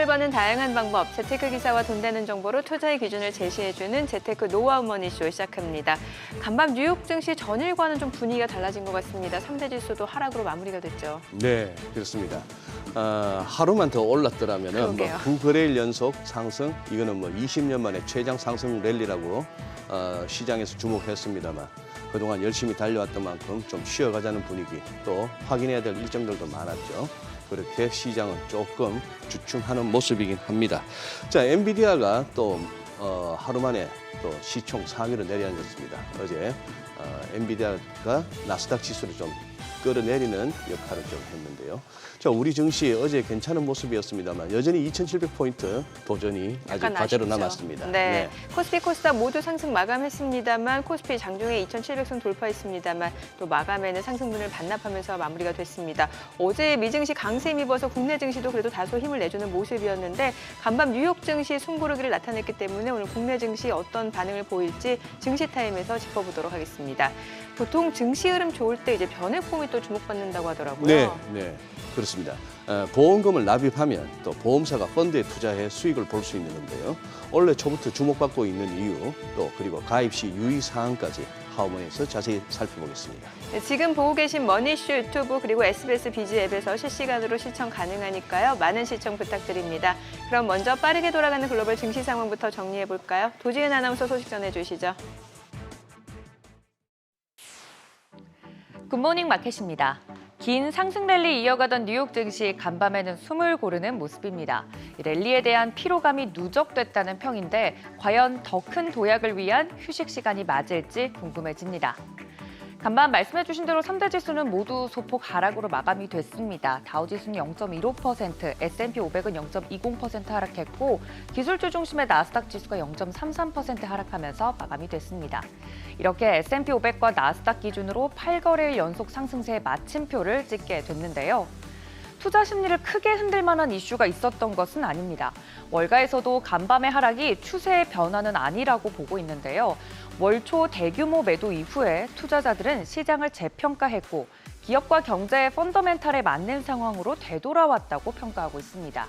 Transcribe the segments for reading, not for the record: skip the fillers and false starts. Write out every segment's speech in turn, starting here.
돈을 버는 다양한 방법, 재테크 기사와 돈 되는 정보로 투자의 기준을 제시해주는 재테크 노하우 머니쇼 시작합니다. 간밤 뉴욕 증시 전일과는 좀 분위기가 달라진 것 같습니다. 3대 지수도 하락으로 마무리가 됐죠. 네, 그렇습니다. 하루만 더 올랐더라면 뭐 9거래일 연속 상승, 이거는 뭐 20년 만에 최장 상승 랠리라고 시장에서 주목했습니다만 그동안 열심히 달려왔던 만큼 좀 쉬어가자는 분위기, 또 확인해야 될 일정들도 많았죠. 그렇게 시장은 조금 주춤하는 모습이긴 합니다. 자, 엔비디아가 또 하루 만에 또 시총 상위로 내려앉았습니다. 어제 엔비디아가 나스닥 지수를 좀 끌어내리는 역할을 좀 했는데요. 자, 우리 증시 어제 괜찮은 모습이었습니다만 여전히 2,700포인트 도전이 아직 과제로 남았습니다. 네. 코스피, 코스닥 모두 상승 마감했습니다만 코스피 장중에 2,700선 돌파했습니다만 또 마감에는 상승분을 반납하면서 마무리가 됐습니다. 어제 미증시 강세 힘입어서 국내 증시도 그래도 다소 힘을 내주는 모습이었는데 간밤 뉴욕 증시 숨고르기를 나타냈기 때문에 오늘 국내 증시 어떤 반응을 보일지 증시타임에서 짚어보도록 하겠습니다. 보통 증시 흐름 좋을 때 이제 변액보험이 또 주목받는다고 하더라고요. 네, 그렇습니다. 보험금을 납입하면 또 보험사가 펀드에 투자해 수익을 볼 수 있는 건데요. 올해 초부터 주목받고 있는 이유, 또 그리고 가입 시 유의 사항까지 하우머니에서 자세히 살펴보겠습니다. 네, 지금 보고 계신 머니쇼 유튜브 그리고 SBS 비즈 앱에서 실시간으로 시청 가능하니까요. 많은 시청 부탁드립니다. 그럼 먼저 빠르게 돌아가는 글로벌 증시 상황부터 정리해 볼까요? 도지은 아나운서 소식 전해주시죠. 굿모닝 마켓입니다. 긴 상승 랠리 이어가던 뉴욕 증시 간밤에는 숨을 고르는 모습입니다. 랠리에 대한 피로감이 누적됐다는 평인데 과연 더 큰 도약을 위한 휴식 시간이 맞을지 궁금해집니다. 간밤 말씀해 주신 대로 3대 지수는 모두 소폭 하락으로 마감이 됐습니다. 다우지수는 0.15%, S&P 500은 0.20% 하락했고 기술주 중심의 나스닥 지수가 0.33% 하락하면서 마감이 됐습니다. 이렇게 S&P 500과 나스닥 기준으로 8거래일 연속 상승세의 마침표를 찍게 됐는데요. 투자 심리를 크게 흔들 만한 이슈가 있었던 것은 아닙니다. 월가에서도 간밤의 하락이 추세의 변화는 아니라고 보고 있는데요. 월 초 대규모 매도 이후에 투자자들은 시장을 재평가했고 기업과 경제의 펀더멘탈에 맞는 상황으로 되돌아왔다고 평가하고 있습니다.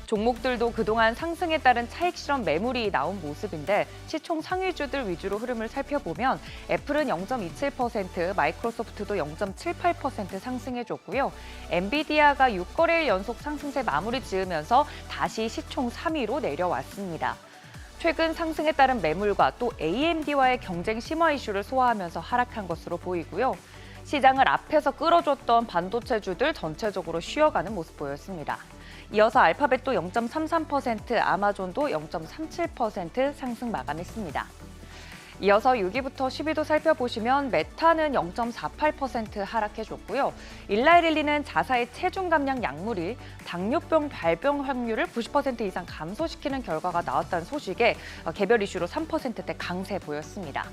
종목들도 그동안 상승에 따른 차익 실현 매물이 나온 모습인데 시총 상위주들 위주로 흐름을 살펴보면 애플은 0.27%, 마이크로소프트도 0.78% 상승해줬고요. 엔비디아가 6거래일 연속 상승세 마무리 지으면서 다시 시총 3위로 내려왔습니다. 최근 상승에 따른 매물과 또 AMD와의 경쟁 심화 이슈를 소화하면서 하락한 것으로 보이고요. 시장을 앞에서 끌어줬던 반도체주들 전체적으로 쉬어가는 모습 보였습니다. 이어서 알파벳도 0.33%, 아마존도 0.37% 상승 마감했습니다. 이어서 6위부터 10위도 살펴보시면 메타는 0.48% 하락해줬고요. 일라이릴리는 자사의 체중 감량 약물이 당뇨병 발병 확률을 90% 이상 감소시키는 결과가 나왔다는 소식에 개별 이슈로 3%대 강세 보였습니다.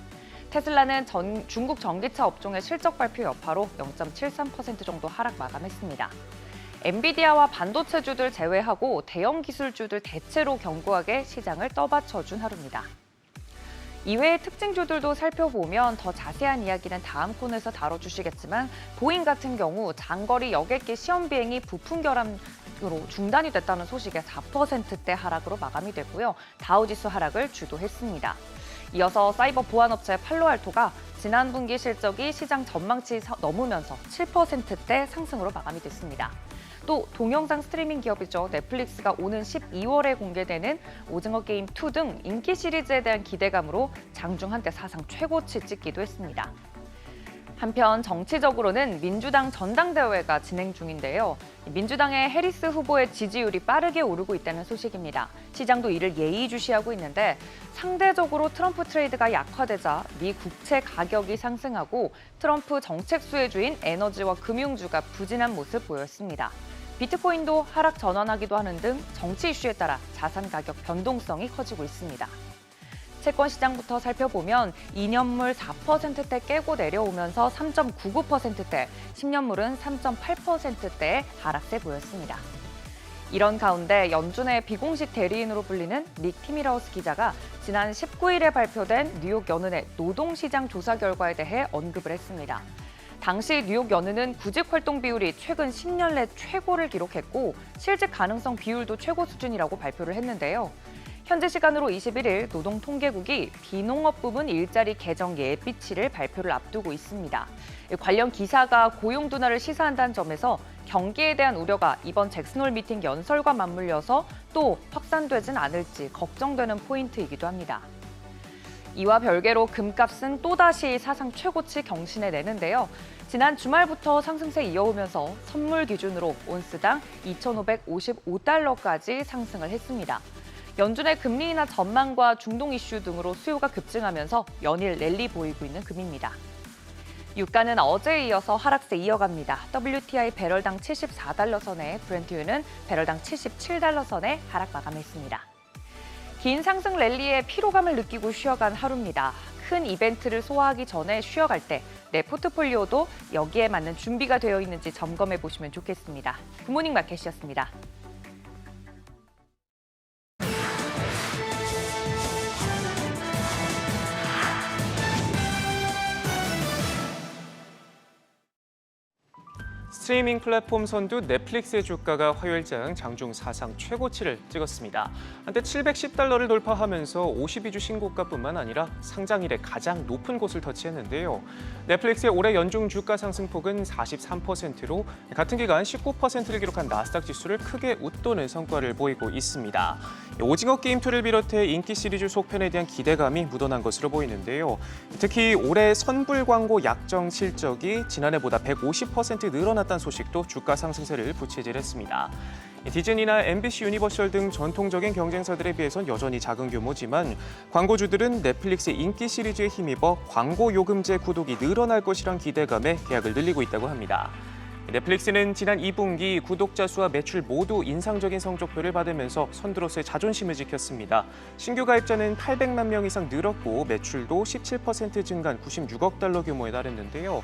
테슬라는 중국 전기차 업종의 실적 발표 여파로 0.73% 정도 하락 마감했습니다. 엔비디아와 반도체주들 제외하고 대형 기술주들 대체로 견고하게 시장을 떠받쳐준 하루입니다. 이외의 특징주들도 살펴보면 더 자세한 이야기는 다음 코너에서 다뤄주시겠지만 보잉 같은 경우 장거리 여객기 시험 비행이 부품 결함으로 중단이 됐다는 소식에 4%대 하락으로 마감이 됐고요. 다우지수 하락을 주도했습니다. 이어서 사이버 보안업체 팔로알토가 지난 분기 실적이 시장 전망치 넘으면서 7%대 상승으로 마감이 됐습니다. 또 동영상 스트리밍 기업이죠. 넷플릭스가 오는 12월에 공개되는 오징어 게임 2 등 인기 시리즈에 대한 기대감으로 장중 한때 사상 최고치 찍기도 했습니다. 한편 정치적으로는 민주당 전당대회가 진행 중인데요. 민주당의 해리스 후보의 지지율이 빠르게 오르고 있다는 소식입니다. 시장도 이를 예의주시하고 있는데 상대적으로 트럼프 트레이드가 약화되자 미 국채 가격이 상승하고 트럼프 정책 수혜주인 에너지와 금융주가 부진한 모습 보였습니다. 비트코인도 하락 전환하기도 하는 등 정치 이슈에 따라 자산 가격 변동성이 커지고 있습니다. 채권 시장부터 살펴보면 2년물 4%대 깨고 내려오면서 3.99%대, 10년물은 3.8%대의 하락세 보였습니다. 이런 가운데 연준의 비공식 대리인으로 불리는 닉 티미라우스 기자가 지난 19일에 발표된 뉴욕 연은의 노동시장 조사 결과에 대해 언급을 했습니다. 당시 뉴욕 연은은 구직 활동 비율이 최근 10년 내 최고를 기록했고 실직 가능성 비율도 최고 수준이라고 발표를 했는데요. 현지 시간으로 21일 노동통계국이 비농업 부문 일자리 개정 예비치를 발표를 앞두고 있습니다. 관련 기사가 고용 둔화를 시사한다는 점에서 경기에 대한 우려가 이번 잭슨홀 미팅 연설과 맞물려서 또 확산되진 않을지 걱정되는 포인트이기도 합니다. 이와 별개로 금값은 또다시 사상 최고치 경신해 내는데요. 지난 주말부터 상승세 이어오면서 선물 기준으로 온스당 2,555달러까지 상승을 했습니다. 연준의 금리 인하 전망과 중동 이슈 등으로 수요가 급증하면서 연일 랠리 보이고 있는 금입니다. 유가는 어제에 이어서 하락세 이어갑니다. WTI 배럴당 74달러 선에 브렌트유는 배럴당 77달러 선에 하락 마감했습니다. 긴 상승 랠리에 피로감을 느끼고 쉬어간 하루입니다. 큰 이벤트를 소화하기 전에 쉬어갈 때 내 포트폴리오도 여기에 맞는 준비가 되어 있는지 점검해 보시면 좋겠습니다. 굿모닝 마켓이었습니다. 스트리밍 플랫폼 선두 넷플릭스의 주가가 화요일장 장중 사상 최고치를 찍었습니다. 한때 710달러를 돌파하면서 52주 신고가뿐만 아니라 상장 이래 가장 높은 곳을 터치했는데요. 넷플릭스의 올해 연중 주가 상승폭은 43%로 같은 기간 19%를 기록한 나스닥 지수를 크게 웃도는 성과를 보이고 있습니다. 오징어 게임 2를 비롯해 인기 시리즈 속편에 대한 기대감이 묻어난 것으로 보이는데요. 특히 올해 선불 광고 약정 실적이 지난해보다 150% 늘어났다는 소식도 주가 상승세를 부채질했습니다. 디즈니나 MBC 유니버셜 등 전통적인 경쟁사들에 비해선 여전히 작은 규모지만 광고주들은 넷플릭스 인기 시리즈에 힘입어 광고 요금제 구독이 늘어날 것이란 기대감에 계약을 늘리고 있다고 합니다. 넷플릭스는 지난 2분기 구독자 수와 매출 모두 인상적인 성적표를 받으면서 선두로서의 자존심을 지켰습니다. 신규 가입자는 800만 명 이상 늘었고 매출도 17% 증가한 96억 달러 규모에 달했는데요.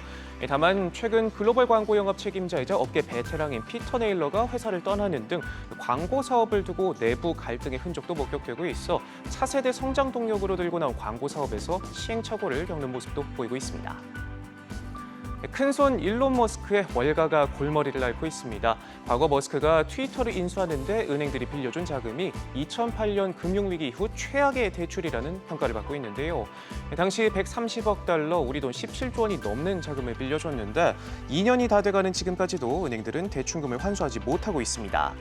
다만 최근 글로벌 광고 영업 책임자이자 업계 베테랑인 피터 네일러가 회사를 떠나는 등 광고 사업을 두고 내부 갈등의 흔적도 목격되고 있어 차세대 성장 동력으로 들고 나온 광고 사업에서 시행착오를 겪는 모습도 보이고 있습니다. 큰손 일론 머스크의 월가가 골머리를 앓고 있습니다. 과거 머스크가 트위터를 인수하는데 은행들이 빌려준 자금이 2008년 금융위기 이후 최악의 대출이라는 평가를 받고 있는데요. 당시 130억 달러, 우리 돈 17조 원이 넘는 자금을 빌려줬는데 2년이 다 돼가는 지금까지도 은행들은 대출금을 환수하지 못하고 있습니다.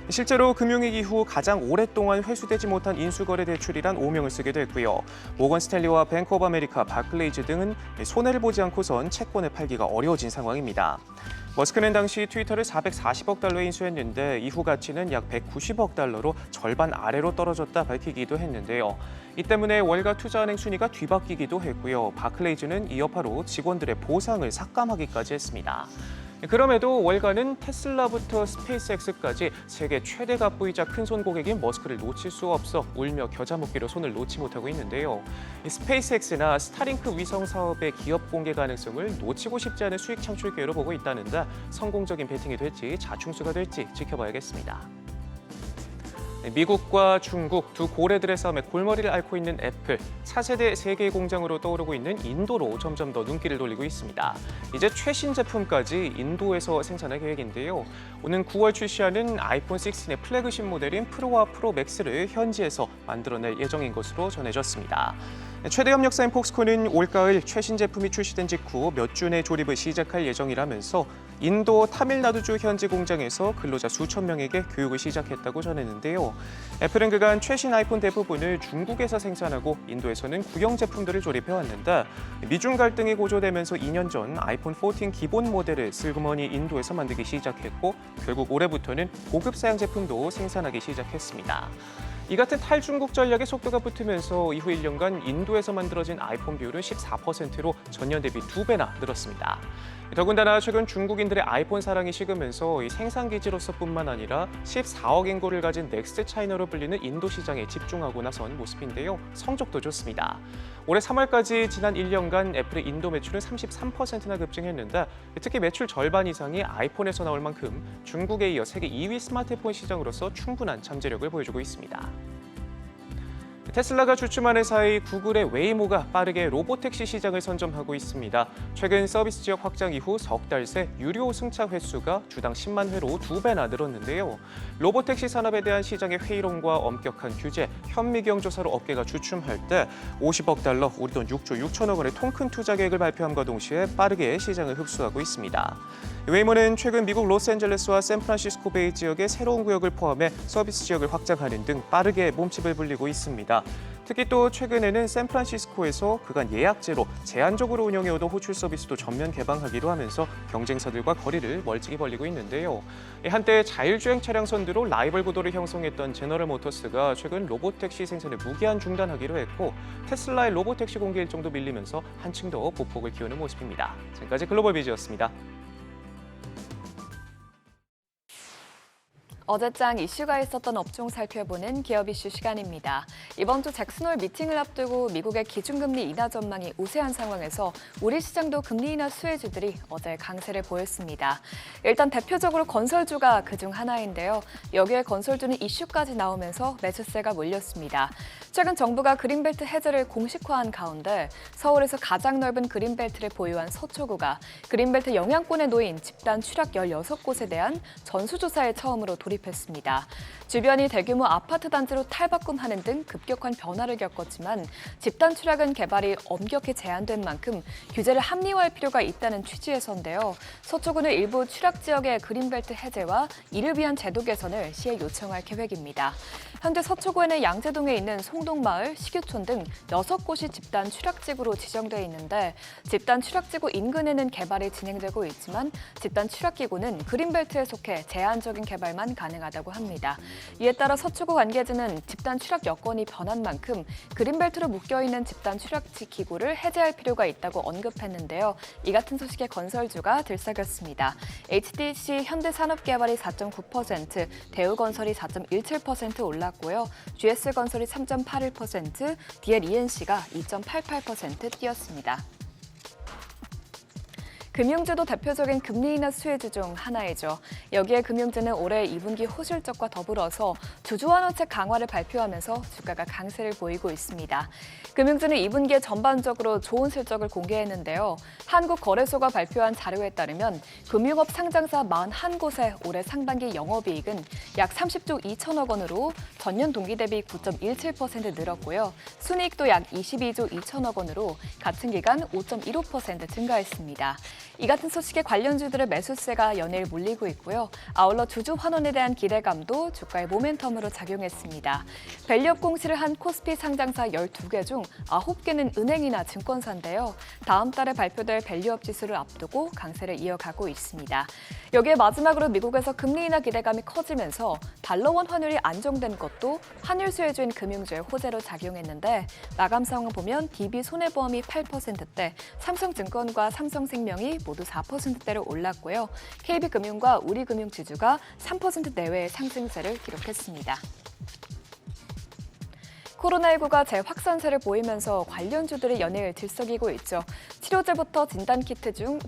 실제로 금융위기 이후 가장 오랫동안 회수되지 못한 인수거래 대출이란 오명을 쓰게 됐고요. 모건 스탠리와 뱅크 오브 아메리카, 바클레이즈 등은 손해를 보지 않고선 채권을 팔기가 어려워진 상황입니다. 머스크는 당시 트위터를 440억 달러에 인수했는데 이후 가치는 약 190억 달러로 절반 아래로 떨어졌다 밝히기도 했는데요. 이 때문에 월가 투자은행 순위가 뒤바뀌기도 했고요. 바클레이즈는 이 여파로 직원들의 보상을 삭감하기까지 했습니다. 그럼에도 월가는 테슬라부터 스페이스X까지 세계 최대 갑부이자 큰손 고객인 머스크를 놓칠 수 없어 울며 겨자 먹기로 손을 놓지 못하고 있는데요. 스페이스X나 스타링크 위성 사업의 기업 공개 가능성을 놓치고 싶지 않은 수익 창출 기회로 보고 있다는데 성공적인 베팅이 될지 자충수가 될지 지켜봐야겠습니다. 미국과 중국 두 고래들의 싸움에 골머리를 앓고 있는 애플, 차세대 세계의 공장으로 떠오르고 있는 인도로 점점 더 눈길을 돌리고 있습니다. 이제 최신 제품까지 인도에서 생산할 계획인데요. 오는 9월 출시하는 아이폰 16의 플래그십 모델인 프로와 프로 맥스를 현지에서 만들어낼 예정인 것으로 전해졌습니다. 최대 협력사인 폭스콘은 올가을 최신 제품이 출시된 직후 몇 주 내 조립을 시작할 예정이라면서 인도 타밀나두주 현지 공장에서 근로자 수천 명에게 교육을 시작했다고 전했는데요. 애플은 그간 최신 아이폰 대부분을 중국에서 생산하고 인도에서는 구형 제품들을 조립해왔는데 미중 갈등이 고조되면서 2년 전 아이폰 14 기본 모델을 슬그머니 인도에서 만들기 시작했고 결국 올해부터는 고급 사양 제품도 생산하기 시작했습니다. 이 같은 탈중국 전략에 속도가 붙으면서 이후 1년간 인도에서 만들어진 아이폰 비율은 14%로 전년 대비 2배나 늘었습니다. 더군다나 최근 중국인들의 아이폰 사랑이 식으면서 이 생산기지로서뿐만 아니라 14억 인구를 가진 넥스트 차이나로 불리는 인도 시장에 집중하고 나선 모습인데요. 성적도 좋습니다. 올해 3월까지 지난 1년간 애플의 인도 매출은 33%나 급증했는데 특히 매출 절반 이상이 아이폰에서 나올 만큼 중국에 이어 세계 2위 스마트폰 시장으로서 충분한 잠재력을 보여주고 있습니다. 테슬라가 주춤하는 사이 구글의 웨이모가 빠르게 로보택시 시장을 선점하고 있습니다. 최근 서비스 지역 확장 이후 석 달 새 유료 승차 횟수가 주당 10만 회로 2배나 늘었는데요. 로보택시 산업에 대한 시장의 회의론과 엄격한 규제, 현미경 조사로 업계가 주춤할 때 50억 달러, 우리 돈 6조 6천억 원의 통큰 투자 계획을 발표함과 동시에 빠르게 시장을 흡수하고 있습니다. 웨이모는 최근 미국 로스앤젤레스와 샌프란시스코 베이 지역의 새로운 구역을 포함해 서비스 지역을 확장하는 등 빠르게 몸집을 불리고 있습니다. 특히 또 최근에는 샌프란시스코에서 그간 예약제로 제한적으로 운영해오던 호출 서비스도 전면 개방하기로 하면서 경쟁사들과 거리를 멀찍이 벌리고 있는데요. 한때 자율주행 차량 선두로 라이벌 구도를 형성했던 제너럴 모터스가 최근 로보택시 생산을 무기한 중단하기로 했고 테슬라의 로보택시 공개 일정도 밀리면서 한층 더 보폭을 키우는 모습입니다. 지금까지 글로벌 비즈였습니다. 어제장 이슈가 있었던 업종 살펴보는 기업 이슈 시간입니다. 이번 주 잭슨홀 미팅을 앞두고 미국의 기준금리 인하 전망이 우세한 상황에서 우리 시장도 금리 인하 수혜주들이 어제 강세를 보였습니다. 일단 대표적으로 건설주가 그중 하나인데요. 여기에 건설주는 이슈까지 나오면서 매수세가 몰렸습니다. 최근 정부가 그린벨트 해제를 공식화한 가운데 서울에서 가장 넓은 그린벨트를 보유한 서초구가 그린벨트 영향권에 놓인 집단 추락 16곳에 대한 전수조사에 처음으로 돌입했습니다. 주변이 대규모 아파트 단지로 탈바꿈하는 등 급격한 변화를 겪었지만 집단 추락은 개발이 엄격히 제한된 만큼 규제를 합리화할 필요가 있다는 취지에서인데요. 서초구는 일부 추락 지역의 그린벨트 해제와 이를 위한 제도 개선을 시에 요청할 계획입니다. 현재 서초구에는 양재동에 있는 송동마을, 식유촌 등 6곳이 집단 추락지구로 지정되어 있는데 집단 추락지구 인근에는 개발이 진행되고 있지만 집단 추락기구는 그린벨트에 속해 제한적인 개발만 가능하다고 합니다. 이에 따라 서초구 관계자는 집단 추락 여건이 변한 만큼 그린벨트로 묶여있는 집단 추락지 기구를 해제할 필요가 있다고 언급했는데요. 이 같은 소식에 건설주가 들썩였습니다. HDC 현대산업개발이 4.9%, 대우건설이 4.17% 올랐고요. GS건설이 3.81%, DLENC가 2.88% 뛰었습니다. 금융주도 대표적인 금리 인하 수혜주 중 하나이죠. 여기에 금융주는 올해 2분기 호실적과 더불어서 주주환원책 강화를 발표하면서 주가가 강세를 보이고 있습니다. 금융주는 2분기에 전반적으로 좋은 실적을 공개했는데요. 한국거래소가 발표한 자료에 따르면 금융업 상장사 41곳의 올해 상반기 영업이익은 약 30조 2천억 원으로 전년 동기 대비 9.17% 늘었고요. 순이익도 약 22조 2천억 원으로 같은 기간 5.15% 증가했습니다. 이 같은 소식에 관련주들의 매수세가 연일 몰리고 있고요. 아울러 주주 환원에 대한 기대감도 주가의 모멘텀으로 작용했습니다. 밸류업 공시를 한 코스피 상장사 12개 중 9개는 은행이나 증권사인데요. 다음 달에 발표될 밸류업 지수를 앞두고 강세를 이어가고 있습니다. 여기에 마지막으로 미국에서 금리 인하 기대감이 커지면서 달러원 환율이 안정된 것도 환율 수혜주인 금융주의 호재로 작용했는데 마감 상황을 보면 DB손해보험이 8%대, 삼성증권과 삼성생명이 모두 4%대로 올랐고요. KB금융과 우리금융지주가 3% 내외의 상승세를 기록했습니다. 코로나19가 재확산세를 보이면서 관련주들이 연일 들썩이고 있죠. 치료제부터 진단키트주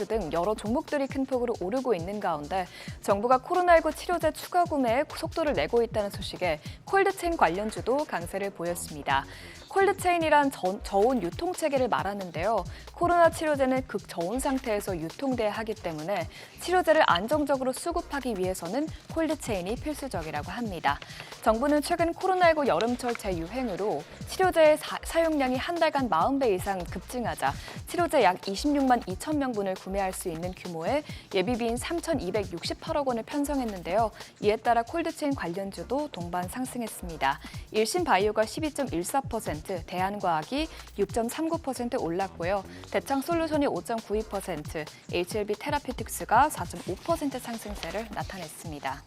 등 여러 종목들이 큰 폭으로 오르고 있는 가운데 정부가 코로나19 치료제 추가 구매에 속도를 내고 있다는 소식에 콜드체인 관련주도 강세를 보였습니다. 콜드체인이란 저온 유통체계를 말하는데요. 코로나 치료제는 극저온 상태에서 유통돼야 하기 때문에 치료제를 안정적으로 수급하기 위해서는 콜드체인이 필수적이라고 합니다. 정부는 최근 코로나19 여름철 재유행으로 치료제의 사용량이 한 달간 40배 이상 급증하자 치료제 약 26만 2천 명분을 구매할 수 있는 규모의 예비비인 3,268억 원을 편성했는데요. 이에 따라 콜드체인 관련주도 동반 상승했습니다. 일신바이오가 12.14%, 대한과학이 6.39% 올랐고요. 대창솔루션이 5.92%, HLB 테라피틱스가 4.5% 상승세를 나타냈습니다.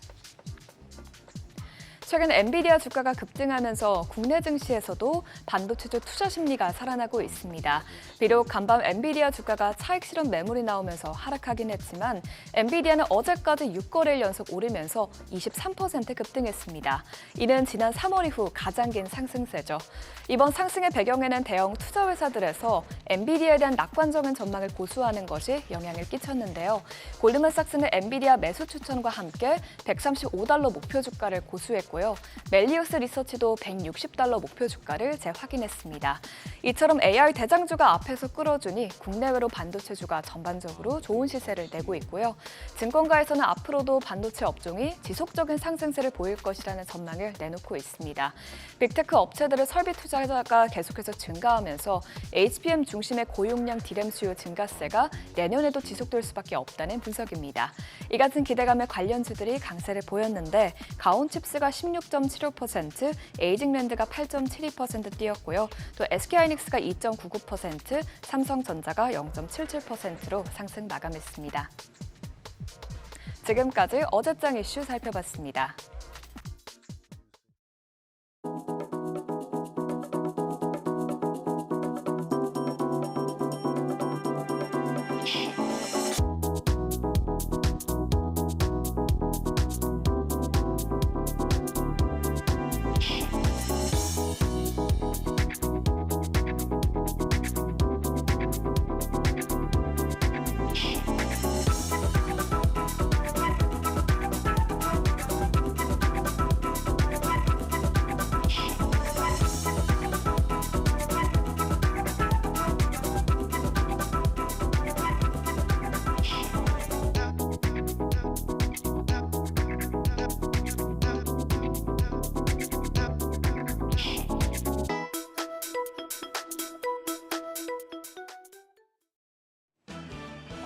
최근 엔비디아 주가가 급등하면서 국내 증시에서도 반도체주 투자 심리가 살아나고 있습니다. 비록 간밤 엔비디아 주가가 차익 실현 매물이 나오면서 하락하긴 했지만 엔비디아는 어제까지 6거래일 연속 오르면서 23% 급등했습니다. 이는 지난 3월 이후 가장 긴 상승세죠. 이번 상승의 배경에는 대형 투자 회사들에서 엔비디아에 대한 낙관적인 전망을 고수하는 것이 영향을 끼쳤는데요. 골드만삭스는 엔비디아 매수 추천과 함께 $135 목표 주가를 고수했고 있고요. 멜리우스 리서치도 $160 목표 주가를 재확인했습니다. 이처럼 AI 대장주가 앞에서 끌어주니 국내외로 반도체주가 전반적으로 좋은 시세를 내고 있고요. 증권가에서는 앞으로도 반도체 업종이 지속적인 상승세를 보일 것이라는 전망을 내놓고 있습니다. 빅테크 업체들의 설비 투자가 계속해서 증가하면서 HBM 중심의 고용량 D램 수요 증가세가 내년에도 지속될 수밖에 없다는 분석입니다. 이 같은 기대감에 관련주들이 강세를 보였는데 가온칩스가 16.75%, 에이징랜드가 8.72% 뛰었고요. 또 SK하이닉스가 2.99%, 삼성전자가 0.77%로 상승 마감했습니다. 지금까지 어제장 이슈 살펴봤습니다.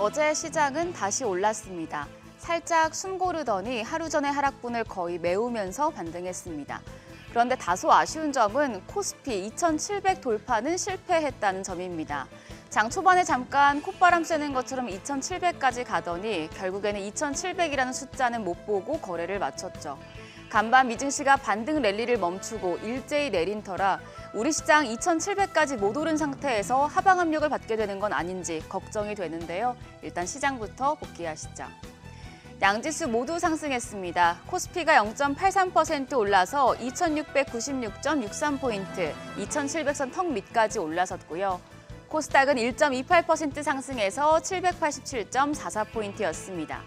어제 시장은 다시 올랐습니다. 살짝 숨 고르더니 하루 전의 하락분을 거의 메우면서 반등했습니다. 그런데 다소 아쉬운 점은 코스피 2700 돌파는 실패했다는 점입니다. 장 초반에 잠깐 콧바람 쐬는 것처럼 2700까지 가더니 결국에는 2700이라는 숫자는 못 보고 거래를 마쳤죠. 간밤 미증시가 반등 랠리를 멈추고 일제히 내린 터라 우리 시장 2700까지 못 오른 상태에서 하방 압력을 받게 되는 건 아닌지 걱정이 되는데요. 일단 시장부터 복귀하시죠. 양지수 모두 상승했습니다. 코스피가 0.83% 올라서 2696.63포인트, 2700선 턱 밑까지 올라섰고요. 코스닥은 1.28% 상승해서 787.44포인트였습니다.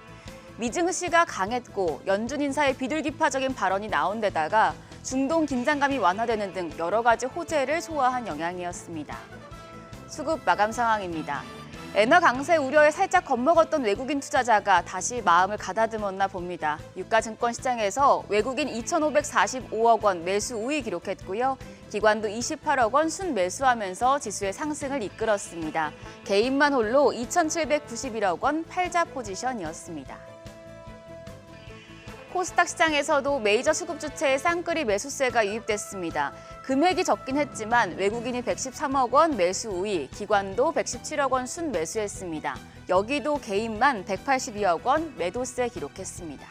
미증시가 강했고 연준 인사의 비둘기파적인 발언이 나온 데다가 중동 긴장감이 완화되는 등 여러 가지 호재를 소화한 영향이었습니다. 수급 마감 상황입니다. 엔화 강세 우려에 살짝 겁먹었던 외국인 투자자가 다시 마음을 가다듬었나 봅니다. 유가증권 시장에서 외국인 2,545억 원 매수 우위 기록했고요. 기관도 28억 원 순매수하면서 지수의 상승을 이끌었습니다. 개인만 홀로 2,791억 원 팔자 포지션이었습니다. 코스닥 시장에서도 메이저 수급 주체의 쌍끌이 매수세가 유입됐습니다. 금액이 적긴 했지만 외국인이 113억 원 매수 우위, 기관도 117억 원 순매수했습니다. 여기도 개인만 182억 원 매도세 기록했습니다.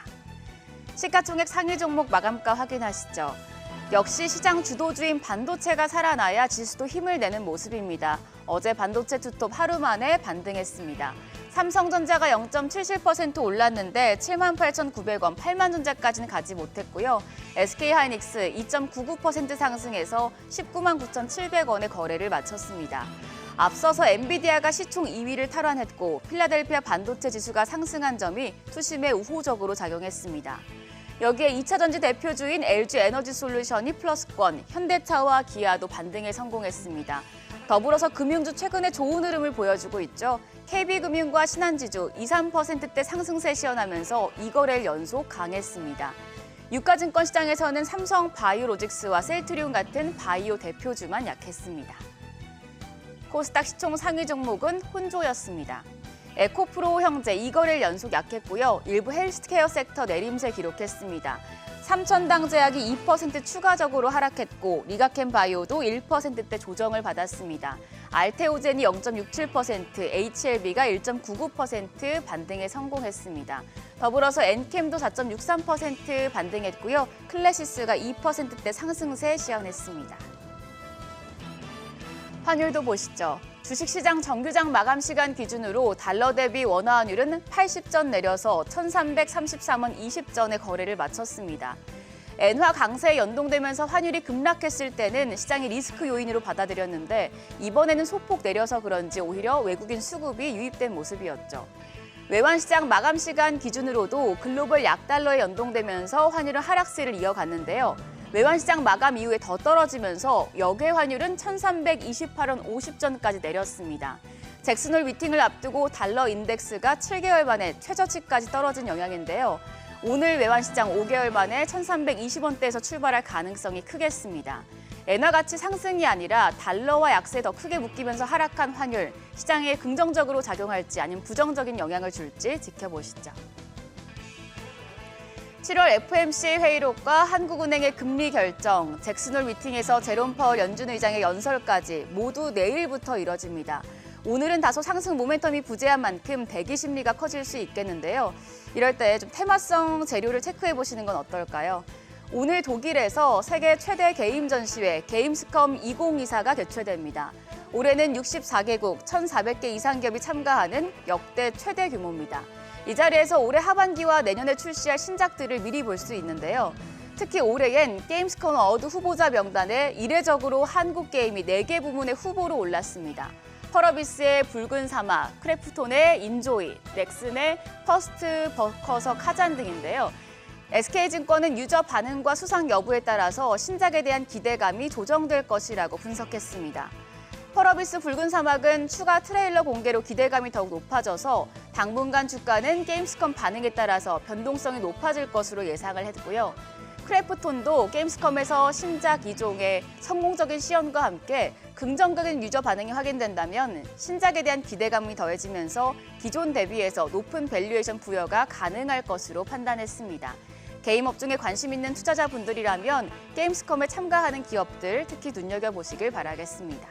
시가총액 상위 종목 마감가 확인하시죠. 역시 시장 주도주인 반도체가 살아나야 지수도 힘을 내는 모습입니다. 어제 반도체 투톱 하루 만에 반등했습니다. 삼성전자가 0.77% 올랐는데 78,900원, 8만전자까지는 가지 못했고요. SK하이닉스 2.99% 상승해서 199,700원의 거래를 마쳤습니다. 앞서서 엔비디아가 시총 2위를 탈환했고 필라델피아 반도체 지수가 상승한 점이 투심에 우호적으로 작용했습니다. 여기에 2차전지 대표주인 LG에너지솔루션이 플러스권, 현대차와 기아도 반등에 성공했습니다. 더불어서 금융주 최근에 좋은 흐름을 보여주고 있죠. KB금융과 신한지주 2, 3%대 상승세 시현하면서 2거래일 연속 강했습니다. 유가증권 시장에서는 삼성 바이오로직스와 셀트리온 같은 바이오 대표주만 약했습니다. 코스닥 시총 상위 종목은 혼조였습니다. 에코프로 형제 2거래일 연속 약했고요. 일부 헬스케어 섹터 내림세 기록했습니다. 삼천당제약이 2% 추가적으로 하락했고 리가켄바이오도 1%대 조정을 받았습니다. 알테오젠이 0.67%, HLB가 1.99% 반등에 성공했습니다. 더불어서 엔캠도 4.63% 반등했고요. 클래시스가 2%대 상승세 시현했습니다. 환율도 보시죠. 주식시장 정규장 마감 시간 기준으로 달러 대비 원화 환율은 80전 내려서 1,333원 20전에 거래를 마쳤습니다. 엔화 강세에 연동되면서 환율이 급락했을 때는 시장이 리스크 요인으로 받아들였는데 이번에는 소폭 내려서 그런지 오히려 외국인 수급이 유입된 모습이었죠. 외환시장 마감 시간 기준으로도 글로벌 약달러에 연동되면서 환율은 하락세를 이어갔는데요. 외환시장 마감 이후에 더 떨어지면서 역외 환율은 1,328원 50전까지 내렸습니다. 잭슨홀 미팅을 앞두고 달러 인덱스가 7개월 만에 최저치까지 떨어진 영향인데요. 오늘 외환시장 5개월 만에 1,320원대에서 출발할 가능성이 크겠습니다. 엔화 가치 상승이 아니라 달러와 약세 더 크게 묶이면서 하락한 환율, 시장에 긍정적으로 작용할지 아니면 부정적인 영향을 줄지 지켜보시죠. 7월 FOMC 회의록과 한국은행의 금리 결정, 잭슨홀 미팅에서 제롬 파월 연준 의장의 연설까지 모두 내일부터 이뤄집니다. 오늘은 다소 상승 모멘텀이 부재한 만큼 대기 심리가 커질 수 있겠는데요. 이럴 때 좀 테마성 재료를 체크해 보시는 건 어떨까요? 오늘 독일에서 세계 최대 게임 전시회 게임스컴 2024가 개최됩니다. 올해는 64개국 1,400개 이상 기업이 참가하는 역대 최대 규모입니다. 이 자리에서 올해 하반기와 내년에 출시할 신작들을 미리 볼 수 있는데요. 특히 올해엔 게임스컴 어워드 후보자 명단에 이례적으로 한국 게임이 4개 부문의 후보로 올랐습니다. 펄어비스의 붉은 사막, 크래프톤의 인조이, 넥슨의 퍼스트 버커서 카잔 등인데요. SK증권은 유저 반응과 수상 여부에 따라서 신작에 대한 기대감이 조정될 것이라고 분석했습니다. 펄어비스 붉은 사막은 추가 트레일러 공개로 기대감이 더욱 높아져서 당분간 주가는 게임스컴 반응에 따라서 변동성이 높아질 것으로 예상을 했고요. 크래프톤도 게임스컴에서 신작 2종의 성공적인 시연과 함께 긍정적인 유저 반응이 확인된다면 신작에 대한 기대감이 더해지면서 기존 대비해서 높은 밸류에이션 부여가 가능할 것으로 판단했습니다. 게임 업종에 관심 있는 투자자분들이라면 게임스컴에 참가하는 기업들 특히 눈여겨보시길 바라겠습니다.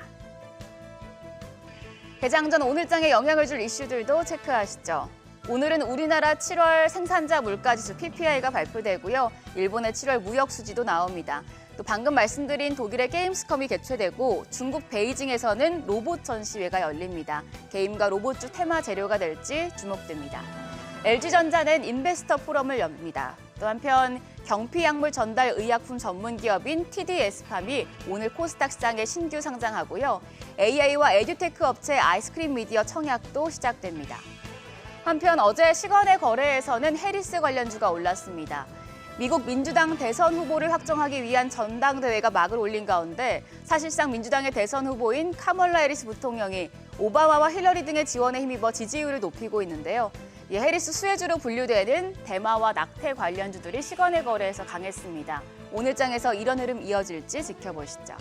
개장 전 오늘장에 영향을 줄 이슈들도 체크하시죠. 오늘은 우리나라 7월 생산자 물가지수 PPI가 발표되고요. 일본의 7월 무역 수지도 나옵니다. 또 방금 말씀드린 독일의 게임스컴이 개최되고 중국 베이징에서는 로봇 전시회가 열립니다. 게임과 로봇주 테마 재료가 될지 주목됩니다. LG전자는 인베스터 포럼을 엽니다. 또 한편 경피약물 전달 의약품 전문 기업인 TDS팜이 오늘 코스닥 시장에 신규 상장하고요. AI와 에듀테크 업체 아이스크림 미디어 청약도 시작됩니다. 한편 어제 시간의 거래에서는 해리스 관련주가 올랐습니다. 미국 민주당 대선 후보를 확정하기 위한 전당대회가 막을 올린 가운데 사실상 민주당의 대선 후보인 카멀라 해리스 부통령이 오바마와 힐러리 등의 지원에 힘입어 지지율을 높이고 있는데요. 이 해리스 수혜주로 분류되는 대마와 낙태 관련주들이 시간의 거래에서 강했습니다. 오늘장에서 이런 흐름 이어질지 지켜보시죠.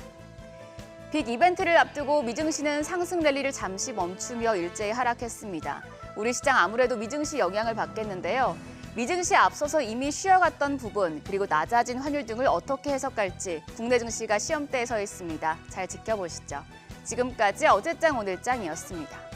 빅 이벤트를 앞두고 미증시는 상승 랠리를 잠시 멈추며 일제히 하락했습니다. 우리 시장 아무래도 미증시 영향을 받겠는데요. 미증시에 앞서서 이미 쉬어갔던 부분, 그리고 낮아진 환율 등을 어떻게 해석할지 국내 증시가 시험대에 서 있습니다. 잘 지켜보시죠. 지금까지 어제장 오늘장이었습니다.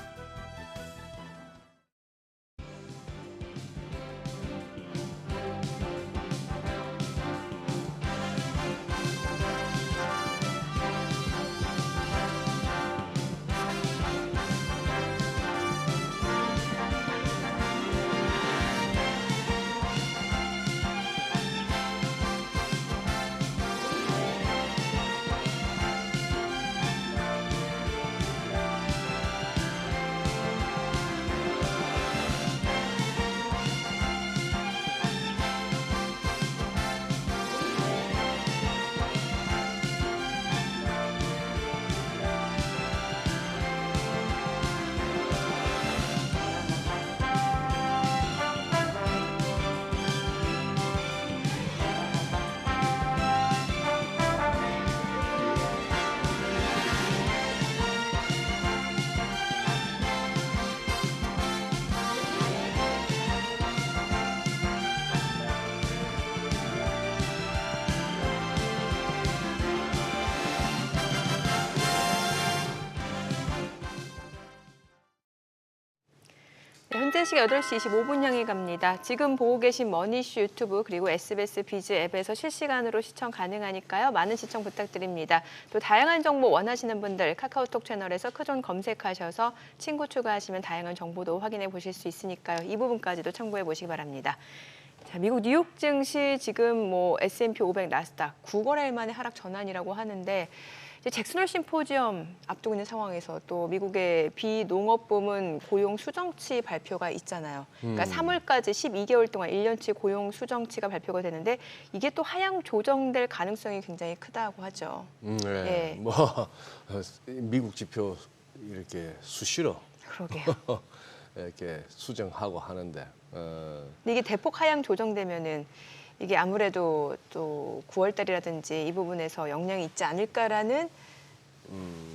현재 시각 8시 25분 향해 갑니다. 지금 보고 계신 머니슈 유튜브 그리고 SBS 비즈 앱에서 실시간으로 시청 가능하니까요. 많은 시청 부탁드립니다. 또 다양한 정보 원하시는 분들 카카오톡 채널에서 크존 검색하셔서 친구 추가하시면 다양한 정보도 확인해 보실 수 있으니까요. 이 부분까지도 참고해 보시기 바랍니다. 자, 미국 뉴욕 증시 지금 뭐 S&P 500, 나스닥 9거래일 만에 하락 전환이라고 하는데 이제 잭슨홀 심포지엄 앞두고 있는 상황에서 또 미국의 비농업 부문 고용 수정치 발표가 있잖아요. 그러니까 3월까지 12개월 동안 1년치 고용 수정치가 발표가 되는데 이게 또 하향 조정될 가능성이 굉장히 크다고 하죠. 네. 예. 뭐 미국 지표 이렇게 수시로 그러게요. 이렇게 수정하고 하는데 근데 이게 대폭 하향 조정되면은 이게 아무래도 또 9월 달이라든지 이 부분에서 영향이 있지 않을까라는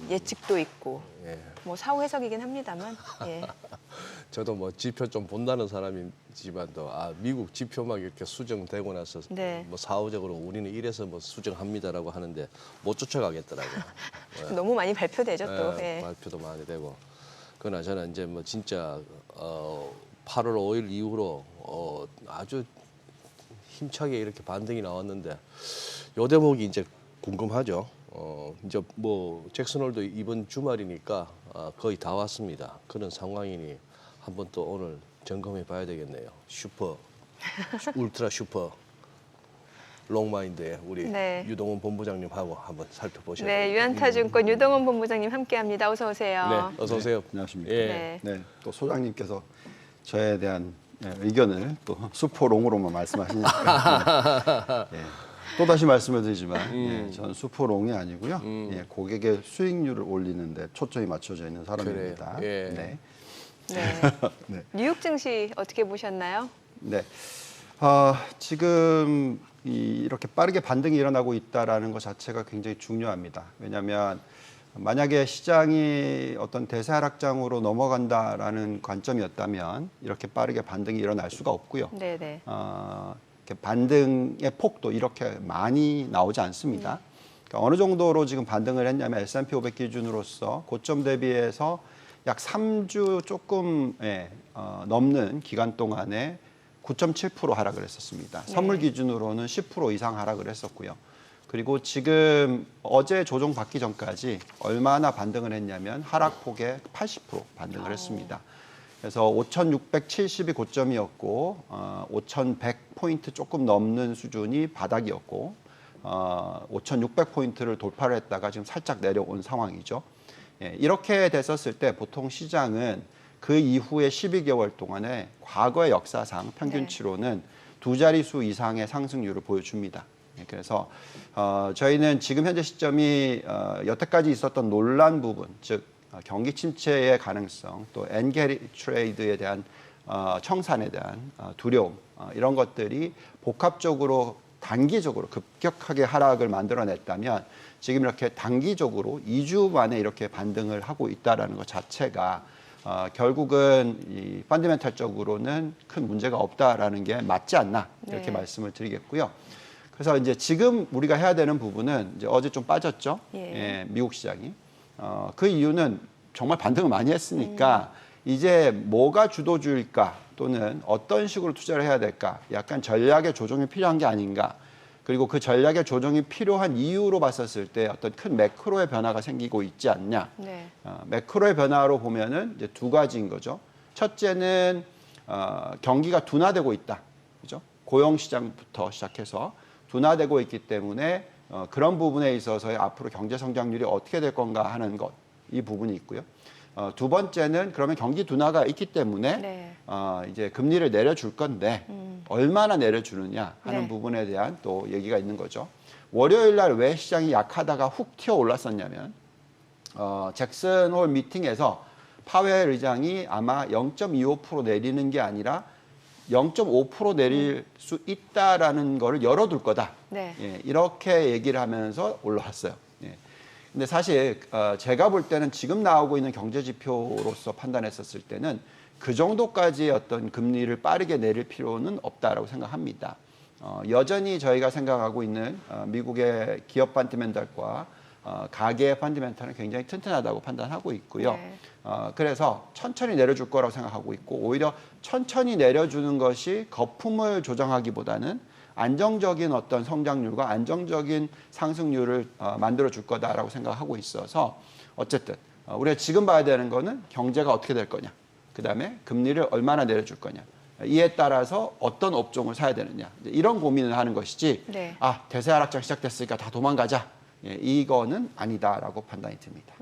예측도 있고 예. 뭐 사후 해석이긴 합니다만 예. 저도 뭐 지표 좀 본다는 사람이지만도 미국 지표만 이렇게 수정되고 나서 네. 뭐 사후적으로 우리는 이래서 뭐 수정합니다라고 하는데 못 쫓아가겠더라고요. 너무 많이 발표되죠 또. 예. 발표도 많이 되고. 그러나 저는 이제 뭐 진짜 8월 5일 이후로 아주 힘차게 이렇게 반등이 나왔는데 요 대목이 이제 궁금하죠. 이제 뭐 잭슨홀도 이번 주말이니까 거의 다 왔습니다. 그런 상황이니 한번 또 오늘 점검해 봐야 되겠네요. 울트라 슈퍼 롱마인드에 우리 네. 유동훈 본부장님하고 한번 살펴보셔야 네, 됩니다. 유한타증권 유동원 본부장님 함께합니다. 어서 오세요. 네, 어서 오세요. 안녕하십니까. 예. 네. 네, 또 소장님께서 저에 대한 의견을 또 수포롱으로만 말씀하시니까 또 다시 말씀을 드리지만 저는 수포롱이 아니고요. 고객의 수익률을 올리는데 초점이 맞춰져 있는 사람입니다. 그래요. 예. 네. 네. 네. 뉴욕 증시 어떻게 보셨나요? 네. 지금 이렇게 빠르게 반등이 일어나고 있다라는 것 자체가 굉장히 중요합니다. 왜냐하면 만약에 시장이 어떤 대세 하락장으로 넘어간다라는 관점이었다면 이렇게 빠르게 반등이 일어날 수가 없고요. 네네. 이렇게 반등의 폭도 이렇게 많이 나오지 않습니다. 그러니까 어느 정도로 지금 반등을 했냐면 S&P 500 기준으로서 고점 대비해서 약 3주 조금 넘는 기간 동안에 9.7% 하락을 했었습니다. 네. 선물 기준으로는 10% 이상 하락을 했었고요. 그리고 지금 어제 조정 받기 전까지 얼마나 반등을 했냐면 하락폭의 80% 반등을 했습니다. 그래서 5,670이 고점이었고 5,100포인트 조금 넘는 수준이 바닥이었고 5,600포인트를 돌파를 했다가 지금 살짝 내려온 상황이죠. 이렇게 됐었을 때 보통 시장은 그 이후에 12개월 동안에 과거의 역사상 평균치로는 두 자릿수 이상의 상승률을 보여줍니다. 그래서 저희는 지금 현재 시점이 여태까지 있었던 논란 부분, 즉 경기 침체의 가능성, 또 엔게리 트레이드에 대한 청산에 대한 두려움, 이런 것들이 복합적으로 단기적으로 급격하게 하락을 만들어냈다면 지금 이렇게 단기적으로 2주 만에 이렇게 반등을 하고 있다는 것 자체가 결국은 이 펀더멘탈적으로는 큰 문제가 없다라는 게 맞지 않나 이렇게 네. 말씀을 드리겠고요. 그래서 이제 지금 우리가 해야 되는 부분은 이제 어제 좀 빠졌죠. 예. 미국 시장이. 그 이유는 정말 반등을 많이 했으니까 이제 뭐가 주도주일까 또는 어떤 식으로 투자를 해야 될까 약간 전략의 조정이 필요한 게 아닌가. 그리고 그 전략의 조정이 필요한 이유로 봤었을 때 어떤 큰 매크로의 변화가 생기고 있지 않냐. 네. 매크로의 변화로 보면은 이제 두 가지인 거죠. 첫째는 경기가 둔화되고 있다. 그죠? 고용 시장부터 시작해서 둔화되고 있기 때문에 그런 부분에 있어서의 앞으로 경제 성장률이 어떻게 될 건가 하는 것, 이 부분이 있고요. 두 번째는 그러면 경기 둔화가 있기 때문에 네. 이제 금리를 내려줄 건데 얼마나 내려주느냐 하는 네. 부분에 대한 또 얘기가 있는 거죠. 월요일 날 왜 시장이 약하다가 훅 튀어 올랐었냐면 잭슨홀 미팅에서 파웰 의장이 아마 0.25% 내리는 게 아니라 0.5% 내릴 수 있다라는 거를 열어둘 거다. 네. 예, 이렇게 얘기를 하면서 올라왔어요. 예. 근데 사실 제가 볼 때는 지금 나오고 있는 경제 지표로서 판단했었을 때는 그 정도까지의 어떤 금리를 빠르게 내릴 필요는 없다라고 생각합니다. 여전히 저희가 생각하고 있는 미국의 기업 펀더멘털과 가계의 펀더멘털은 굉장히 튼튼하다고 판단하고 있고요. 네. 그래서 천천히 내려줄 거라고 생각하고 있고 오히려 천천히 내려주는 것이 거품을 조정하기보다는 안정적인 어떤 성장률과 안정적인 상승률을 만들어 줄 거다라고 생각하고 있어서 어쨌든 우리가 지금 봐야 되는 거는 경제가 어떻게 될 거냐, 그다음에 금리를 얼마나 내려줄 거냐, 이에 따라서 어떤 업종을 사야 되느냐 이런 고민을 하는 것이지 네. 대세 하락장 시작됐으니까 다 도망가자 이거는 아니다라고 판단이 듭니다.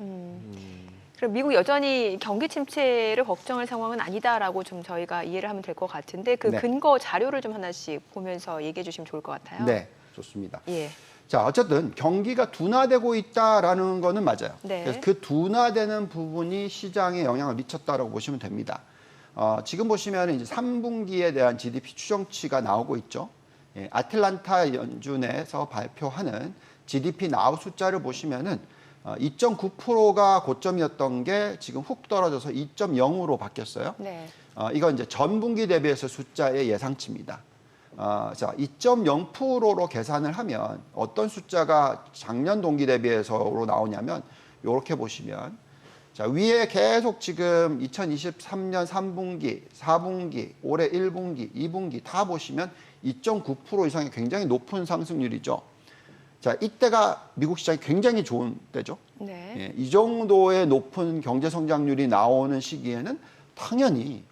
그럼 미국 여전히 경기 침체를 걱정할 상황은 아니다라고 좀 저희가 이해를 하면 될 것 같은데 그 네. 근거 자료를 좀 하나씩 보면서 얘기해 주시면 좋을 것 같아요. 네, 좋습니다. 예. 자, 어쨌든 경기가 둔화되고 있다라는 거는 맞아요. 네. 그래서 그 둔화되는 부분이 시장에 영향을 미쳤다라고 보시면 됩니다. 지금 보시면 이제 3분기에 대한 GDP 추정치가 나오고 있죠. 예, 아틀란타 연준에서 발표하는 GDP 나우 숫자를 보시면은 2.9%가 고점이었던 게 지금 훅 떨어져서 2.0으로 바뀌었어요. 네. 이건 이제 전분기 대비해서 숫자의 예상치입니다. 자, 2.0%로 계산을 하면 어떤 숫자가 작년 동기 대비해서로 나오냐면 이렇게 보시면 자, 위에 계속 지금 2023년 3분기, 4분기, 올해 1분기, 2분기 다 보시면 2.9% 이상의 굉장히 높은 상승률이죠. 자, 이때가 미국 시장이 굉장히 좋은 때죠. 네. 예, 이 정도의 높은 경제 성장률이 나오는 시기에는 당연히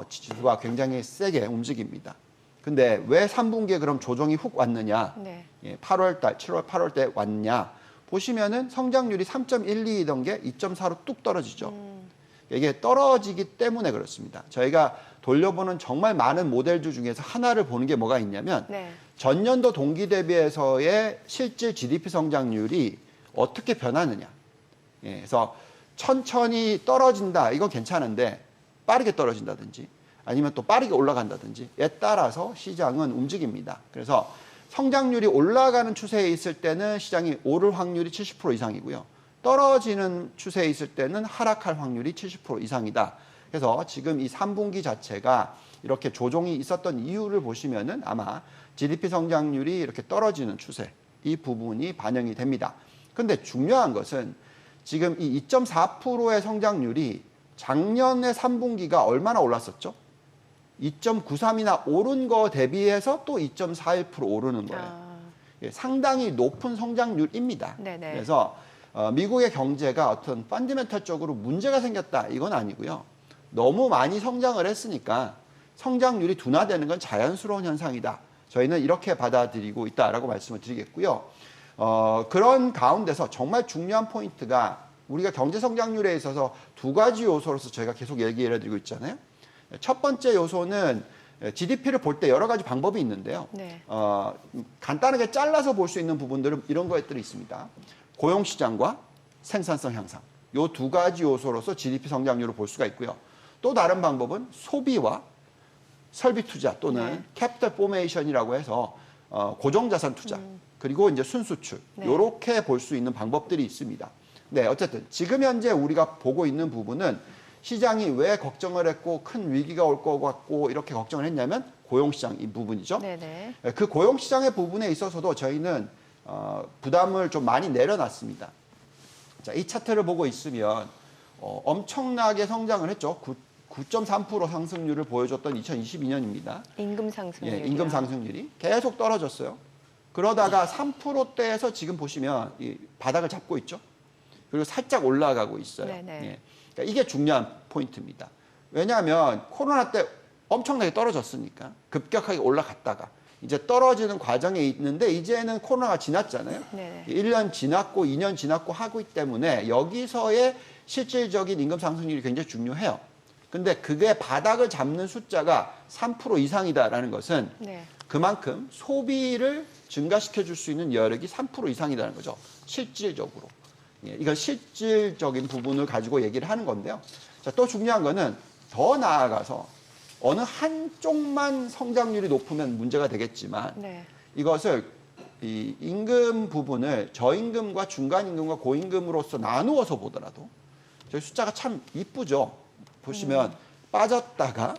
지수가 굉장히 세게 움직입니다. 근데 왜 3분기에 그럼 조정이 훅 왔느냐? 네. 예, 8월 달, 7월, 8월 때 왔냐? 보시면은 성장률이 3.12이던 게 2.4로 뚝 떨어지죠. 이게 떨어지기 때문에 그렇습니다. 저희가 돌려보는 정말 많은 모델들 중에서 하나를 보는 게 뭐가 있냐면 네. 전년도 동기 대비해서의 실질 GDP 성장률이 어떻게 변하느냐. 예, 그래서 천천히 떨어진다. 이건 괜찮은데 빠르게 떨어진다든지 아니면 또 빠르게 올라간다든지에 따라서 시장은 움직입니다. 그래서 성장률이 올라가는 추세에 있을 때는 시장이 오를 확률이 70% 이상이고요. 떨어지는 추세에 있을 때는 하락할 확률이 70% 이상이다. 그래서 지금 이 3분기 자체가 이렇게 조정이 있었던 이유를 보시면은 아마 GDP 성장률이 이렇게 떨어지는 추세, 이 부분이 반영이 됩니다. 근데 중요한 것은 지금 이 2.4%의 성장률이 작년에 3분기가 얼마나 올랐었죠? 2.93이나 오른 거 대비해서 또 2.41% 오르는 거예요. 예, 상당히 높은 성장률입니다. 네네. 그래서 미국의 경제가 어떤 펀더멘털적으로 문제가 생겼다 이건 아니고요. 너무 많이 성장을 했으니까 성장률이 둔화되는 건 자연스러운 현상이다. 저희는 이렇게 받아들이고 있다라고 말씀을 드리겠고요. 그런 가운데서 정말 중요한 포인트가 우리가 경제 성장률에 있어서 두 가지 요소로서 저희가 계속 얘기를 드리고 있잖아요. 첫 번째 요소는 GDP를 볼 때 여러 가지 방법이 있는데요. 네. 간단하게 잘라서 볼 수 있는 부분들은 이런 것들이 있습니다. 고용시장과 생산성 향상. 이 두 가지 요소로서 GDP 성장률을 볼 수가 있고요. 또 다른 방법은 소비와 설비 투자 또는 네. 캐피털 포메이션이라고 해서 고정자산 투자 그리고 이제 순수출 네. 이렇게 볼 수 있는 방법들이 있습니다. 네, 어쨌든 지금 현재 우리가 보고 있는 부분은 시장이 왜 걱정을 했고 큰 위기가 올 것 같고 이렇게 걱정을 했냐면 고용시장 이 부분이죠. 네네. 그 고용시장의 부분에 있어서도 저희는 부담을 좀 많이 내려놨습니다. 자, 이 차트를 보고 있으면 엄청나게 성장을 했죠. 9.3% 상승률을 보여줬던 2022년입니다. 임금 상승률. 예, 임금 상승률이 계속 떨어졌어요. 그러다가 3%대에서 지금 보시면 이 바닥을 잡고 있죠. 그리고 살짝 올라가고 있어요. 네네. 예. 그러니까 이게 중요한 포인트입니다. 왜냐하면 코로나 때 엄청나게 떨어졌으니까 급격하게 올라갔다가 이제 떨어지는 과정에 있는데 이제는 코로나가 지났잖아요. 네네. 1년 지났고 2년 지났고 하고 있기 때문에 여기서의 실질적인 임금 상승률이 굉장히 중요해요. 근데 그게 바닥을 잡는 숫자가 3% 이상이다라는 것은 네. 그만큼 소비를 증가시켜 줄 수 있는 여력이 3% 이상이라는 거죠. 실질적으로. 예, 이건 실질적인 부분을 가지고 얘기를 하는 건데요. 자, 또 중요한 거는 더 나아가서 어느 한쪽만 성장률이 높으면 문제가 되겠지만 네. 이것을 이 임금 부분을 저임금과 중간임금과 고임금으로서 나누어서 보더라도 저희 숫자가 참 이쁘죠. 보시면 빠졌다가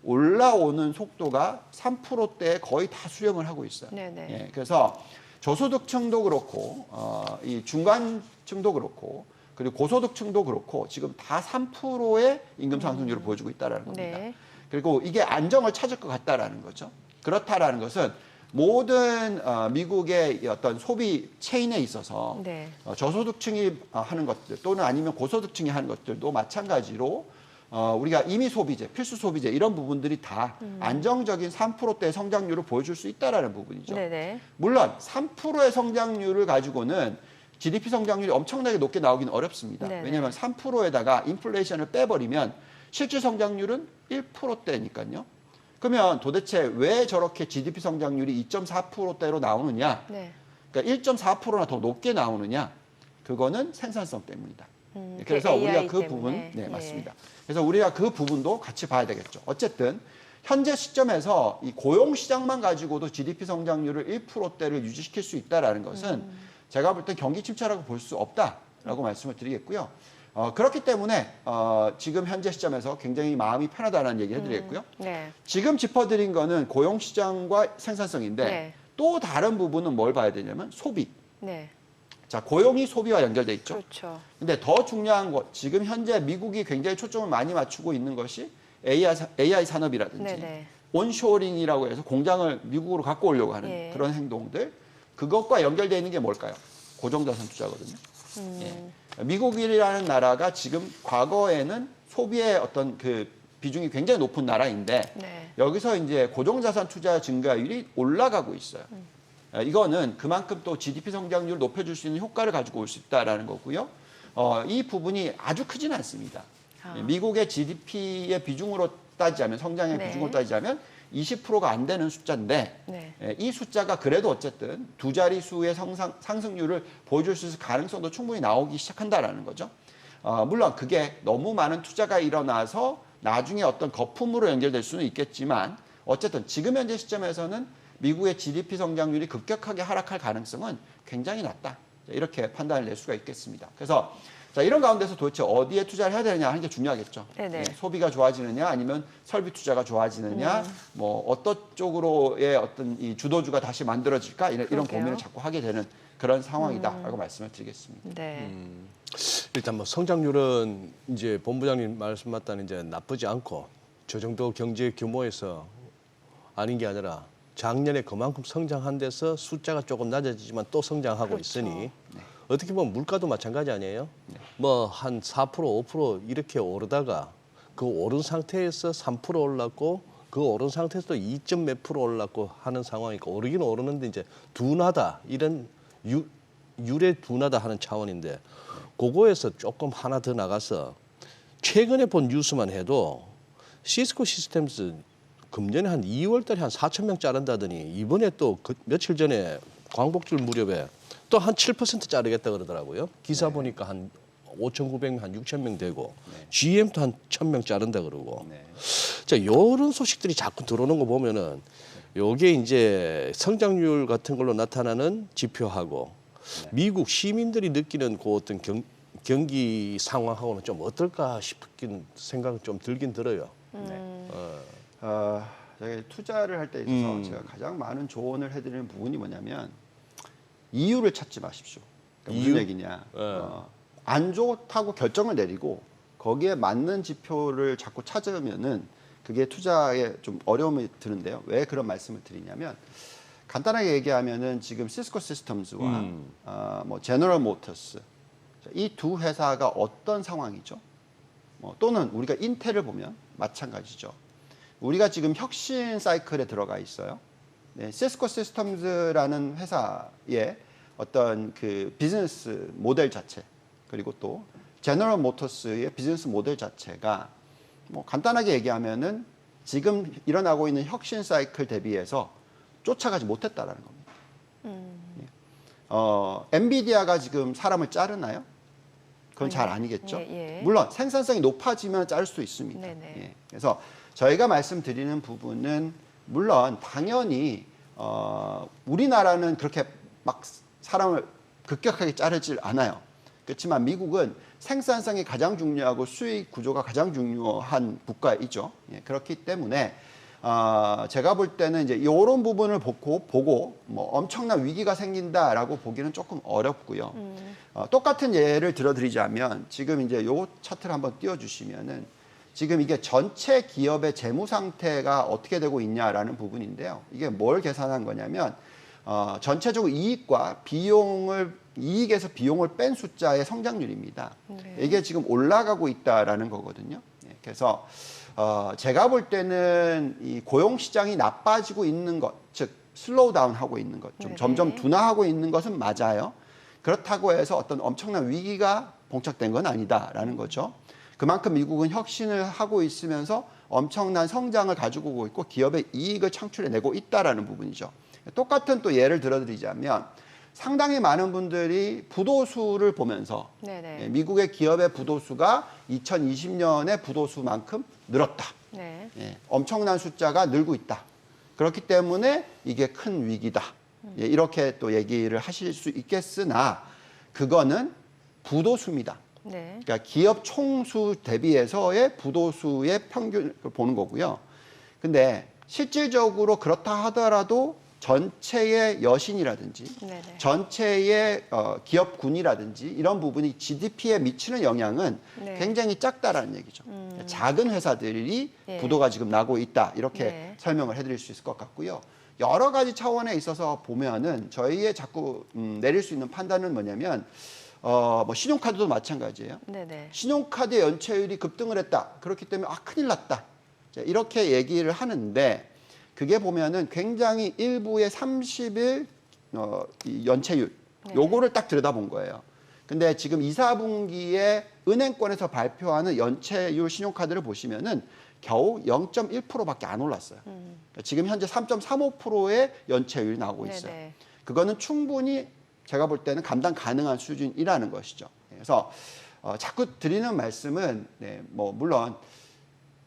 올라오는 속도가 3%대에 거의 다 수렴을 하고 있어요. 네네. 예, 그래서 저소득층도 그렇고 이 중간층도 그렇고 그리고 고소득층도 그렇고 지금 다 3%의 임금 상승률을 보여주고 있다는 겁니다. 네. 그리고 이게 안정을 찾을 것 같다라는 거죠. 그렇다라는 것은 모든 미국의 어떤 소비 체인에 있어서 네. 저소득층이 하는 것들 또는 아니면 고소득층이 하는 것들도 마찬가지로 우리가 임의 소비재, 필수 소비재 이런 부분들이 다 안정적인 3%대의 성장률을 보여줄 수 있다라는 부분이죠. 네네. 물론 3%의 성장률을 가지고는 GDP 성장률이 엄청나게 높게 나오기는 어렵습니다. 네네. 왜냐하면 3%에다가 인플레이션을 빼버리면 실질 성장률은 1%대니까요. 그러면 도대체 왜 저렇게 GDP 성장률이 2.4%대로 나오느냐? 네. 그러니까 1.4%나 더 높게 나오느냐? 그거는 생산성 때문이다. 그래서 AI 우리가 그 때문에. 부분, 네, 예. 맞습니다. 그래서 우리가 그 부분도 같이 봐야 되겠죠. 어쨌든 현재 시점에서 이 고용 시장만 가지고도 GDP 성장률을 1%대를 유지시킬 수 있다라는 것은 제가 볼 때 경기 침체라고 볼 수 없다라고 말씀을 드리겠고요. 그렇기 때문에 지금 현재 시점에서 굉장히 마음이 편하다는 얘기 해드리겠고요. 네. 지금 짚어드린 거는 고용 시장과 생산성인데 네. 또 다른 부분은 뭘 봐야 되냐면 소비. 네. 자, 고용이 소비와 연결돼 있죠. 그렇죠. 근데 더 중요한 것, 지금 현재 미국이 굉장히 초점을 많이 맞추고 있는 것이 AI 산업이라든지 네네. 온쇼링이라고 해서 공장을 미국으로 갖고 오려고 하는 예. 그런 행동들, 그것과 연결되어 있는 게 뭘까요? 고정자산 투자거든요. 예. 미국이라는 나라가 지금 과거에는 소비의 어떤 그 비중이 굉장히 높은 나라인데 네. 여기서 이제 고정자산 투자 증가율이 올라가고 있어요. 이거는 그만큼 또 GDP 성장률을 높여줄 수 있는 효과를 가지고 올 수 있다라는 거고요. 이 부분이 아주 크지는 않습니다. 미국의 GDP의 비중으로 따지자면 성장의 네. 비중으로 따지자면 20%가 안 되는 숫자인데 네. 이 숫자가 그래도 어쨌든 두 자릿수의 상승률을 보여줄 수 있을 가능성도 충분히 나오기 시작한다라는 거죠. 물론 그게 너무 많은 투자가 일어나서 나중에 어떤 거품으로 연결될 수는 있겠지만 어쨌든 지금 현재 시점에서는 미국의 GDP 성장률이 급격하게 하락할 가능성은 굉장히 낮다. 이렇게 판단을 낼 수가 있겠습니다. 그래서 자, 이런 가운데서 도대체 어디에 투자를 해야 되느냐 하는 게 중요하겠죠. 네네. 소비가 좋아지느냐 아니면 설비 투자가 좋아지느냐 뭐 어떤 쪽으로의 어떤 이 주도주가 다시 만들어질까 이런 그러게요. 고민을 자꾸 하게 되는 그런 상황이다라고 말씀을 드리겠습니다. 네. 일단 뭐 성장률은 이제 본부장님 말씀 맞다는 이제 나쁘지 않고 저 정도 경제 규모에서 아닌 게 아니라 작년에 그만큼 성장한 데서 숫자가 조금 낮아지지만 또 성장하고 그렇죠. 있으니 어떻게 보면 물가도 마찬가지 아니에요? 뭐 한 4%, 5% 이렇게 오르다가 그 오른 상태에서 3% 올랐고 그 오른 상태에서 또 2점 몇 프로 올랐고 하는 상황이니까 오르긴 오르는데 이제 둔하다 이런 유례 둔하다 하는 차원인데 그거에서 조금 하나 더 나가서 최근에 본 뉴스만 해도 시스코 시스템스 금년에 한 2월 달에 한 4천 명 자른다더니 이번에 또 며칠 전에 광복절 무렵에 또 한 7% 자르겠다 그러더라고요. 기사 보니까 한 5,900명, 한 6,000명 되고 GM도 한 1,000명 자른다 그러고. 자, 이런 소식들이 자꾸 들어오는 거 보면은 요게 이제 성장률 같은 걸로 나타나는 지표하고 미국 시민들이 느끼는 그 어떤 경기 상황하고는 좀 어떨까 싶긴 생각은 좀 들긴 들어요. 저희 투자를 할 때 있어서 제가 가장 많은 조언을 해드리는 부분이 뭐냐면 이유를 찾지 마십시오. 그러니까 무슨 이유? 얘기냐. 네. 안 좋다고 결정을 내리고 거기에 맞는 지표를 자꾸 찾으면은 그게 투자에 좀 어려움이 드는데요. 왜 그런 말씀을 드리냐면 간단하게 얘기하면은 지금 시스코 시스템즈와 뭐 제너럴 모터스 이 두 회사가 어떤 상황이죠? 또는 우리가 인텔을 보면 마찬가지죠. 우리가 지금 혁신 사이클에 들어가 있어요. 네, 시스코 시스템즈라는 회사의 어떤 그 비즈니스 모델 자체 그리고 또 제너럴 모터스의 비즈니스 모델 자체가 뭐 간단하게 얘기하면은 지금 일어나고 있는 혁신 사이클 대비해서 쫓아가지 못했다라는 겁니다. 엔비디아가 지금 사람을 자르나요? 그건 잘 아니겠죠. 예. 물론 생산성이 높아지면 자를 수 있습니다. 네네. 예. 그래서 저희가 말씀드리는 부분은 물론 당연히 우리나라는 그렇게 막 사람을 급격하게 자르질 않아요. 그렇지만 미국은 생산성이 가장 중요하고 수익 구조가 가장 중요한 국가이죠. 예, 그렇기 때문에 제가 볼 때는 이제 이런 부분을 보고 뭐 엄청난 위기가 생긴다라고 보기는 조금 어렵고요. 똑같은 예를 들어드리자면 지금 이제 요 차트를 한번 띄워주시면은 지금 이게 전체 기업의 재무 상태가 어떻게 되고 있냐라는 부분인데요. 이게 뭘 계산한 거냐면 전체적으로 이익과 이익에서 비용을 뺀 숫자의 성장률입니다. 네. 이게 지금 올라가고 있다라는 거거든요. 예. 그래서 제가 볼 때는 이 고용 시장이 나빠지고 있는 것, 즉 슬로우 다운 하고 있는 것, 좀 네네. 점점 둔화하고 있는 것은 맞아요. 그렇다고 해서 어떤 엄청난 위기가 봉착된 건 아니다라는 거죠. 그만큼 미국은 혁신을 하고 있으면서 엄청난 성장을 가지고 오고 있고 기업의 이익을 창출해내고 있다라는 부분이죠. 똑같은 또 예를 들어드리자면 상당히 많은 분들이 부도수를 보면서 네네. 미국의 기업의 부도수가 2020년의 부도수만큼 늘었다. 네. 엄청난 숫자가 늘고 있다. 그렇기 때문에 이게 큰 위기다. 이렇게 또 얘기를 하실 수 있겠으나 그거는 부도수입니다. 네. 그러니까 기업 총수 대비해서의 부도수의 평균을 보는 거고요. 근데 실질적으로 그렇다 하더라도 전체의 여신이라든지 네네. 전체의 기업군이라든지 이런 부분이 GDP에 미치는 영향은 네. 굉장히 작다라는 얘기죠. 작은 회사들이 예. 부도가 지금 나고 있다 이렇게 네. 설명을 해드릴 수 있을 것 같고요. 여러 가지 차원에 있어서 보면은 저희의 자꾸 내릴 수 있는 판단은 뭐냐면 뭐 신용카드도 마찬가지예요. 네네. 신용카드 연체율이 급등을 했다. 그렇기 때문에 큰일 났다. 자, 이렇게 얘기를 하는데 그게 보면은 굉장히 일부의 30일 이 연체율 네. 요거를 딱 들여다본 거예요. 근데 지금 2, 4분기에 은행권에서 발표하는 연체율 신용카드를 보시면은 겨우 0.1%밖에 안 올랐어요. 그러니까 지금 현재 3.35%의 연체율이 나오고 있어요. 네네. 그거는 충분히 제가 볼 때는 감당 가능한 수준이라는 것이죠. 그래서 자꾸 드리는 말씀은 뭐 물론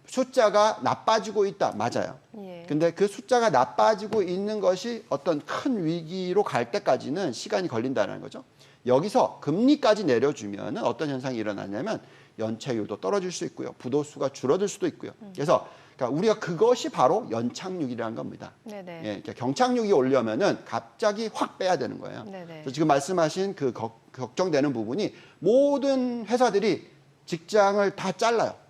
숫자가 나빠지고 있다. 맞아요. 예. 근데 그 숫자가 나빠지고 있는 것이 어떤 큰 위기로 갈 때까지는 시간이 걸린다는 거죠. 여기서 금리까지 내려주면 어떤 현상이 일어나냐면 연체율도 떨어질 수 있고요. 부도수가 줄어들 수도 있고요. 그래서 그러니까 우리가 그것이 바로 연착륙이라는 겁니다. 네네. 그러니까 경착륙이 오려면은 갑자기 확 빼야 되는 거예요. 네네. 그래서 지금 말씀하신 그 걱정되는 부분이 모든 회사들이 직장을 다 잘라요.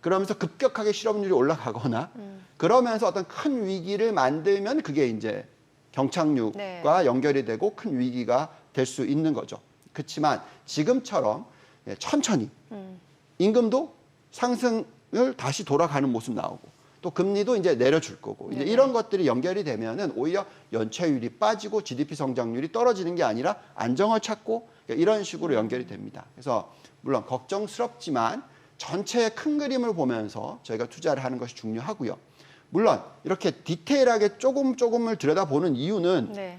그러면서 급격하게 실업률이 올라가거나 그러면서 어떤 큰 위기를 만들면 그게 이제 경착륙과 네. 연결이 되고 큰 위기가 될 수 있는 거죠. 그렇지만 지금처럼 천천히 임금도 상승을 다시 돌아가는 모습 나오고 또 금리도 이제 내려줄 거고 이제 네네. 이런 것들이 연결이 되면은 오히려 연체율이 빠지고 GDP 성장률이 떨어지는 게 아니라 안정을 찾고 이런 식으로 연결이 됩니다. 그래서 물론 걱정스럽지만 전체의 큰 그림을 보면서 저희가 투자를 하는 것이 중요하고요. 물론 이렇게 디테일하게 조금을 들여다보는 이유는 네.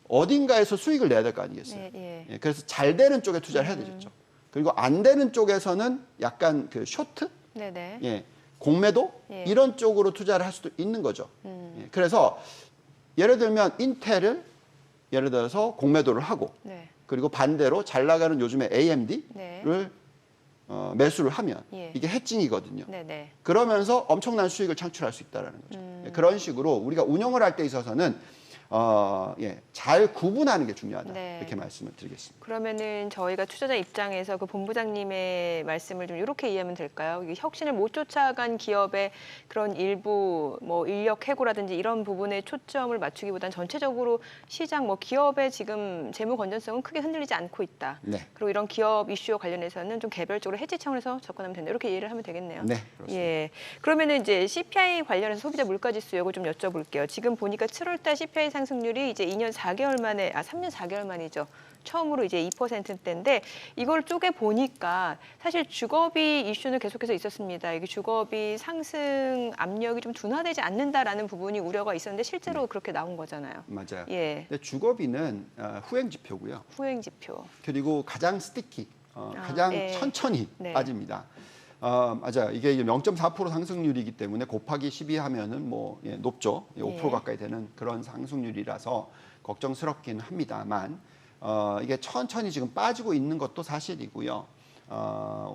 어딘가에서 수익을 내야 될 거 아니겠어요. 예. 예, 그래서 잘 되는 쪽에 투자를 해야 되겠죠. 그리고 안 되는 쪽에서는 약간 그 쇼트, 네네. 공매도 예. 이런 쪽으로 투자를 할 수도 있는 거죠. 예, 그래서 예를 들면 인텔을 예를 들어서 공매도를 하고 네. 그리고 반대로 잘 나가는 요즘에 AMD를 네. 매수를 하면 예. 이게 해칭이거든요. 네네. 그러면서 엄청난 수익을 창출할 수 있다는 거죠. 그런 식으로 우리가 운영을 할 때 있어서는 잘 구분하는 게 중요하다. 네. 이렇게 말씀을 드리겠습니다. 그러면은 저희가 투자자 입장에서 그 본부장님의 말씀을 좀 이렇게 이해하면 될까요? 이게 혁신을 못 쫓아간 기업의 그런 일부 뭐 인력 해고라든지 이런 부분에 초점을 맞추기보다는 전체적으로 시장 뭐 기업의 지금 재무 건전성은 크게 흔들리지 않고 있다. 네. 그리고 이런 기업 이슈와 관련해서는 좀 개별적으로 해지 차원에서 접근하면 된다. 이렇게 이해를 하면 되겠네요. 네, 그렇습니다. 예. 그러면은 이제 CPI 관련해서 소비자 물가지수 요거 좀 여쭤볼게요. 지금 보니까 7월달 CPI 상승률이 이제 3년 4개월 만이죠. 처음으로 이제 2%대인데 이걸 쪼개 보니까 사실 주거비 이슈는 계속해서 있었습니다. 이게 주거비 상승 압력이 좀 둔화되지 않는다라는 부분이 우려가 있었는데 실제로 그렇게 나온 거잖아요. 맞아요. 예. 근데 주거비는 후행 지표고요. 후행 지표. 그리고 가장 스티키, 가장 예. 천천히 네. 빠집니다. 맞아요. 이게 0.4% 상승률이기 때문에 곱하기 12 하면은 높죠. 5% 예. 가까이 되는 그런 상승률이라서 걱정스럽긴 합니다만 이게 천천히 지금 빠지고 있는 것도 사실이고요.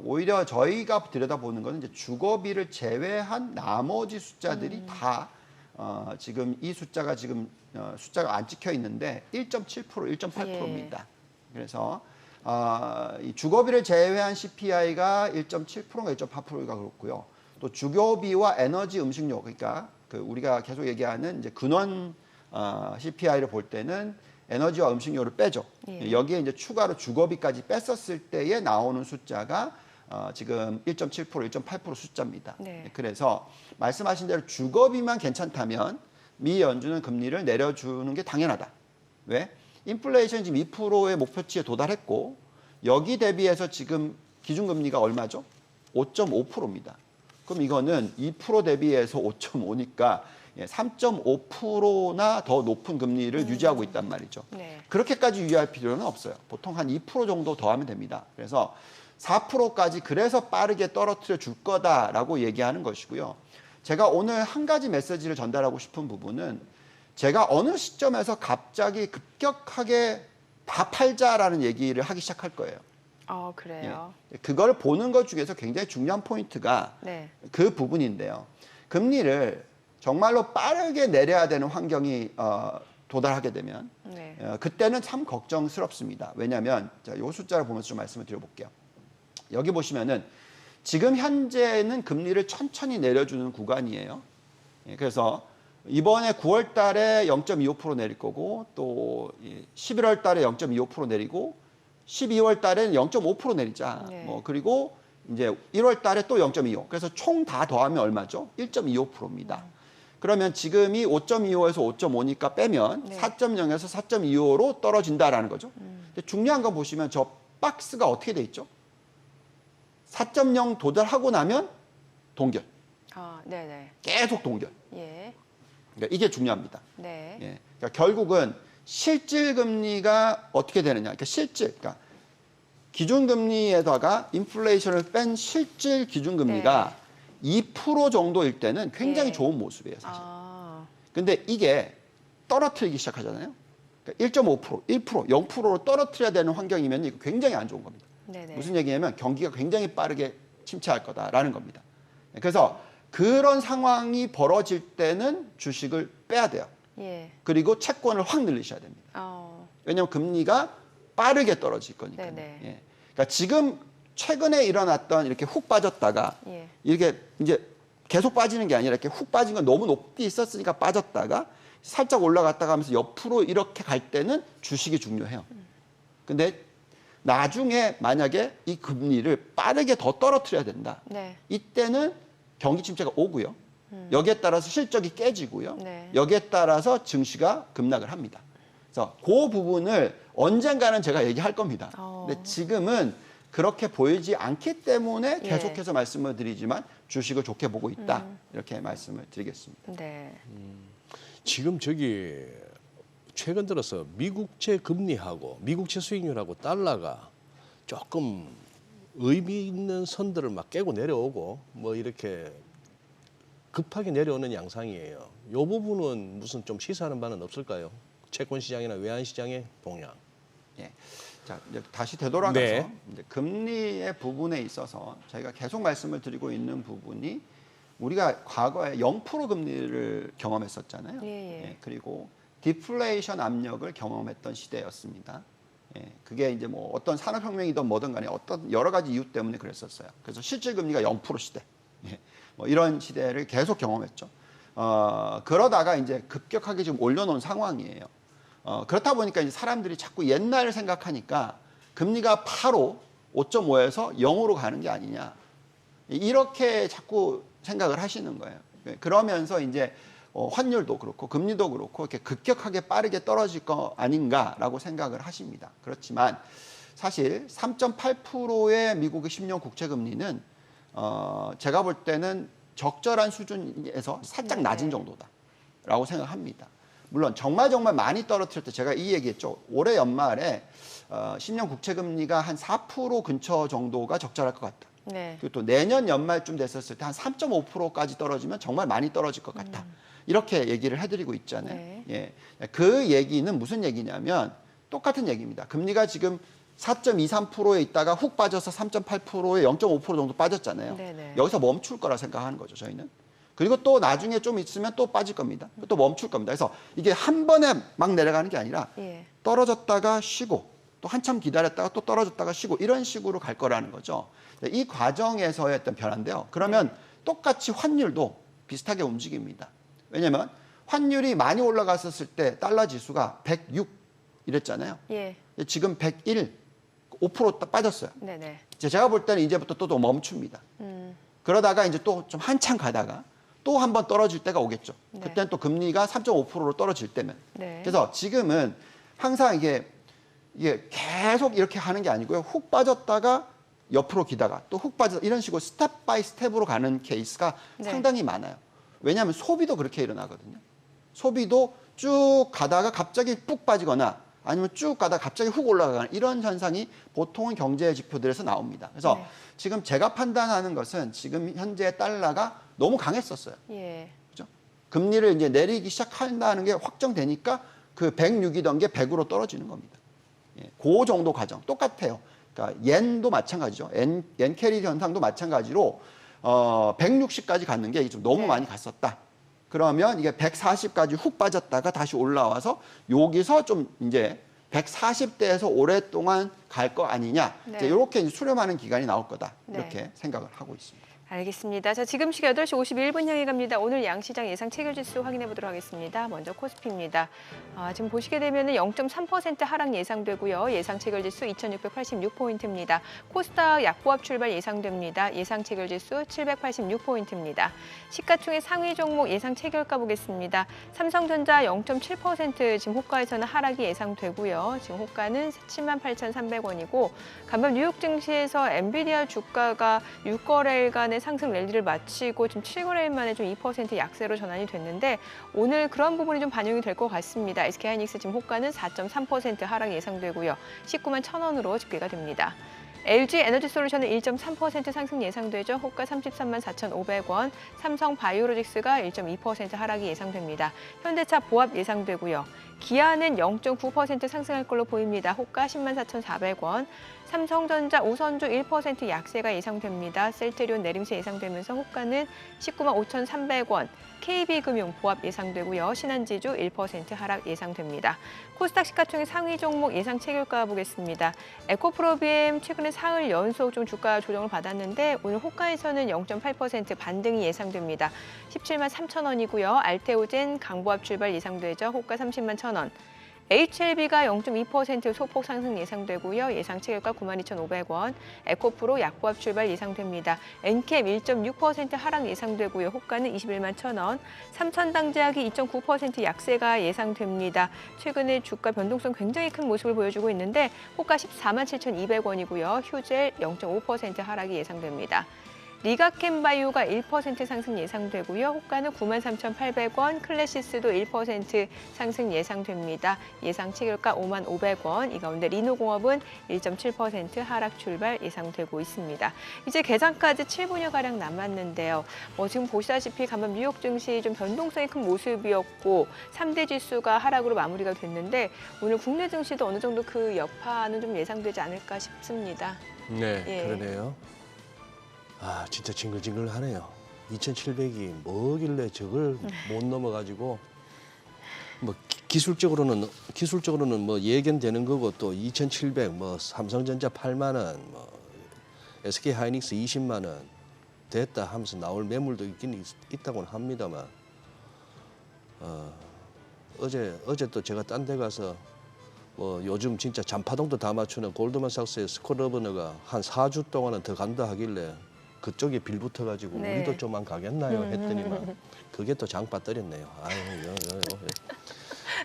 오히려 저희가 들여다보는 것은 이제 주거비를 제외한 나머지 숫자들이 다 지금 이 숫자가 숫자가 안 찍혀 있는데 1.7%, 1.8%입니다. 그래서 이 주거비를 제외한 CPI가 1.7%가 1.8%가 그렇고요. 또 주거비와 에너지 음식료 그러니까 우리가 계속 얘기하는 이제 근원 CPI를 볼 때는 에너지와 음식료를 빼죠. 예. 여기에 이제 추가로 주거비까지 뺐었을 때에 나오는 숫자가 지금 1.7%, 1.8% 숫자입니다. 네. 그래서 말씀하신 대로 주거비만 괜찮다면 미 연준은 금리를 내려주는 게 당연하다. 왜? 인플레이션 지금 2%의 목표치에 도달했고 여기 대비해서 지금 기준금리가 얼마죠? 5.5%입니다. 그럼 이거는 2% 대비해서 5.5니까 3.5%나 더 높은 금리를 유지하고 있단 말이죠. 네. 그렇게까지 유지할 필요는 없어요. 보통 한 2% 정도 더하면 됩니다. 그래서 4%까지 그래서 빠르게 떨어뜨려 줄 거다라고 얘기하는 것이고요. 제가 오늘 한 가지 메시지를 전달하고 싶은 부분은 제가 어느 시점에서 갑자기 급격하게 다 팔자라는 얘기를 하기 시작할 거예요. 그래요. 그걸 보는 것 중에서 굉장히 중요한 포인트가 네. 그 부분인데요. 금리를 정말로 빠르게 내려야 되는 환경이 도달하게 되면 네. 그때는 참 걱정스럽습니다. 왜냐하면 이 숫자를 보면서 좀 말씀을 드려볼게요. 여기 보시면은 지금 현재는 금리를 천천히 내려주는 구간이에요. 그래서 이번에 9월 달에 0.25% 내릴 거고 또 11월 달에 0.25% 내리고 12월 달에는 0.5% 내리자. 네. 그리고 이제 1월 달에 또 0.25. 그래서 총 다 더하면 얼마죠? 1.25%입니다. 그러면 지금이 5.25에서 5.5니까 빼면 네. 4.0에서 4.25로 떨어진다라는 거죠. 근데 중요한 건 보시면 저 박스가 어떻게 돼 있죠? 4.0 도달하고 나면 동결. 네네. 계속 동결. 예. 그러니까 이게 중요합니다. 네. 예. 그러니까 결국은 실질 금리가 어떻게 되느냐. 그러니까 실질, 그러니까 기준금리에다가 인플레이션을 뺀 실질 기준금리가 2% 정도일 때는 굉장히 네. 좋은 모습이에요, 사실. 아, 근데 이게 떨어뜨리기 시작하잖아요. 그러니까 1.5%, 1%, 0%로 떨어뜨려야 되는 환경이면 이거 굉장히 안 좋은 겁니다. 네네. 무슨 얘기냐면 경기가 굉장히 빠르게 침체할 거다라는 겁니다. 그래서 그런 상황이 벌어질 때는 주식을 빼야 돼요. 예. 그리고 채권을 확 늘리셔야 됩니다. 왜냐하면 금리가 빠르게 떨어질 거니까요. 네네. 예. 그러니까 지금 최근에 일어났던 이렇게 훅 빠졌다가 예. 이렇게 이제 계속 빠지는 게 아니라 이렇게 훅 빠진 건 너무 높게 있었으니까 빠졌다가 살짝 올라갔다가 하면서 옆으로 이렇게 갈 때는 주식이 중요해요. 근데 나중에 만약에 이 금리를 빠르게 더 떨어뜨려야 된다. 네. 이때는 경기 침체가 오고요. 여기에 따라서 실적이 깨지고요. 네. 여기에 따라서 증시가 급락을 합니다. 그래서 그 부분을 언젠가는 제가 얘기할 겁니다. 근데 지금은 그렇게 보이지 않기 때문에 계속해서 말씀을 드리지만 주식을 좋게 보고 있다. 이렇게 말씀을 드리겠습니다. 네. 지금 저기 최근 들어서 미국채 금리하고 미국채 수익률하고 달러가 조금 의미 있는 선들을 막 깨고 내려오고 뭐 이렇게 급하게 내려오는 양상이에요. 이 부분은 무슨 좀 시사하는 바는 없을까요? 채권 시장이나 외환 시장의 동향. 예. 자, 이제 다시 되돌아가서 네. 이제 금리의 부분에 있어서 저희가 계속 말씀을 드리고 있는 부분이 우리가 과거에 0% 금리를 경험했었잖아요. 예. 그리고 디플레이션 압력을 경험했던 시대였습니다. 예, 그게 이제 뭐 어떤 산업혁명이든 뭐든 간에 어떤 여러 가지 이유 때문에 그랬었어요. 그래서 실질 금리가 0% 시대, 뭐 이런 시대를 계속 경험했죠. 그러다가 이제 급격하게 지금 올려놓은 상황이에요. 그렇다 보니까 이제 사람들이 자꾸 옛날을 생각하니까 금리가 바로 5.5에서 0으로 가는 게 아니냐. 이렇게 자꾸 생각을 하시는 거예요. 그러면서 이제 환율도 그렇고 금리도 그렇고 이렇게 급격하게 빠르게 떨어질 거 아닌가라고 생각을 하십니다. 그렇지만 사실 3.8%의 미국의 10년 국채 금리는 제가 볼 때는 적절한 수준에서 살짝 낮은 정도다라고 생각합니다. 물론 정말 많이 떨어뜨릴 때 제가 이 얘기했죠. 올해 연말에 10년 국채 금리가 한 4% 근처 정도가 적절할 것 같다. 네. 그리고 또 내년 연말쯤 됐었을 때 한 3.5%까지 떨어지면 정말 많이 떨어질 것 같다. 이렇게 얘기를 해드리고 있잖아요. 네. 예. 그 얘기는 무슨 얘기냐면 똑같은 얘기입니다. 금리가 지금 4.23%에 있다가 훅 빠져서 3.8%에 0.5% 정도 빠졌잖아요. 네네. 여기서 멈출 거라 생각하는 거죠, 저희는. 그리고 또 나중에 좀 있으면 또 빠질 겁니다. 또 멈출 겁니다. 그래서 이게 한 번에 막 내려가는 게 아니라 예. 떨어졌다가 쉬고 또 한참 기다렸다가 또 떨어졌다가 쉬고 이런 식으로 갈 거라는 거죠. 이 과정에서의 어떤 변화인데요. 그러면 똑같이 환율도 비슷하게 움직입니다. 왜냐하면 환율이 많이 올라갔었을 때 달러 지수가 106 이랬잖아요. 예. 지금 101 5% 딱 빠졌어요. 네네. 제가 볼 때는 이제부터 또 멈춥니다. 그러다가 이제 또 좀 한참 가다가 또 한 번 떨어질 때가 오겠죠. 네. 그때는 또 금리가 3.5%로 떨어질 때면. 네. 그래서 지금은 항상 이게 계속 이렇게 하는 게 아니고요. 훅 빠졌다가 옆으로 기다가 또 훅 빠져 이런 식으로 스텝 바이 스텝으로 가는 케이스가 네. 상당히 많아요. 왜냐하면 소비도 그렇게 일어나거든요. 소비도 쭉 가다가 갑자기 푹 빠지거나 아니면 쭉 가다가 갑자기 훅 올라가거나 이런 현상이 보통은 경제 지표들에서 나옵니다. 그래서 네. 지금 제가 판단하는 것은 지금 현재 달러가 너무 강했었어요. 예. 그죠? 금리를 이제 내리기 시작한다는 게 확정되니까 그 106이던 게 100으로 떨어지는 겁니다. 예, 그 정도 과정 똑같아요. 그러니까 옌도 마찬가지죠. 옌 캐리 현상도 마찬가지로 160까지 갔는 게 좀 너무 네. 많이 갔었다. 그러면 이게 140까지 훅 빠졌다가 다시 올라와서 여기서 좀 이제 140대에서 오랫동안 갈 거 아니냐. 네. 이제 이렇게 수렴하는 기간이 나올 거다. 네. 이렇게 생각을 하고 있습니다. 알겠습니다. 자, 지금 시각 8시 51분 향해 갑니다. 오늘 양시장 예상 체결지수 확인해 보도록 하겠습니다. 먼저 코스피입니다. 지금 보시게 되면 0.3% 하락 예상되고요. 예상 체결지수 2686포인트입니다. 코스닥 약보합 출발 예상됩니다. 예상 체결지수 786포인트입니다. 시가총액 상위 종목 예상 체결가 보겠습니다. 삼성전자 0.7% 지금 호가에서는 하락이 예상되고요. 지금 호가는 78,300원이고 간밤 뉴욕 증시에서 엔비디아 주가가 6거래일간의 상승 랠리를 마치고 지금 7거래일 만에 좀 2% 약세로 전환이 됐는데 오늘 그런 부분이 좀 반영이 될 것 같습니다. SK하이닉스 지금 호가는 4.3% 하락 예상되고요. 19만 1,000원으로 집계가 됩니다. LG 에너지솔루션은 1.3% 상승 예상되죠. 호가 33만 4,500원. 삼성 바이오로직스가 1.2% 하락이 예상됩니다. 현대차 보합 예상되고요. 기아는 0.9% 상승할 걸로 보입니다. 호가 10만 4,400원. 삼성전자 우선주 1% 약세가 예상됩니다. 셀트리온 내림세 예상되면서 호가는 19만 5,300원. KB금융 보합 예상되고요. 신한지주 1% 하락 예상됩니다. 코스닥 시가총액 상위 종목 예상 체결가 보겠습니다. 에코프로비엠 최근에 사흘 연속 좀 주가 조정을 받았는데 오늘 호가에서는 0.8% 반등이 예상됩니다. 17만 3,000원이고요. 알테오젠 강보합 출발 예상되죠. 호가 30만 1,000원. HLB가 0.2% 소폭 상승 예상되고요. 예상 체결가 92,500원. 에코프로 약보합 출발 예상됩니다. 엔캡 1.6% 하락 예상되고요. 호가는 21만 1,000원. 삼천당제약이 2.9% 약세가 예상됩니다. 최근에 주가 변동성 굉장히 큰 모습을 보여주고 있는데 호가 14만 7,200원이고요. 휴젤 0.5% 하락이 예상됩니다. 리가캠바이오가 1% 상승 예상되고요. 호가는 93,800원, 클래시스도 1% 상승 예상됩니다. 예상 체결가 5만 500원, 이 가운데 리노공업은 1.7% 하락 출발 예상되고 있습니다. 이제 개장까지 7분여가량 남았는데요. 지금 보시다시피 간밤 뉴욕 증시 좀 변동성이 큰 모습이었고 3대 지수가 하락으로 마무리가 됐는데 오늘 국내 증시도 어느 정도 그 여파는 좀 예상되지 않을까 싶습니다. 네, 예. 그러네요. 진짜 징글징글하네요. 2,700이 뭐길래 저걸 못 넘어가지고 뭐 기술적으로는 뭐 예견되는 거고 또 2,700 뭐 삼성전자 8만 원, 뭐 SK하이닉스 20만 원 됐다 하면서 나올 매물도 있긴 있다고는 합니다만 어제 또 제가 딴 데 가서 뭐 요즘 진짜 잔파동도 다 맞추는 골드만삭스의 스콧 러버너가 한 4주 동안은 더 간다 하길래 그쪽에 빌붙어가지고 네. 우리도 좀만 가겠나요 했더니만 그게 또 장 빠뜨렸네요. 아유,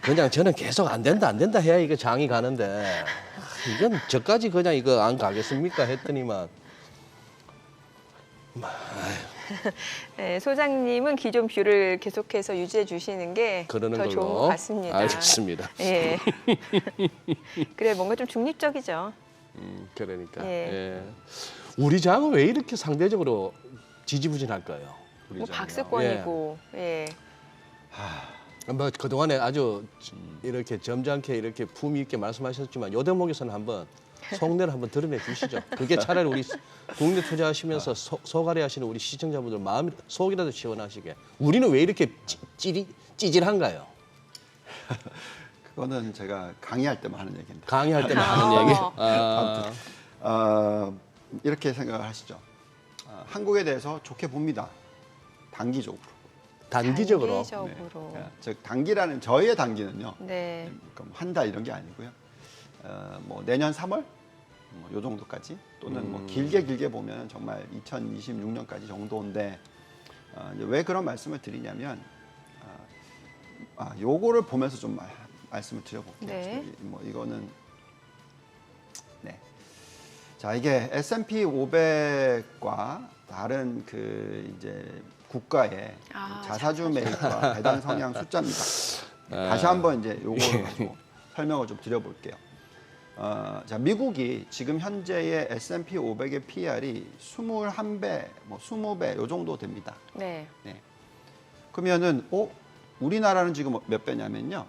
그냥 저는 계속 안 된다 해야 이거 장이 가는데 이건 저까지 그냥 이거 안 가겠습니까 했더니만 네, 소장님은 기존 뷰를 계속해서 유지해 주시는 게 더 그러는 좋은 걸로 것 같습니다. 알겠습니다. 예. 그래 뭔가 좀 중립적이죠. 그러니까 예. 예. 우리 장은 왜 이렇게 상대적으로 지지부진할까요? 우리 뭐 장은? 박스권이고. 예. 뭐 그동안에 아주 이렇게 점잖게 이렇게 품위 있게 말씀하셨지만 요 대목에서는 한번 속내를 한번 드러내 주시죠. 그게 차라리 우리 국내 투자하시면서 소가리 하시는 우리 시청자분들 마음 속이라도 시원하시게. 우리는 왜 이렇게 찌질한가요? 그거는 제가 강의할 때만 하는 얘기입니다. 강의할 때만 하는 얘기. 이렇게 생각을 하시죠. 한국에 대해서 좋게 봅니다. 단기적으로. 단기적으로. 네. 즉 단기라는 저희의 단기는요. 네. 한 달 이런 게 아니고요. 뭐 내년 3월, 요 정도까지 또는 뭐 길게 보면 정말 2026년까지 정도인데 이제 왜 그런 말씀을 드리냐면 요거를 보면서 좀 말씀을 드려볼게요. 네. 뭐 이거는 네. 자, 이게 S&P 500과 다른 그 이제 국가의 자사주 매입과 배당 성향 숫자입니다. 다시 한번 이제 요거를 가지고 설명을 좀 드려볼게요. 자, 미국이 지금 현재의 S&P 500의 PR이 21배, 뭐 20배 요 정도 됩니다. 네. 네. 그러면은 우리나라는 지금 몇 배냐면요.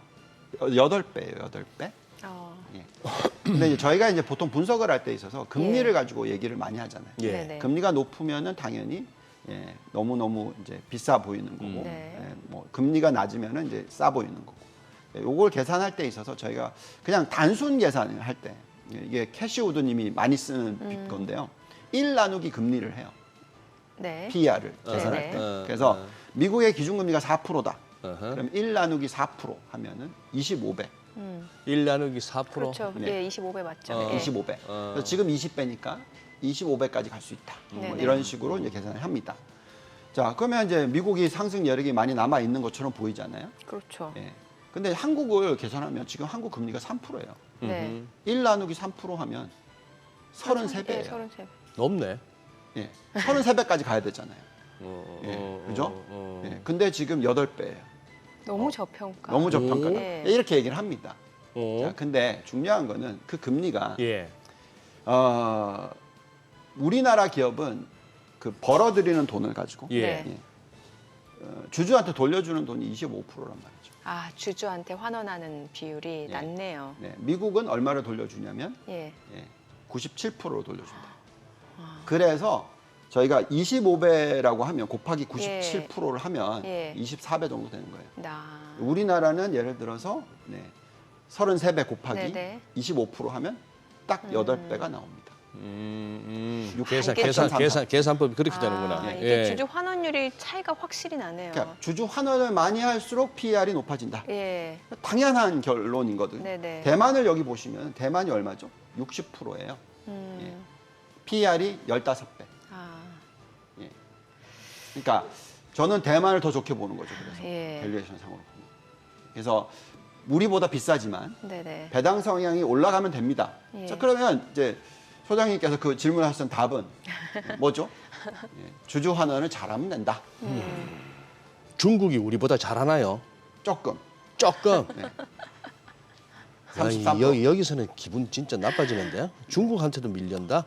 8배예요, 8배. 예. 근데 이제 저희가 이제 보통 분석을 할 때 있어서 금리를 가지고 얘기를 많이 하잖아요. 예. 네네. 금리가 높으면은 당연히 너무너무 이제 비싸 보이는 거고, 네. 뭐 금리가 낮으면은 이제 싸 보이는 거고. 요걸 계산할 때 있어서 저희가 그냥 단순 계산을 할 때 이게 캐시우드님이 많이 쓰는 건데요. 1 나누기 금리를 해요. 네. PER을 계산할 네. 때. 그래서 미국의 기준금리가 4%다. 그럼 1 나누기 4% 하면은 25배. 1 나누기 4%. 그렇죠. 네. 예, 25배 맞죠. 어. 예. 25배. 그래서 지금 20배니까 25배까지 갈 수 있다. 뭐 네네. 이런 식으로 이제 계산을 합니다. 자, 그러면 이제 미국이 상승 여력이 많이 남아 있는 것처럼 보이잖아요. 그렇죠. 예. 근데 한국을 계산하면 지금 한국 금리가 3%예요. 네. 1 나누기 3% 하면 33배예요. 예, 33배. 높네. 예. 33배까지 가야 되잖아요. 예. 그죠? 예. 근데 지금 8배예요. 너무 저평가. 너무 저평가. 예. 이렇게 얘기를 합니다. 어. 자, 근데 중요한 거는 그 금리가 예. 우리나라 기업은 그 벌어들이는 돈을 가지고 예. 네. 주주한테 돌려주는 돈이 25%란 말이죠. 아, 주주한테 환원하는 비율이 예. 낮네요. 네, 미국은 얼마를 돌려주냐면 예. 97%를 돌려준다. 아. 그래서 저희가 25배라고 하면 곱하기 97%를 하면 예. 24배 정도 되는 거예요. 나. 우리나라는 예를 들어서 33배 곱하기 네네. 25% 하면 딱 8배가 나옵니다. 계산법이 그렇게 되는구나. 이게 주주 환원율이 차이가 확실히 나네요. 그러니까 주주 환원을 많이 할수록 PER이 높아진다. 예. 당연한 결론이거든요. 네네. 대만을 여기 보시면 대만이 얼마죠? 60%예요. PER이 15배. 아, 예. 그러니까 저는 대만을 더 좋게 보는 거죠. 그래서 예. 밸류에이션 상으로 보면. 그래서 우리보다 비싸지만 네네. 배당 성향이 올라가면 됩니다. 예. 자, 그러면 이제 소장님께서 그 질문하셨던 답은 뭐죠? 예. 주주 환원을 잘하면 된다. 중국이 우리보다 잘하나요? 조금. 조금. 네. 야, 33%. 여기서는 기분 진짜 나빠지는데? 중국한테도 밀린다?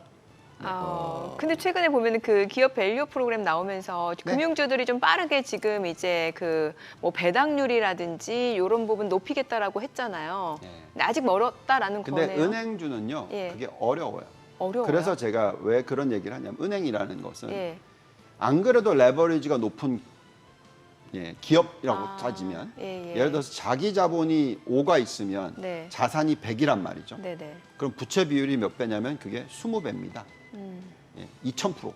근데 최근에 보면 그 기업 밸류 프로그램 나오면서 네. 금융주들이 좀 빠르게 지금 이제 그 뭐 배당률이라든지 이런 부분 높이겠다라고 했잖아요. 네. 근데 아직 멀었다라는 근데 거네요. 은행주는요. 예. 그게 어려워요. 어려워요. 그래서 제가 왜 그런 얘기를 하냐면 은행이라는 것은 예. 안 그래도 레버리지가 높은 기업이라고 아, 따지면 예, 예. 예를 들어서 자기 자본이 5가 있으면 네. 자산이 100이란 말이죠. 네네. 그럼 부채 비율이 몇 배냐면 그게 20배입니다. 2000%.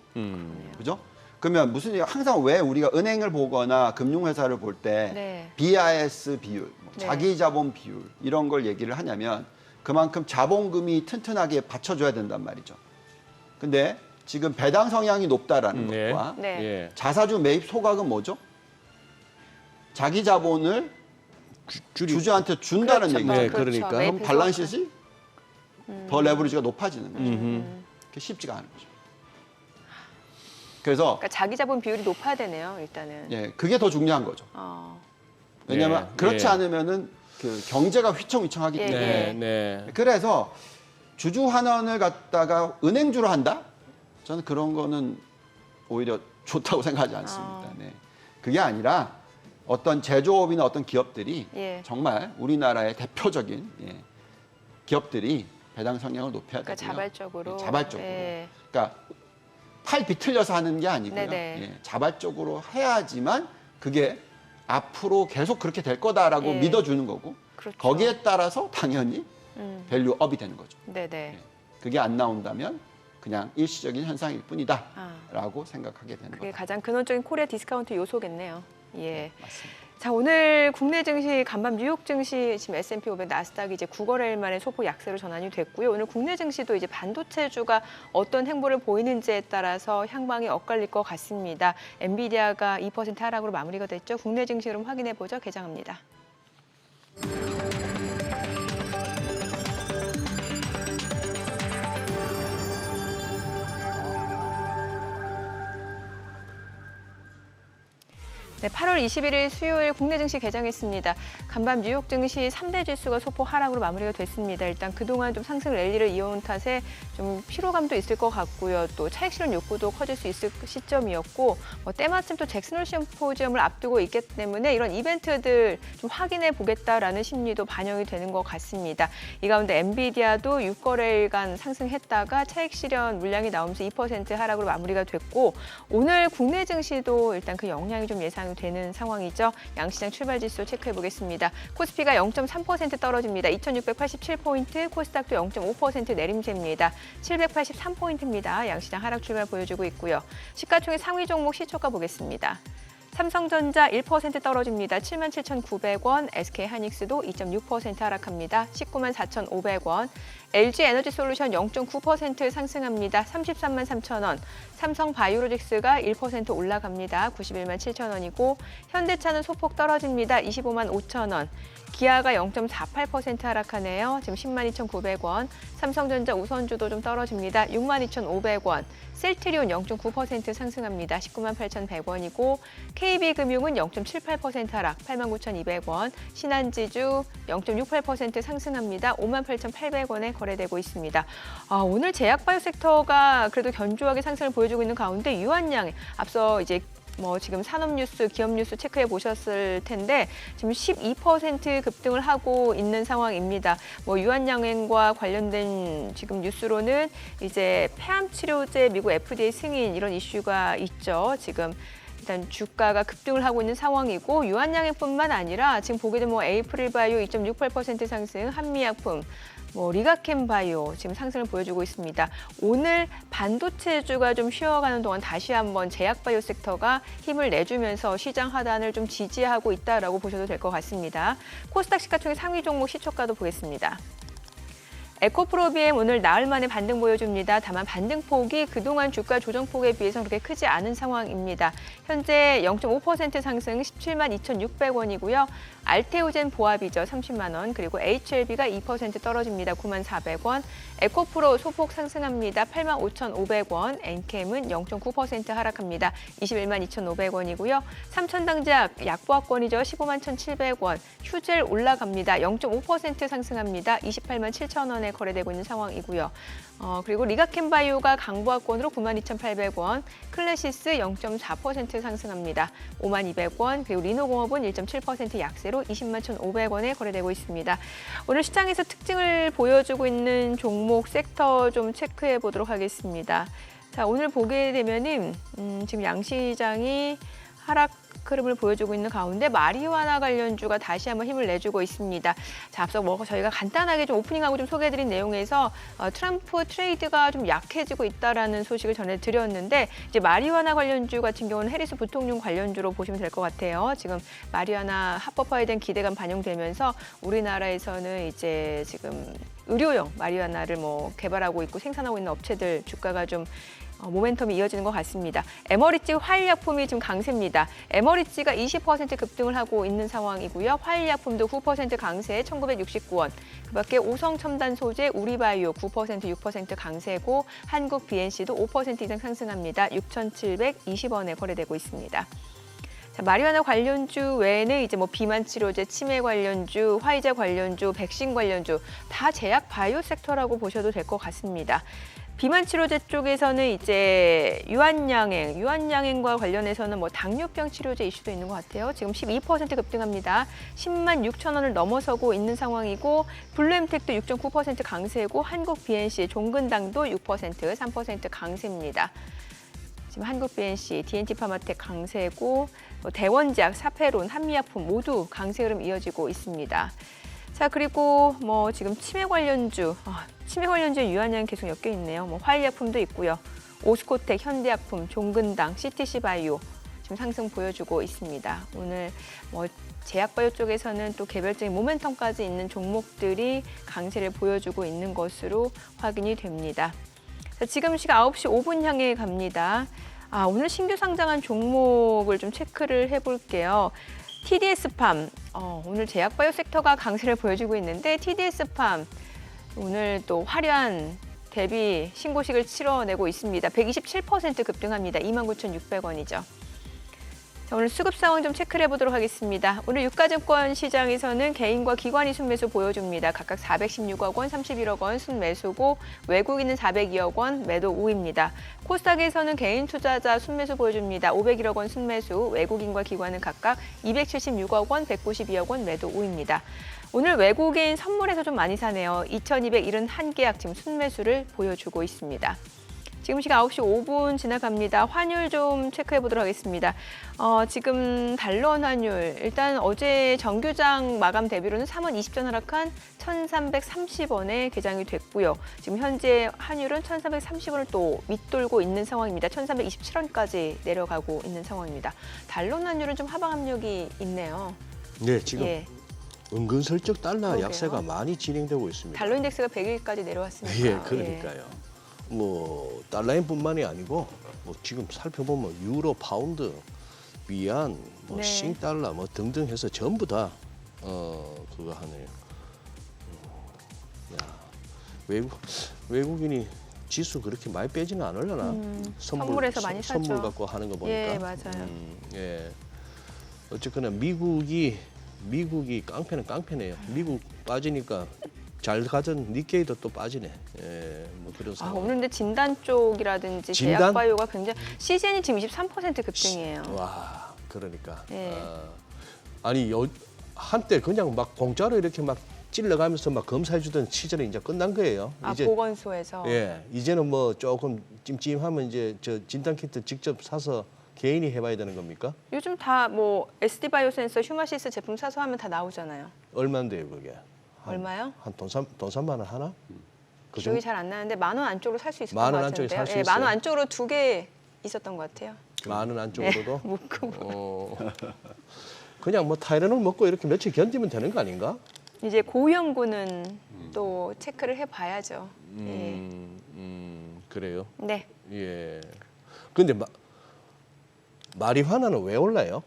그죠? 그러면 무슨 얘기 항상 왜 우리가 은행을 보거나 금융회사를 볼 때 네. BIS 비율, 뭐 네. 자기 자본 비율 이런 걸 얘기를 하냐면 그만큼 자본금이 튼튼하게 받쳐줘야 된단 말이죠. 근데 지금 배당 성향이 높다라는 네. 것과 네. 예. 자사주 매입 소각은 뭐죠? 자기 자본을 주주한테 준다는 그렇죠. 얘기죠. 네, 그렇죠. 그러니까. 그럼 매입해서 발란시시 더 레버리지가 높아지는 거죠. 그게 쉽지가 않은 거죠. 그래서 그러니까 자기 자본 비율이 높아야 되네요, 일단은. 예, 그게 더 중요한 거죠. 왜냐하면 예, 그렇지 예. 않으면은 그 경제가 휘청휘청하기 예, 때문에 네, 네. 그래서 주주 환원을 갖다가 은행주로 한다? 저는 그런 거는 오히려 좋다고 생각하지 않습니다. 네. 그게 아니라 어떤 제조업이나 어떤 기업들이 예. 정말 우리나라의 대표적인 기업들이 배당 성향을 높여야 그러니까 되고요. 자발적으로. 예, 자발적으로. 예. 그러니까 팔 비틀려서 하는 게 아니고요. 네네. 예, 자발적으로 해야지만 그게 앞으로 계속 그렇게 될 거다라고 예. 믿어주는 거고 그렇죠. 거기에 따라서 당연히 밸류업이 되는 거죠. 네네. 그게 안 나온다면 그냥 일시적인 현상일 뿐이다라고 아, 생각하게 되는 그게 거죠. 가장 근원적인 코리아 디스카운트 요소겠네요. 예. 맞습니다. 자, 오늘 국내 증시 간밤 뉴욕 증시 지금 S&P 500 나스닥이 이제 9거래일 만에 소폭 약세로 전환이 됐고요. 오늘 국내 증시도 이제 반도체주가 어떤 행보를 보이는지에 따라서 향방이 엇갈릴 것 같습니다. 엔비디아가 2% 하락으로 마무리가 됐죠. 국내 증시 흐름 확인해 보죠. 개장합니다. 네, 8월 21일 수요일 국내 증시 개장했습니다. 간밤 뉴욕 증시 3대 지수가 소폭 하락으로 마무리가 됐습니다. 일단 그동안 좀 상승 랠리를 이어온 탓에 좀 피로감도 있을 것 같고요. 또 차익 실현 욕구도 커질 수 있을 시점이었고 때마침 또 잭슨홀 심포지엄을 앞두고 있기 때문에 이런 이벤트들 좀 확인해 보겠다라는 심리도 반영이 되는 것 같습니다. 이 가운데 엔비디아도 6거래일간 상승했다가 차익 실현 물량이 나오면서 2% 하락으로 마무리가 됐고 오늘 국내 증시도 일단 그 영향이 좀 예상이 되는 상황이죠. 양시장 출발 지수 체크해 보겠습니다. 코스피가 0.3% 떨어집니다. 2687포인트, 코스닥도 0.5% 내림세입니다. 783포인트입니다. 양시장 하락 출발 보여주고 있고요. 시가총액 상위 종목 시초가 보겠습니다. 삼성전자 1% 떨어집니다. 77,900원, SK하이닉스도 2.6% 하락합니다. 194,500원, LG에너지솔루션 0.9% 상승합니다. 333,000원, 삼성바이오로직스가 1% 올라갑니다. 917,000원이고 현대차는 소폭 떨어집니다. 255,000원, 기아가 0.48% 하락하네요. 지금 102,900원, 삼성전자 우선주도 좀 떨어집니다. 62,500원, 셀트리온 0.9% 상승합니다. 198,100원이고 KB금융은 0.78% 하락, 89,200원, 신한지주 0.68% 상승합니다. 58,800원에 거래되고 있습니다. 오늘 제약바이오 섹터가 그래도 견조하게 상승을 보여주고 있는 가운데 유한양 앞서 이제 지금 산업뉴스, 기업뉴스 체크해 보셨을 텐데 지금 12% 급등을 하고 있는 상황입니다. 유한양행과 관련된 지금 뉴스로는 이제 폐암 치료제 미국 FDA 승인 이런 이슈가 있죠. 지금 일단 주가가 급등을 하고 있는 상황이고 유한양행뿐만 아니라 지금 보게 되면 에이프릴바이오 2.68% 상승, 한미약품, 리가캠바이오 지금 상승을 보여주고 있습니다. 오늘 반도체주가 좀 쉬어가는 동안 다시 한번 제약바이오 섹터가 힘을 내주면서 시장 하단을 좀 지지하고 있다라고 보셔도 될 것 같습니다. 코스닥 시가총액 상위 종목 시초가도 보겠습니다. 에코프로비엠 오늘 나흘 만에 반등 보여줍니다. 다만 반등폭이 그동안 주가 조정폭에 비해서 그렇게 크지 않은 상황입니다. 현재 0.5% 상승 172,600원이고요. 알테오젠 보합이죠. 30만 원. 그리고 HLB가 2% 떨어집니다. 94,000원. 에코프로 소폭 상승합니다. 85,500원. 엔캠은 0.9% 하락합니다. 212,500원이고요. 삼천당작 약보합권이죠. 151,700원. 휴젤 올라갑니다. 0.5% 상승합니다. 287,000원에 거래되고 있는 상황이고요. 그리고 리가캠바이오가 강보합권으로 92,800원, 클래시스 0.4% 상승합니다. 52,200원, 그리고 리노공업은 1.7% 약세로 201,500원에 거래되고 있습니다. 오늘 시장에서 특징을 보여주고 있는 종목 섹터 좀 체크해 보도록 하겠습니다. 자, 오늘 보게 되면은 지금 양시장이 하락 흐름을 보여주고 있는 가운데 마리화나 관련주가 다시 한번 힘을 내주고 있습니다. 자, 앞서 저희가 간단하게 좀 오프닝하고 좀 소개해드린 내용에서 트럼프 트레이드가 좀 약해지고 있다라는 소식을 전해드렸는데 이제 마리화나 관련주 같은 경우는 해리스 부통령 관련주로 보시면 될 것 같아요. 지금 마리화나 합법화에 대한 기대감 반영되면서 우리나라에서는 이제 지금 의료용 마리화나를 개발하고 있고 생산하고 있는 업체들 주가가 좀 모멘텀이 이어지는 것 같습니다. 에머리지 화일약품이 지금 강세입니다. 에머리지가 20% 급등을 하고 있는 상황이고요. 화일약품도 9% 강세 1,969원. 그밖에 오성첨단 소재 우리바이오 9% 6% 강세고 한국 BNC도 5% 이상 상승합니다. 6,720원에 거래되고 있습니다. 자, 마리화나 관련주 외에는 이제 비만 치료제, 치매 관련주, 화이자 관련주, 백신 관련주 다 제약 바이오 섹터라고 보셔도 될 것 같습니다. 비만 치료제 쪽에서는 이제 유한양행과 관련해서는 당뇨병 치료제 이슈도 있는 것 같아요. 지금 12% 급등합니다. 106,000원을 넘어서고 있는 상황이고 블루엠텍도 6.9% 강세고 한국 BNC 종근당도 6% 3% 강세입니다. 지금 한국 BNC, DNT파마텍 강세고 대원제약, 사페론, 한미약품 모두 강세 흐름 이어지고 있습니다. 자, 그리고 지금 치매 관련주 유한양 계속 엮여 있네요. 화일약품도 있고요. 오스코텍, 현대약품, 종근당, CTC 바이오 지금 상승 보여주고 있습니다. 오늘 제약바이오 쪽에서는 또 개별적인 모멘텀까지 있는 종목들이 강세를 보여주고 있는 것으로 확인이 됩니다. 자, 지금 시각 9시 5분 향해 갑니다. 오늘 신규 상장한 종목을 좀 체크를 해볼게요. TDS팜, 오늘 제약바이오 섹터가 강세를 보여주고 있는데 TDS팜 오늘 또 화려한 대비 신고식을 치러내고 있습니다. 127% 급등합니다. 29,600원이죠. 자, 오늘 수급 상황 좀 체크를 해보도록 하겠습니다. 오늘 유가증권 시장에서는 개인과 기관이 순매수 보여줍니다. 각각 416억 원, 31억 원 순매수고 외국인은 402억 원 매도 우입니다. 코스닥에서는 개인 투자자 순매수 보여줍니다. 501억 원 순매수, 외국인과 기관은 각각 276억 원, 192억 원 매도 우입니다. 오늘 외국인 선물에서 좀 많이 사네요. 2,271계약 지금 순매수를 보여주고 있습니다. 지금 시각 9시 5분 지나갑니다. 환율 좀 체크해 보도록 하겠습니다. 지금 달러원 환율, 일단 어제 정규장 마감 대비로는 3원 20전 하락한 1,330원에 개장이 됐고요. 지금 현재 환율은 1,330원을 또 밑돌고 있는 상황입니다. 1,327원까지 내려가고 있는 상황입니다. 달러원 환율은 좀 하방 압력이 있네요. 네, 지금 예. 은근슬쩍 달러 그러게요. 약세가 많이 진행되고 있습니다. 달러 인덱스가 100일까지 내려왔으니까. 예, 그러니까요. 뭐 달러인뿐만이 아니고 뭐 지금 살펴보면 유로, 파운드, 위안, 뭐 네. 싱달러 뭐 등등 해서 전부 다 그거 하네요. 야, 외국인이 지수 그렇게 많이 빼지는 않으려나? 선물에서 많이 사죠. 선물 갖고 하는 거 보니까. 예, 맞아요. 예. 어쨌거나 미국이 깡패는 깡패네요. 미국 빠지니까 잘 가던 니케이도 또 빠지네. 예, 뭐 그런 상황. 오늘 근데 진단 쪽이라든지 진단? 제약바이오가 굉장히 CGN이 지금 23% 급등이에요. 와, 그러니까. 예. 아니 한때 그냥 막 공짜로 이렇게 막 찔러가면서 막 검사해주던 시절이 이제 끝난 거예요. 이제 보건소에서. 예, 이제는 뭐 조금 찜찜하면 이제 저 진단 키트 직접 사서 개인이 해봐야 되는 겁니까? 요즘 다 뭐 SD 바이오센서, 휴마시스 제품 사서 하면 다 나오잖아요. 얼마인데요, 그게? 얼마요? 한 돈 3만 원 하나? 그 기억이 잘 안 나는데 10,000원 안쪽으로 살 수 있었던 만 것 원 안쪽에 같은데요. 살수 예, 있어요? 10,000원 안쪽으로 2개 있었던 것 같아요. 만 원 안쪽으로도? 묶고. 그냥 뭐 타이레놀 먹고 이렇게 며칠 견디면 되는 거 아닌가? 이제 고위험군은 또 체크를 해봐야죠. 그래요. 네. 예. 근데 마리화나는 왜 올라요?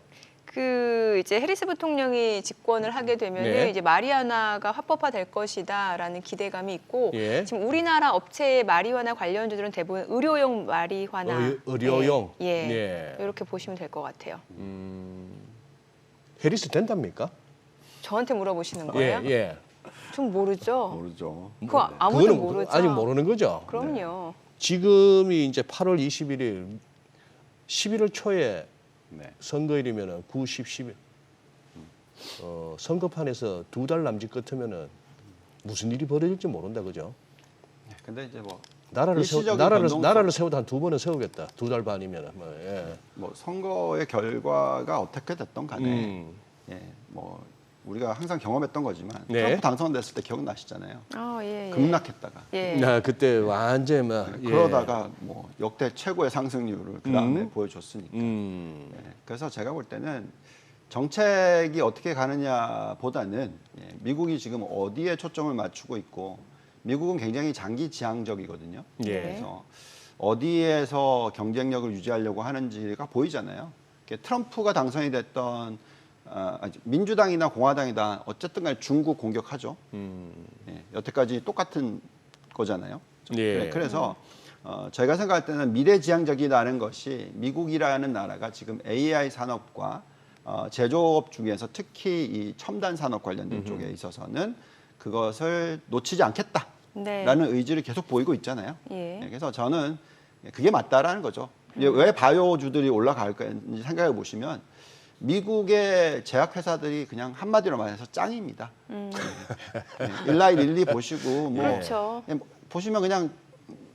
이제 해리스 부통령이 집권을 하게 되면 네. 이제 마리화나가 합법화될 것이다라는 기대감이 있고 예. 지금 우리나라 업체의 마리화나 관련주들은 대부분 의료용 마리화나 의료용. 예. 이렇게 보시면 될 것 같아요. 해리스 된답니까? 저한테 물어보시는 거예요? 예, 예. 좀 모르죠. 모르죠. 그거 아무도 그거는 모르죠. 아직 모르는 거죠. 그럼요. 지금이 이제 8월 21일, 11월 초에 네. 선거일이면은 9, 10, 11. 선거판에서 2달 남짓 끝이면은 무슨 일이 벌어질지 모른다, 그죠? 근데 이제 뭐 나라를 일시적인 나라를 세워도 한 2번은 세우겠다. 2달 반이면은. 예. 뭐 선거의 결과가 어떻게 됐던 간에 음. 뭐 우리가 항상 경험했던 거지만 네. 트럼프 당선됐을 때 기억나시잖아요. 예. 급락했다가 예. 나 그때 완전 막 그러다가 뭐 역대 최고의 상승률을 그 다음에 보여줬으니까. 음. 그래서 제가 볼 때는 정책이 어떻게 가느냐보다는 미국이 지금 어디에 초점을 맞추고 있고 미국은 굉장히 장기 지향적이거든요. 예. 그래서 어디에서 경쟁력을 유지하려고 하는지가 보이잖아요. 트럼프가 당선이 됐던 민주당이나 공화당이다 어쨌든 간에 중국 공격하죠. 여태까지 똑같은 거잖아요. 예. 그래서 저희가 생각할 때는 미래지향적이라는 것이 미국이라는 나라가 지금 AI 산업과 제조업 중에서 특히 이 첨단 산업 관련된 쪽에 있어서는 그것을 놓치지 않겠다라는 의지를 계속 보이고 있잖아요. 예. 그래서 저는 그게 맞다라는 거죠. 왜 바이오주들이 올라갈까인지 생각해 보시면 미국의 제약회사들이 그냥 한마디로 말해서 짱입니다. 일라이 릴리 보시고 뭐 그렇죠. 보시면 그냥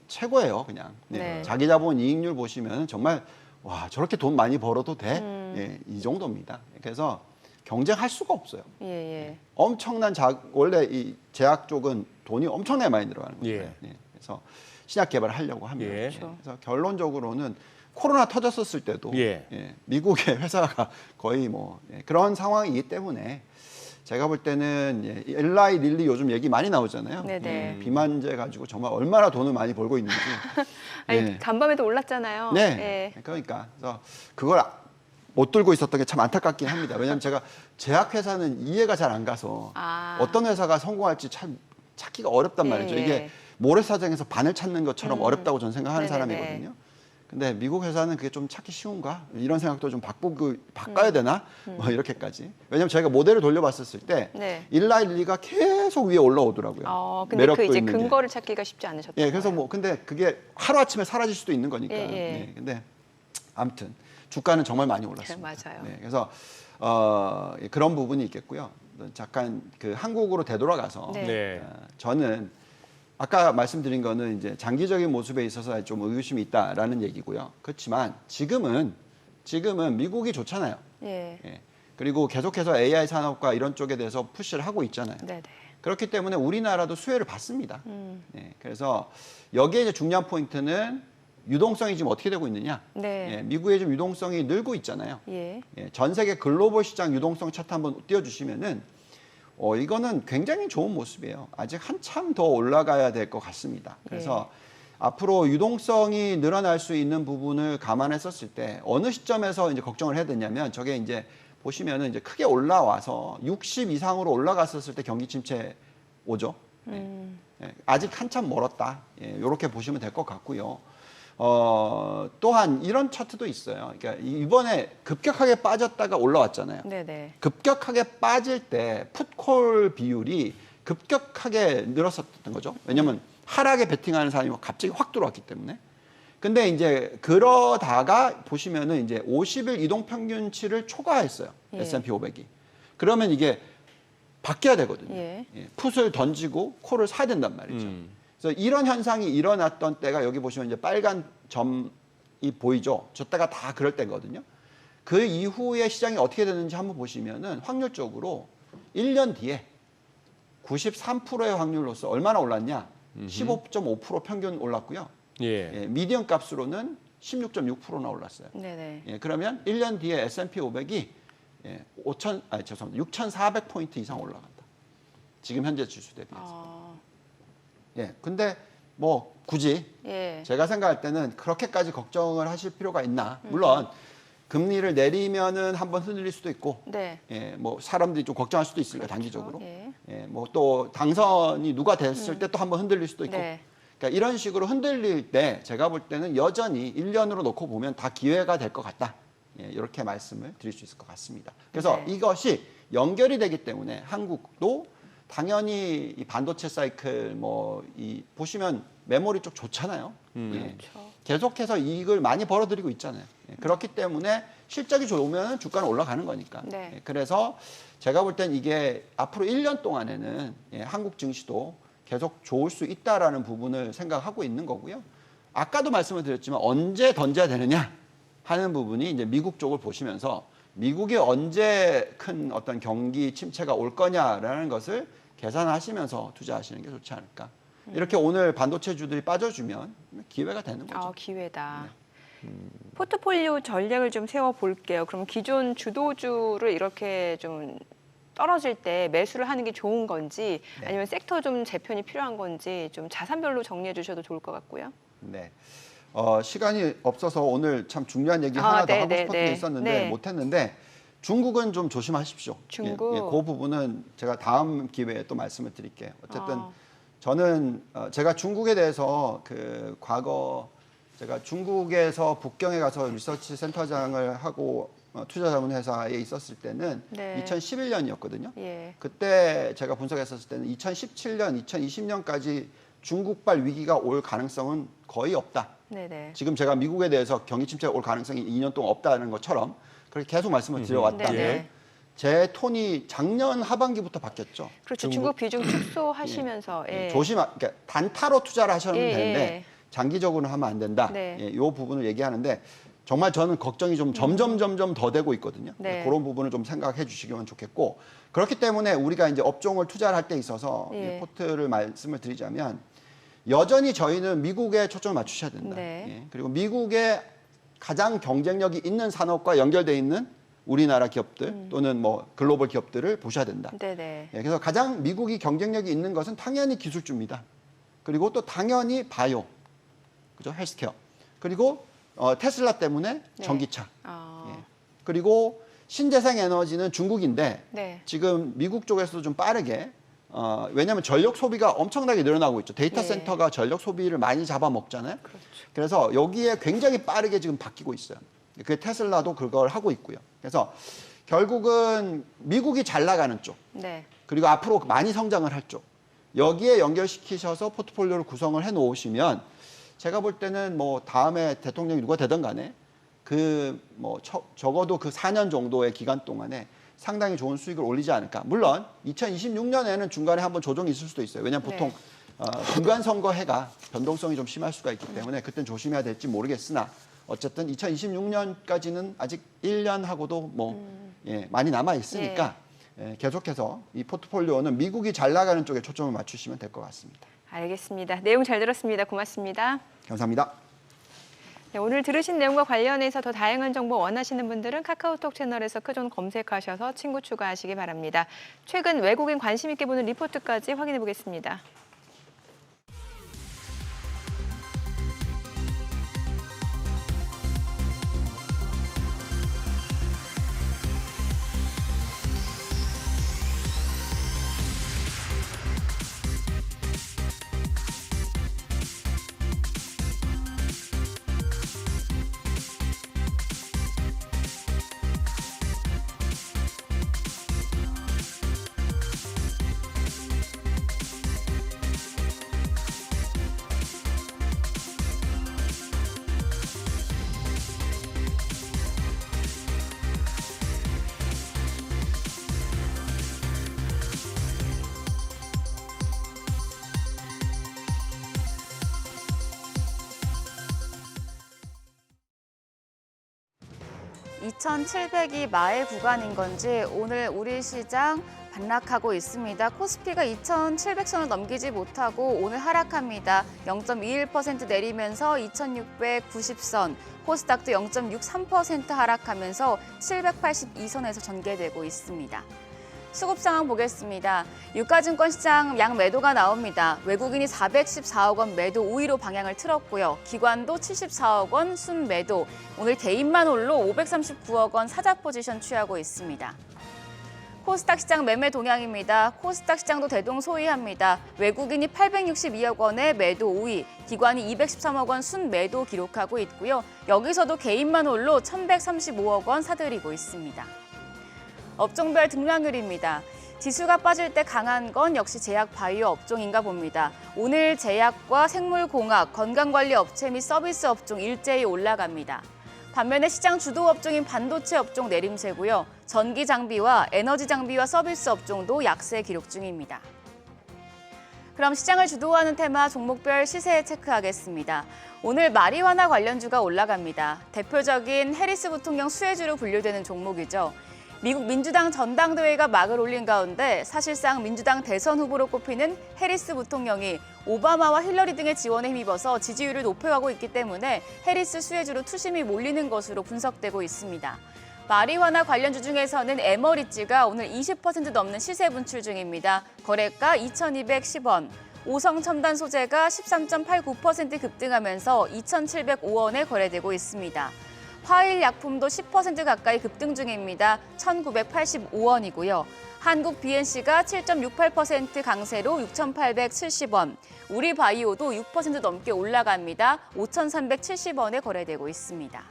최고예요. 그냥 네. 자기 자본 이익률 보시면 정말 와 저렇게 돈 많이 벌어도 돼? 이 정도입니다. 그래서 경쟁할 수가 없어요. 예. 엄청난 원래 이 제약 쪽은 돈이 엄청나게 많이 들어가는 거예요. 예. 그래서 신약 개발을 하려고 합니다. 예. 그렇죠. 그래서 결론적으로는 코로나 터졌었을 때도 예. 미국의 회사가 거의 뭐 그런 상황이기 때문에 제가 볼 때는 엘라이 릴리 요즘 얘기 많이 나오잖아요. 네네. 비만제 가지고 정말 얼마나 돈을 많이 벌고 있는지. 아니, 간밤에도 올랐잖아요. 네. 그러니까 그래서 그걸 못 들고 있었던 게 참 안타깝긴 합니다. 왜냐하면 제가 제약회사는 이해가 잘 안 가서 어떤 회사가 성공할지 참 찾기가 어렵단 말이죠. 이게 모래사장에서 바늘 찾는 것처럼 어렵다고 저는 생각하는 사람이거든요. 근데 미국 회사는 그게 좀 찾기 쉬운가? 이런 생각도 좀 바꿔야 되나? 뭐 이렇게까지. 왜냐면 저희가 모델을 돌려봤었을 때 일라이 릴리가 계속 위에 올라오더라고요. 근데 매력도 그 이제 있는 게. 근거를 찾기가 쉽지 않으셨던 거예요. 그래서 뭐 근데 그게 하루아침에 사라질 수도 있는 거니까. 근데 아무튼 주가는 정말 많이 올랐습니다. 맞아요. 그래서 그런 부분이 있겠고요. 잠깐 그 한국으로 되돌아가서 저는 아까 말씀드린 거는 이제 장기적인 모습에 있어서 좀 의구심이 있다라는 얘기고요. 그렇지만 지금은 미국이 좋잖아요. 그리고 계속해서 AI 산업과 이런 쪽에 대해서 푸시를 하고 있잖아요. 그렇기 때문에 우리나라도 수혜를 받습니다. 그래서 여기에 이제 중요한 포인트는 유동성이 지금 어떻게 되고 있느냐. 미국의 좀 유동성이 늘고 있잖아요. 전 세계 글로벌 시장 유동성 차트 한번 띄워주시면은 이거는 굉장히 좋은 모습이에요. 아직 한참 더 올라가야 될 것 같습니다. 그래서 앞으로 유동성이 늘어날 수 있는 부분을 감안했었을 때 어느 시점에서 이제 걱정을 해야 되냐면 저게 이제 보시면은 이제 크게 올라와서 60 이상으로 올라갔었을 때 경기 침체 오죠. 아직 한참 멀었다. 이렇게 보시면 될 것 같고요. 또한 이런 차트도 있어요. 그러니까 이번에 급격하게 빠졌다가 올라왔잖아요. 급격하게 빠질 때 풋콜 비율이 급격하게 늘었었던 거죠. 왜냐하면 하락에 베팅하는 사람이 갑자기 확 들어왔기 때문에. 근데 이제 그러다가 보시면은 이제 50일 이동 평균치를 초과했어요. S&P 500이. 그러면 이게 바뀌어야 되거든요. 풋을 던지고 콜을 사야 된단 말이죠. 그래서 이런 현상이 일어났던 때가 여기 보시면 이제 빨간 점이 보이죠. 저 때가 다 그럴 때거든요. 그 이후에 시장이 어떻게 되는지 한번 보시면은 확률적으로 1년 뒤에 93%의 확률로서 얼마나 올랐냐? 15.5% 평균 올랐고요. 미디언 값으로는 16.6%나 올랐어요. 그러면 1년 뒤에 S&P 500이 6,400포인트 이상 올라간다. 지금 현재 지수 대비해서. 근데 뭐 굳이 제가 생각할 때는 그렇게까지 걱정을 하실 필요가 있나? 물론 금리를 내리면은 한번 흔들릴 수도 있고, 뭐 사람들이 좀 걱정할 수도 있으니까 단기적으로, 뭐 또 당선이 누가 됐을 때 또 한번 흔들릴 수도 있고, 그러니까 이런 식으로 흔들릴 때 제가 볼 때는 여전히 1년으로 놓고 보면 다 기회가 될 것 같다. 이렇게 말씀을 드릴 수 있을 것 같습니다. 그래서 이것이 연결이 되기 때문에 한국도 당연히 이 반도체 사이클 보시면 메모리 쪽 좋잖아요. 계속해서 이익을 많이 벌어들이고 있잖아요. 그렇기 때문에 실적이 좋으면 주가는 올라가는 거니까. 그래서 제가 볼 땐 이게 앞으로 1년 동안에는 한국 증시도 계속 좋을 수 있다라는 부분을 생각하고 있는 거고요. 아까도 말씀을 드렸지만 언제 던져야 되느냐 하는 부분이 이제 미국 쪽을 보시면서 미국이 언제 큰 어떤 경기 침체가 올 거냐라는 것을 계산하시면서 투자하시는 게 좋지 않을까. 이렇게 오늘 반도체주들이 빠져주면 기회가 되는 거죠. 기회다. 포트폴리오 전략을 좀 세워볼게요. 그럼 기존 주도주를 이렇게 좀 떨어질 때 매수를 하는 게 좋은 건지 아니면 섹터 좀 재편이 필요한 건지 좀 자산별로 정리해 주셔도 좋을 것 같고요. 시간이 없어서 오늘 참 중요한 얘기 하나 더 하고 싶었던 게 있었는데 못했는데 중국은 좀 조심하십시오. 중국. 그 부분은 제가 다음 기회에 또 말씀을 드릴게요. 어쨌든 저는 제가 중국에 대해서 그 과거 제가 중국에서 북경에 가서 리서치 센터장을 하고 투자자문회사에 있었을 때는 2011년이었거든요. 그때 제가 분석했었을 때는 2017년, 2020년까지 중국발 위기가 올 가능성은 거의 없다. 지금 제가 미국에 대해서 경기 침체가 올 가능성이 2년 동안 없다는 것처럼 그렇게 계속 말씀을 드려왔다면 제 톤이 작년 하반기부터 바뀌었죠. 그렇죠. 중국 비중 축소하시면서 그러니까 단타로 투자를 하셔도 되는데 장기적으로는 하면 안 된다. 이 부분을 얘기하는데 정말 저는 걱정이 좀 점점 더 되고 있거든요. 그런 부분을 좀 생각해 주시면 좋겠고 그렇기 때문에 우리가 이제 업종을 투자를 할 때 있어서 포트를 말씀을 드리자면 여전히 저희는 미국에 초점을 맞추셔야 된다. 그리고 미국의 가장 경쟁력이 있는 산업과 연결돼 있는 우리나라 기업들 또는 뭐 글로벌 기업들을 보셔야 된다. 네네. 예, 그래서 가장 미국이 경쟁력이 있는 것은 당연히 기술주입니다. 그리고 또 당연히 바이오, 그죠? 헬스케어. 그리고 테슬라 때문에 네. 전기차. 아, 예. 그리고 신재생 에너지는 중국인데 네. 지금 미국 쪽에서도 좀 빠르게 왜냐하면 전력 소비가 엄청나게 늘어나고 있죠. 데이터 네. 센터가 전력 소비를 많이 잡아먹잖아요. 그렇죠. 그래서 여기에 굉장히 빠르게 지금 바뀌고 있어요. 그 테슬라도 그걸 하고 있고요. 그래서 결국은 미국이 잘 나가는 쪽, 네. 그리고 앞으로 많이 성장을 할 쪽, 여기에 연결시키셔서 포트폴리오를 구성을 해 놓으시면 제가 볼 때는 뭐 다음에 대통령이 누가 되든 간에 그 뭐 적어도 그 4년 정도의 기간 동안에 상당히 좋은 수익을 올리지 않을까. 물론 2026년에는 중간에 한번 조정이 있을 수도 있어요. 왜냐하면 보통 중간 선거해가 변동성이 좀 심할 수가 있기 때문에 그땐 조심해야 될지 모르겠으나 어쨌든 2026년까지는 아직 1년하고도 뭐 예, 많이 남아 있으니까 예, 계속해서 이 포트폴리오는 미국이 잘 나가는 쪽에 초점을 맞추시면 될 것 같습니다. 알겠습니다. 내용 잘 들었습니다. 고맙습니다. 감사합니다. 네, 오늘 들으신 내용과 관련해서 더 다양한 정보 원하시는 분들은 카카오톡 채널에서 크존 검색하셔서 친구 추가하시기 바랍니다. 최근 외국인 관심 있게 보는 리포트까지 확인해 보겠습니다. (2,700이) 마의 구간인 건지 오늘 우리 시장 반락하고 있습니다. 코스피가 2,700선을 넘기지 못하고 오늘 하락합니다. 0.21% 내리면서 2,690선, 코스닥도 0.63% 하락하면서 782선에서 전개되고 있습니다. 수급 상황 보겠습니다. 유가증권 시장 양 매도가 나옵니다. 외국인이 414억 원 매도 우위로 방향을 틀었고요. 기관도 74억 원 순매도, 오늘 개인만 홀로 539억 원 사자 포지션 취하고 있습니다. 코스닥 시장 매매 동향입니다. 코스닥 시장도 대동소이합니다. 외국인이 862억 원의 매도 우위, 기관이 213억 원 순매도 기록하고 있고요. 여기서도 개인만 홀로 1,135억 원 사들이고 있습니다. 업종별 등락률입니다. 지수가 빠질 때 강한 건 역시 제약 바이오 업종인가 봅니다. 오늘 제약과 생물공학, 건강관리 업체 및 서비스 업종 일제히 올라갑니다. 반면에 시장 주도 업종인 반도체 업종 내림세고요. 전기 장비와 에너지 장비와 서비스 업종도 약세 기록 중입니다. 그럼 시장을 주도하는 테마 종목별 시세 체크하겠습니다. 오늘 마리화나 관련주가 올라갑니다. 대표적인 해리스 부통령 수혜주로 분류되는 종목이죠. 미국 민주당 전당대회가 막을 올린 가운데 사실상 민주당 대선 후보로 꼽히는 해리스 부통령이 오바마와 힐러리 등의 지원에 힘입어서 지지율을 높여가고 있기 때문에 해리스 수혜주로 투심이 몰리는 것으로 분석되고 있습니다. 마리화나 관련주 중에서는 에머리지가 오늘 20% 넘는 시세 분출 중입니다. 거래가 2,210원. 오성 첨단 소재가 13.89% 급등하면서 2,705원에 거래되고 있습니다. 화일 약품도 10% 가까이 급등 중입니다. 1,985원이고요. 한국 BNC가 7.68% 강세로 6,870원. 우리 바이오도 6% 넘게 올라갑니다. 5,370원에 거래되고 있습니다.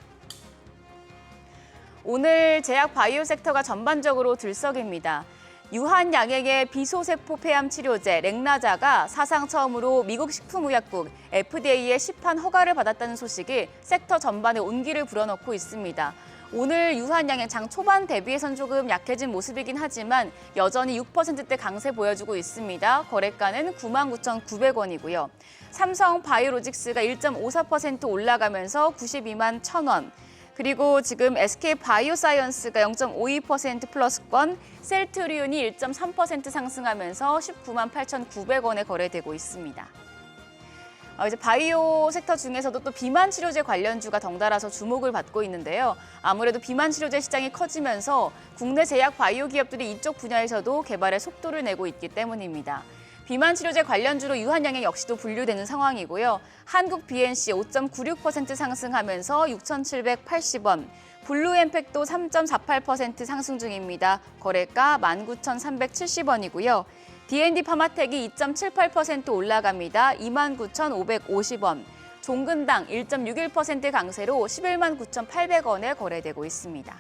오늘 제약 바이오 섹터가 전반적으로 들썩입니다. 유한양행의 비소세포 폐암 치료제 렉나자가 사상 처음으로 미국 식품의약국 FDA의 시판 허가를 받았다는 소식이 섹터 전반에 온기를 불어넣고 있습니다. 오늘 유한양행 장 초반 대비해선 조금 약해진 모습이긴 하지만 여전히 6%대 강세 보여주고 있습니다. 거래가는 99,900원이고요. 삼성 바이오로직스가 1.54% 올라가면서 92만 1,000원. 그리고 지금 SK 바이오사이언스가 0.52% 플러스권, 셀트리온이 1.3% 상승하면서 198,900원에 거래되고 있습니다. 이제 바이오 섹터 중에서도 또 비만 치료제 관련주가 덩달아서 주목을 받고 있는데요. 아무래도 비만 치료제 시장이 커지면서 국내 제약 바이오 기업들이 이쪽 분야에서도 개발에 속도를 내고 있기 때문입니다. 비만 치료제 관련주로 유한양행 역시도 분류되는 상황이고요. 한국 BNC 5.96% 상승하면서 6,780원, 블루엠팩도 3.48% 상승 중입니다. 거래가 19,370원이고요. D&D 파마텍이 2.78% 올라갑니다. 29,550원. 종근당 1.61% 강세로 11만 9,800원에 거래되고 있습니다.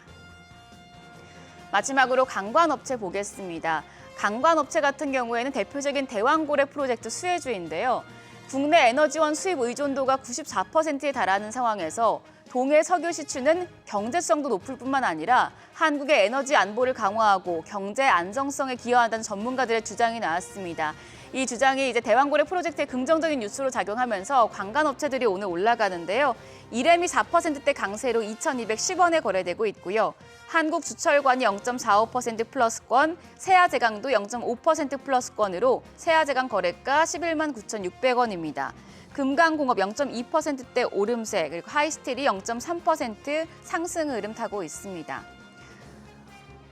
마지막으로 관광업체 보겠습니다. 관광업체 같은 경우에는 대표적인 대왕고래 프로젝트 수혜주인데요. 국내 에너지원 수입 의존도가 94%에 달하는 상황에서 동해 석유 시추는 경제성도 높을 뿐만 아니라 한국의 에너지 안보를 강화하고 경제 안정성에 기여한다는 전문가들의 주장이 나왔습니다. 이 주장이 이제 대왕고래 프로젝트의 긍정적인 뉴스로 작용하면서 관광업체들이 오늘 올라가는데요. 이렘이 4%대 강세로 2,210원에 거래되고 있고요. 한국주철관이 0.45% 플러스권, 세아제강도 0.5% 플러스권으로 세아제강 거래가 11만 9,600원입니다. 금강공업 0.2%대 오름세, 그리고 하이스틸이 0.3% 상승 흐름 타고 있습니다.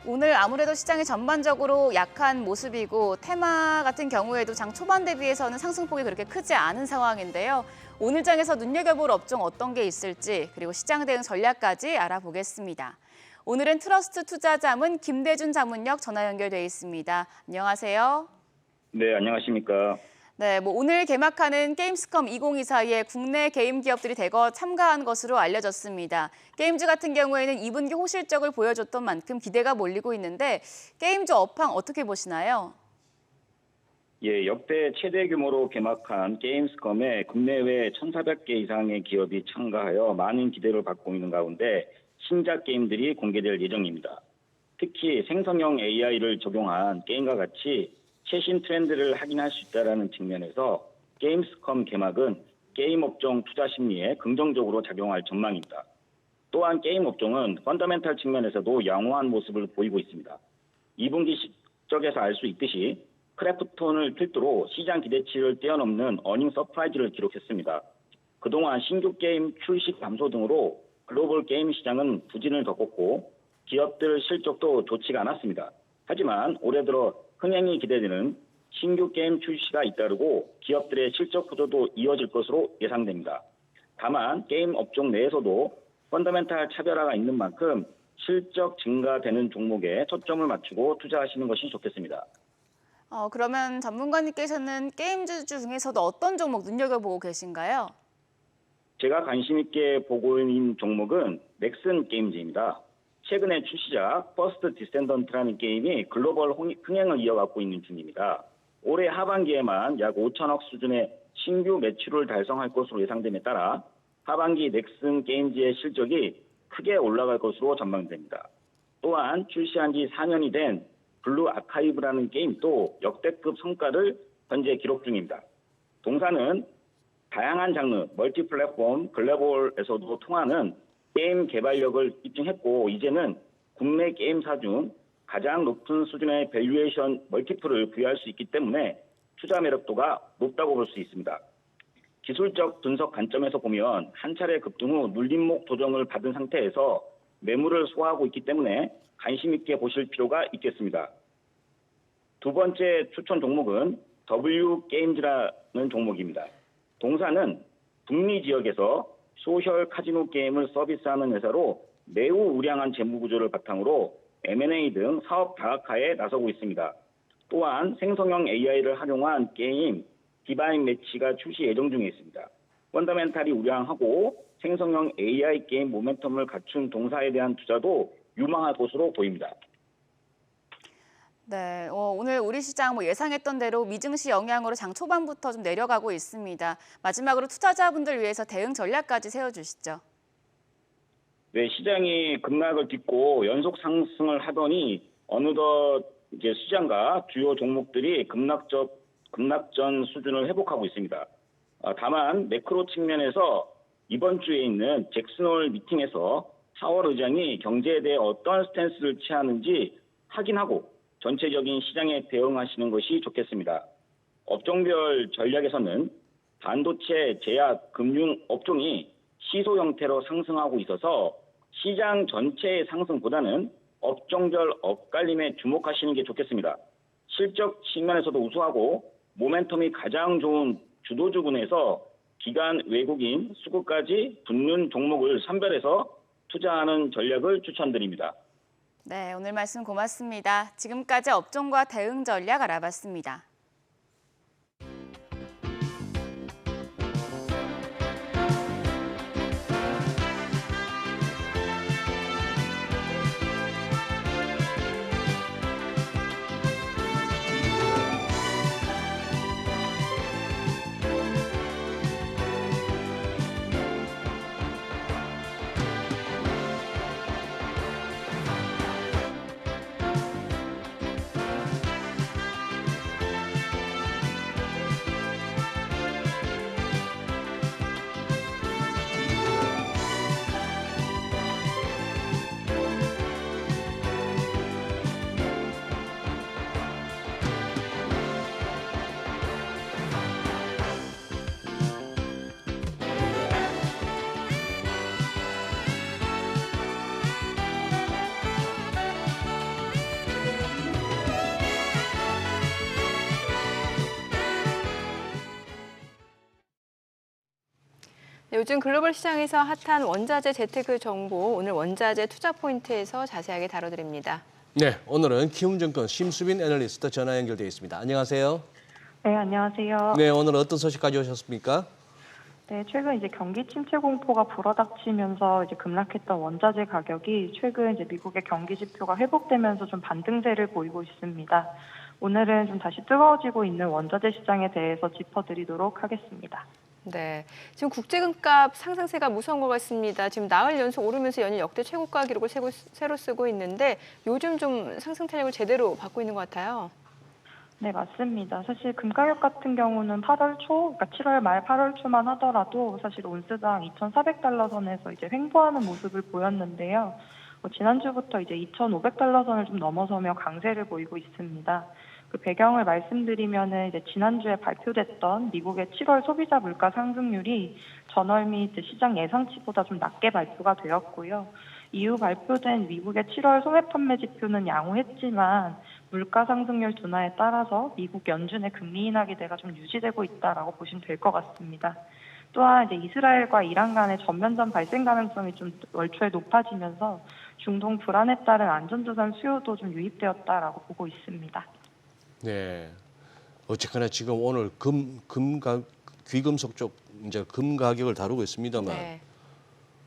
오늘 아무래도 시장이 전반적으로 약한 모습이고 테마 같은 경우에도 장 초반 대비해서는 상승폭이 그렇게 크지 않은 상황인데요. 오늘 장에서 눈여겨볼 업종 어떤 게 있을지 그리고 시장 대응 전략까지 알아보겠습니다. 오늘은 트러스트 투자자문 김대준 자문역 전화 연결돼 있습니다. 안녕하세요. 네, 안녕하십니까. 네, 오늘 개막하는 게임스컴 2024에 국내 게임 기업들이 대거 참가한 것으로 알려졌습니다. 게임주 같은 경우에는 2분기 호실적을 보여줬던 만큼 기대가 몰리고 있는데 게임주 업황 어떻게 보시나요? 예, 역대 최대 규모로 개막한 게임스컴에 국내외 1,400개 이상의 기업이 참가하여 많은 기대를 받고 있는 가운데 신작 게임들이 공개될 예정입니다. 특히 생성형 AI를 적용한 게임과 같이 최신 트렌드를 확인할 수 있다는 측면에서 게임스컴 개막은 게임 업종 투자 심리에 긍정적으로 작용할 전망입니다. 또한 게임 업종은 펀더멘탈 측면에서도 양호한 모습을 보이고 있습니다. 2분기 실적에서 알 수 있듯이 크래프톤을 필두로 시장 기대치를 뛰어넘는 어닝 서프라이즈를 기록했습니다. 그동안 신규 게임 출시 감소 등으로 글로벌 게임 시장은 부진을 겪었고 기업들 실적도 좋지가 않았습니다. 하지만 올해 들어 흥행이 기대되는 신규 게임 출시가 잇따르고 기업들의 실적 구조도 이어질 것으로 예상됩니다. 다만 게임 업종 내에서도 펀더멘탈 차별화가 있는 만큼 실적 증가되는 종목에 초점을 맞추고 투자하시는 것이 좋겠습니다. 그러면 전문가님께서는 게임주 중에서도 어떤 종목 눈여겨보고 계신가요? 제가 관심 있게 보고 있는 종목은 넥슨 게임즈입니다. 최근에 출시작 퍼스트 디센던트라는 게임이 글로벌 흥행을 이어가고 있는 중입니다. 올해 하반기에만 약 5천억 수준의 신규 매출을 달성할 것으로 예상됨에 따라 하반기 넥슨 게임즈의 실적이 크게 올라갈 것으로 전망됩니다. 또한 출시한 지 4년이 된 블루 아카이브라는 게임도 역대급 성과를 현재 기록 중입니다. 동사는 다양한 장르, 멀티 플랫폼, 글로벌에서도 통하는 게임 개발력을 입증했고 이제는 국내 게임사 중 가장 높은 수준의 밸류에이션 멀티플을 부여할 수 있기 때문에 투자 매력도가 높다고 볼 수 있습니다. 기술적 분석 관점에서 보면 한 차례 급등 후 눌림목 조정을 받은 상태에서 매물을 소화하고 있기 때문에 관심 있게 보실 필요가 있겠습니다. 두 번째 추천 종목은 W게임즈라는 종목입니다. 동사는 북미 지역에서 소셜 카지노 게임을 서비스하는 회사로 매우 우량한 재무 구조를 바탕으로 M&A 등 사업 다각화에 나서고 있습니다. 또한 생성형 AI를 활용한 게임 디바인 매치가 출시 예정 중에 있습니다. 펀더멘탈이 우량하고 생성형 AI 게임 모멘텀을 갖춘 동사에 대한 투자도 유망할 것으로 보입니다. 네, 오늘 우리 시장 예상했던 대로 미증시 영향으로 장 초반부터 좀 내려가고 있습니다. 마지막으로 투자자분들 위해서 대응 전략까지 세워주시죠. 네, 시장이 급락을 딛고 연속 상승을 하더니 어느덧 이제 시장과 주요 종목들이 급락전 수준을 회복하고 있습니다. 다만 매크로 측면에서 이번 주에 있는 잭슨홀 미팅에서 파월 의장이 경제에 대해 어떤 스탠스를 취하는지 확인하고 전체적인 시장에 대응하시는 것이 좋겠습니다. 업종별 전략에서는 반도체, 제약, 금융 업종이 시소 형태로 상승하고 있어서 시장 전체의 상승보다는 업종별 엇갈림에 주목하시는 게 좋겠습니다. 실적 측면에서도 우수하고 모멘텀이 가장 좋은 주도주군에서 기관, 외국인, 수급까지 붙는 종목을 선별해서 투자하는 전략을 추천드립니다. 네, 오늘 말씀 고맙습니다. 지금까지 업종과 대응 전략 알아봤습니다. 네, 요즘 글로벌 시장에서 핫한 원자재 재테크 정보, 오늘 원자재 투자 포인트에서 자세하게 다뤄드립니다. 네, 오늘은 키움증권 심수빈 애널리스트 전화 연결되어 있습니다. 안녕하세요. 네, 안녕하세요. 네, 오늘 어떤 소식 가져오셨습니까? 네, 최근 이제 경기 침체 공포가 불어닥치면서 이제 급락했던 원자재 가격이 최근 이제 미국의 경기 지표가 회복되면서 좀 반등세를 보이고 있습니다. 오늘은 좀 다시 뜨거워지고 있는 원자재 시장에 대해서 짚어드리도록 하겠습니다. 네, 지금 국제금값 상승세가 무서운 것 같습니다. 지금 나흘 연속 오르면서 연일 역대 최고가 기록을 새로 쓰고 있는데 요즘 좀 상승 탄력을 제대로 받고 있는 것 같아요. 네, 맞습니다. 사실 금 가격 같은 경우는 8월 초, 그러니까 7월 말 8월 초만 하더라도 사실 온스당 2,400달러 선에서 이제 횡보하는 모습을 보였는데요. 지난주부터 이제 2,500달러 선을 좀 넘어서며 강세를 보이고 있습니다. 그 배경을 말씀드리면은 이제 지난주에 발표됐던 미국의 7월 소비자 물가 상승률이 전월 및 시장 예상치보다 좀 낮게 발표가 되었고요. 이후 발표된 미국의 7월 소매 판매 지표는 양호했지만 물가 상승률 둔화에 따라서 미국 연준의 금리 인하 기대가 좀 유지되고 있다라고 보시면 될 것 같습니다. 또한 이제 이스라엘과 이란 간의 전면전 발생 가능성이 좀 월초에 높아지면서 중동 불안에 따른 안전자산 수요도 좀 유입되었다라고 보고 있습니다. 네. 어쨌거나 지금 오늘 귀금속 쪽 이제 금 가격을 다루고 있습니다만 네.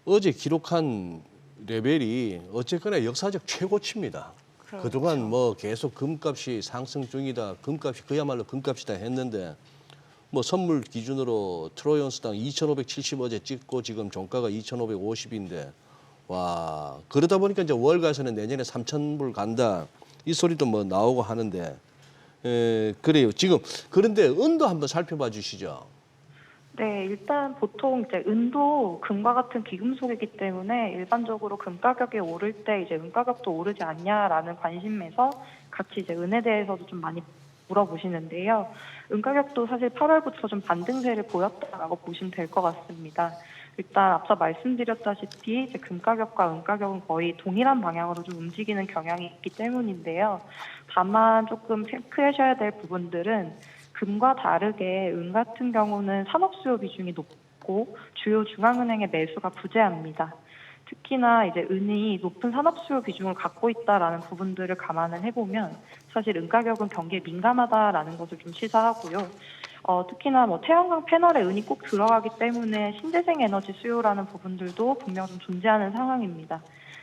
어제 기록한 레벨이 어쨌거나 역사적 최고치입니다. 그렇죠. 그동안 뭐 계속 금값이 상승 중이다. 금값이 그야말로 금값이다 했는데 뭐 선물 기준으로 트로이 온스당 2,570 어제 찍고 지금 종가가 2,550인데 와, 그러다 보니까 이제 월가에서는 내년에 3,000불 간다. 이 소리도 뭐 나오고 하는데 그래요. 지금 그런데 은도 한번 살펴봐 주시죠. 네, 일단 보통 이제 은도 금과 같은 귀금속이기 때문에 일반적으로 금 가격이 오를 때 이제 은 가격도 오르지 않냐라는 관심에서 같이 이제 은에 대해서도 좀 많이 물어보시는데요. 은 가격도 사실 8월부터 좀 반등세를 보였다라고 보시면 될 것 같습니다. 일단 앞서 말씀드렸다시피 이제 금 가격과 은 가격은 거의 동일한 방향으로 좀 움직이는 경향이 있기 때문인데요. 다만 조금 체크하셔야 될 부분들은 금과 다르게 은 같은 경우는 산업 수요 비중이 높고 주요 중앙은행의 매수가 부재합니다. 특히나 이제 은이 높은 산업 수요 비중을 갖고 있다라는 부분들을 감안을 해보면 사실 은 가격은 경기에 민감하다라는 것을 좀 시사하고요. 특히나 뭐 태양광 패널에 은이 꼭 들어가기 때문에 신재생 에너지 수요라는 부분들도 분명 좀 존재하는 상황입니다.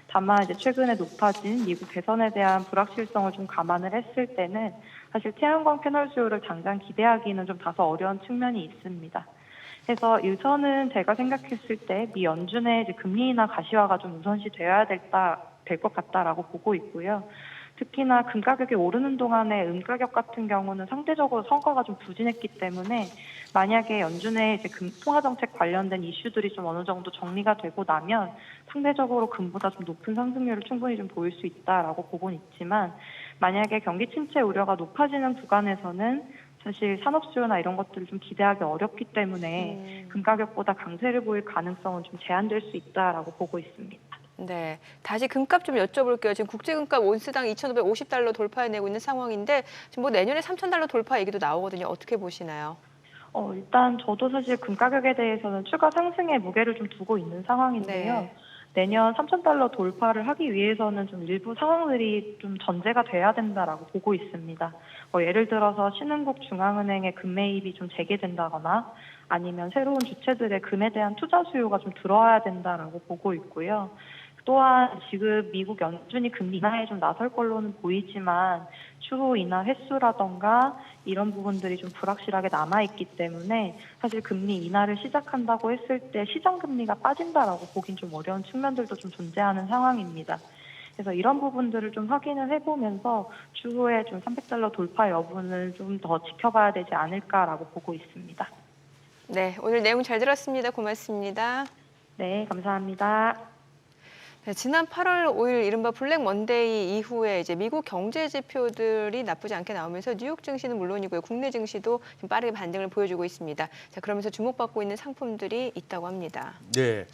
다만 이제 최근에 높아진 미국 대선에 대한 불확실성을 좀 감안을 했을 때는 사실 태양광 패널 수요를 당장 기대하기는 좀 다소 어려운 측면이 있습니다. 그래서 우선은 제가 생각했을 때 미 연준의 이제 금리 인하 가시화가 좀 우선시 되어야 될 것 같다라고 보고 있고요. 특히나 금 가격이 오르는 동안에 은 가격 같은 경우는 상대적으로 성과가 좀 부진했기 때문에 만약에 연준의 이제 금 통화 정책 관련된 이슈들이 좀 어느 정도 정리가 되고 나면 상대적으로 금보다 좀 높은 상승률을 충분히 좀 보일 수 있다라고 보고는 있지만 만약에 경기 침체 우려가 높아지는 구간에서는 사실 산업 수요나 이런 것들을 좀 기대하기 어렵기 때문에 금 가격보다 강세를 보일 가능성은 좀 제한될 수 있다라고 보고 있습니다. 네, 다시 금값 좀 여쭤볼게요. 지금 국제금값 온스당 2,550달러 돌파해내고 있는 상황인데 지금 뭐 내년에 3,000달러 돌파 얘기도 나오거든요. 어떻게 보시나요? 일단 저도 사실 금 가격에 대해서는 추가 상승에 무게를 좀 두고 있는 상황인데요. 네. 내년 3,000달러 돌파를 하기 위해서는 좀 일부 상황들이 좀 전제가 돼야 된다라고 보고 있습니다. 예를 들어서 신흥국 중앙은행의 금 매입이 좀 재개된다거나 아니면 새로운 주체들의 금에 대한 투자 수요가 좀 들어와야 된다라고 보고 있고요. 또한 지금 미국 연준이 금리 인하에 좀 나설 걸로는 보이지만 추후 인하 횟수라던가 이런 부분들이 좀 불확실하게 남아있기 때문에 사실 금리 인하를 시작한다고 했을 때 시장 금리가 빠진다라고 보긴 좀 어려운 측면들도 좀 존재하는 상황입니다. 그래서 이런 부분들을 좀 확인을 해보면서 추후에 좀 300달러 돌파 여부는 좀 더 지켜봐야 되지 않을까라고 보고 있습니다. 네, 오늘 내용 잘 들었습니다. 고맙습니다. 네, 감사합니다. 네, 지난 8월 5일 이른바 블랙 먼데이 이후에 이제 미국 경제 지표들이 나쁘지 않게 나오면서 뉴욕 증시는 물론이고요. 국내 증시도 지금 빠르게 반등을 보여주고 있습니다. 자, 그러면서 주목받고 있는 상품들이 있다고 합니다. 네,